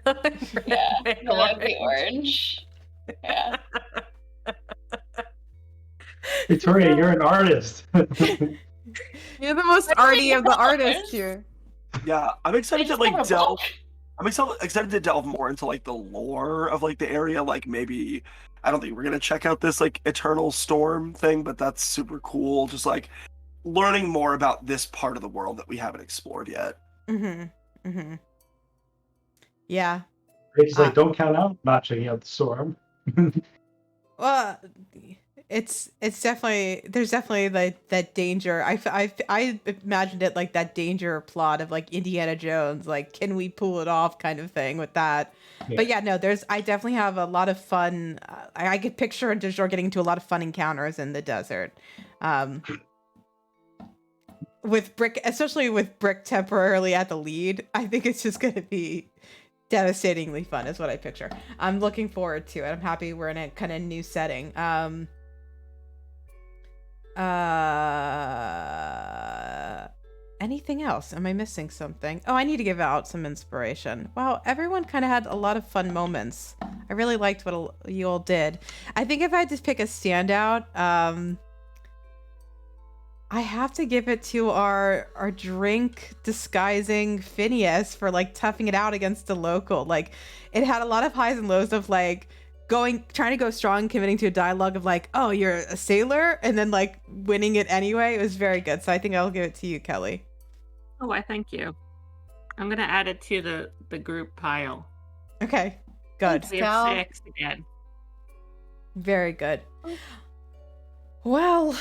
Yeah. No, that'd be orange. Yeah. Victoria, you're an artist. You're the most arty of the artists here. Yeah, I'm excited to like delve. book. I'm excited to delve more into like the lore of like the area. Like maybe I don't think we're gonna check out this like Eternal Storm thing, but that's super cool. Just like learning more about this part of the world that we haven't explored yet. Yeah. It's like don't count out not checking out the storm. Well, it's definitely there's definitely like that danger. I imagined it like that danger plot of like Indiana Jones, like can we pull it off kind of thing with that. Yeah. But yeah, no, I definitely have a lot of fun. I could picture du jour getting into a lot of fun encounters in the desert. With Brick, especially with Brick temporarily at the lead, I think it's just going to be devastatingly fun is what I picture. I'm looking forward to it. I'm happy we're in a kind of new setting. Anything else? Am I missing something? Oh, I need to give out some inspiration. Wow, everyone kind of had a lot of fun moments. I really liked what you all did. I think if I had to pick a standout, I have to give it to our drink disguising Phineas for like toughing it out against the local. Like it had a lot of highs and lows of like trying to go strong, committing to a dialogue of like, oh, you're a sailor, and then like winning it anyway. It was very good. So I think I'll give it to you, Kelly. Oh, I thank you. I'm gonna add it to the group pile. Okay, good. We have 6 again. Very good. Well,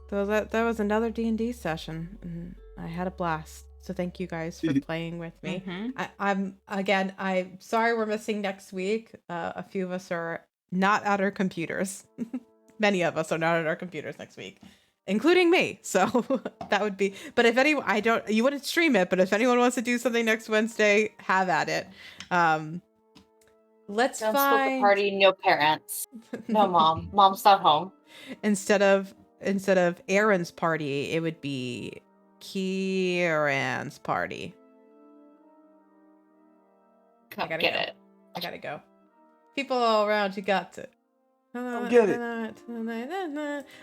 so that was another D&D session, and I had a blast. So thank you guys for playing with me. I'm sorry we're missing next week. A few of us are not at our computers. Many of us are not at our computers next week, including me. So that would be. But if anyone, you wouldn't stream it. But if anyone wants to do something next Wednesday, have at it. Let's Don't find split the party. No parents. No mom. Mom's not home. Instead of Aaron's party, it would be Kieran's party. Come get it. I gotta go. People all around, you got to. Get it. All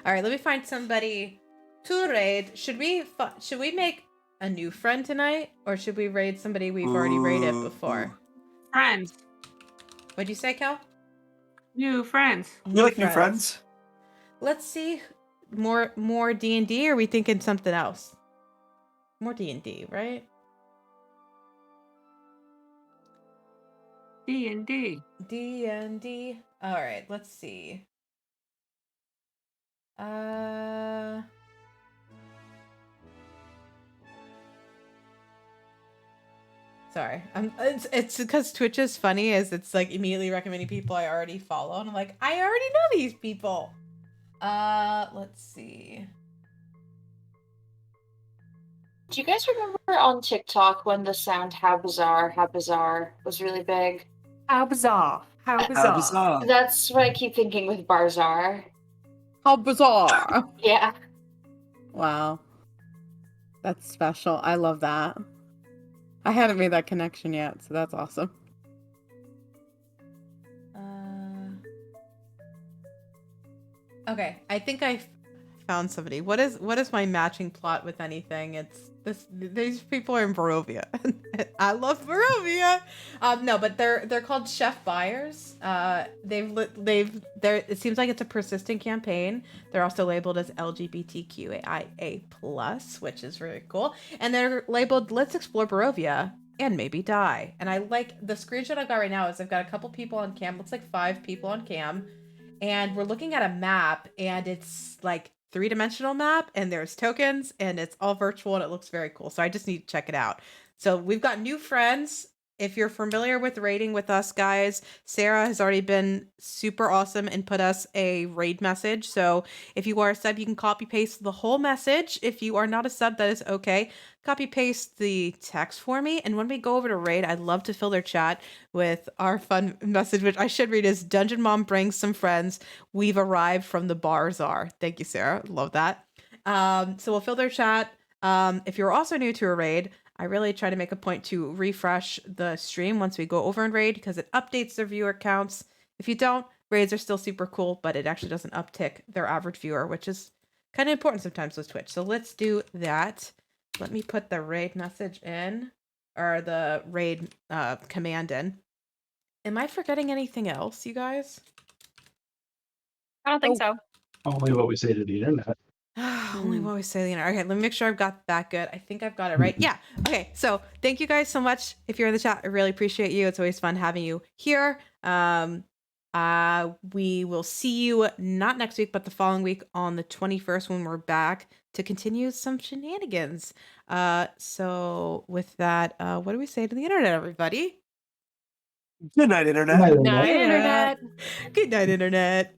right, let me find somebody to raid. Should we make a new friend tonight, or should we raid somebody we've already raided before? Friends. What'd you say, Cal? New friends. You like new friends? Let's see. More D&D, or are we thinking something else? More D&D, right? D&D. D&D. All right, let's see. Sorry. It's because Twitch is funny, as it's like immediately recommending people I already follow, and I'm like, I already know these people. Let's see. Do you guys remember on TikTok when the sound how bizarre was really big? How bizarre. How bizarre. That's what I keep thinking with Barzar. How bizarre. Yeah. Wow. That's special. I love that. I hadn't made that connection yet, so that's awesome. Okay, I think I found somebody. What is my matching plot with anything? It's this. These people are in Barovia. I love Barovia. No, but they're called chef buyers. It seems like it's a persistent campaign. They're also labeled as LGBTQIA plus, which is really cool. And they're labeled "Let's explore Barovia and maybe die." And I like the screenshot I've got right now. Is I've got a couple people on cam. Looks like 5 people on cam. And we're looking at a map, and it's like 3-dimensional map, and there's tokens, and it's all virtual, and it looks very cool. So I just need to check it out. So we've got new friends. If you're familiar with raiding with us, guys, Sarah has already been super awesome and put us a raid message. So if you are a sub, you can copy paste the whole message. If you are not a sub, that is okay. Copy paste the text for me. And when we go over to raid, I'd love to fill their chat with our fun message, which I should read is Dungeon Mom brings some friends. We've arrived from the bar czar. Thank you, Sarah. Love that. So we'll fill their chat. If you're also new to a raid, I really try to make a point to refresh the stream once we go over and raid because it updates their viewer counts. If you don't, raids are still super cool, but it actually doesn't uptick their average viewer, which is kind of important sometimes with Twitch. So let's do that. Let me put the raid message in, or the raid command in. Am I forgetting anything else, you guys? I don't think so. Only what we say to the internet. Only what we say to the internet. Okay, let me make sure I've got that good. I think I've got it right. Yeah. Okay, so thank you guys so much. If you're in the chat, I really appreciate you. It's always fun having you here. We will see you not next week, but the following week on the 21st when we're back to continue some shenanigans. So with that, what do we say to the internet, everybody? Good night, internet. Good night, Night, internet. internet. Good night, internet.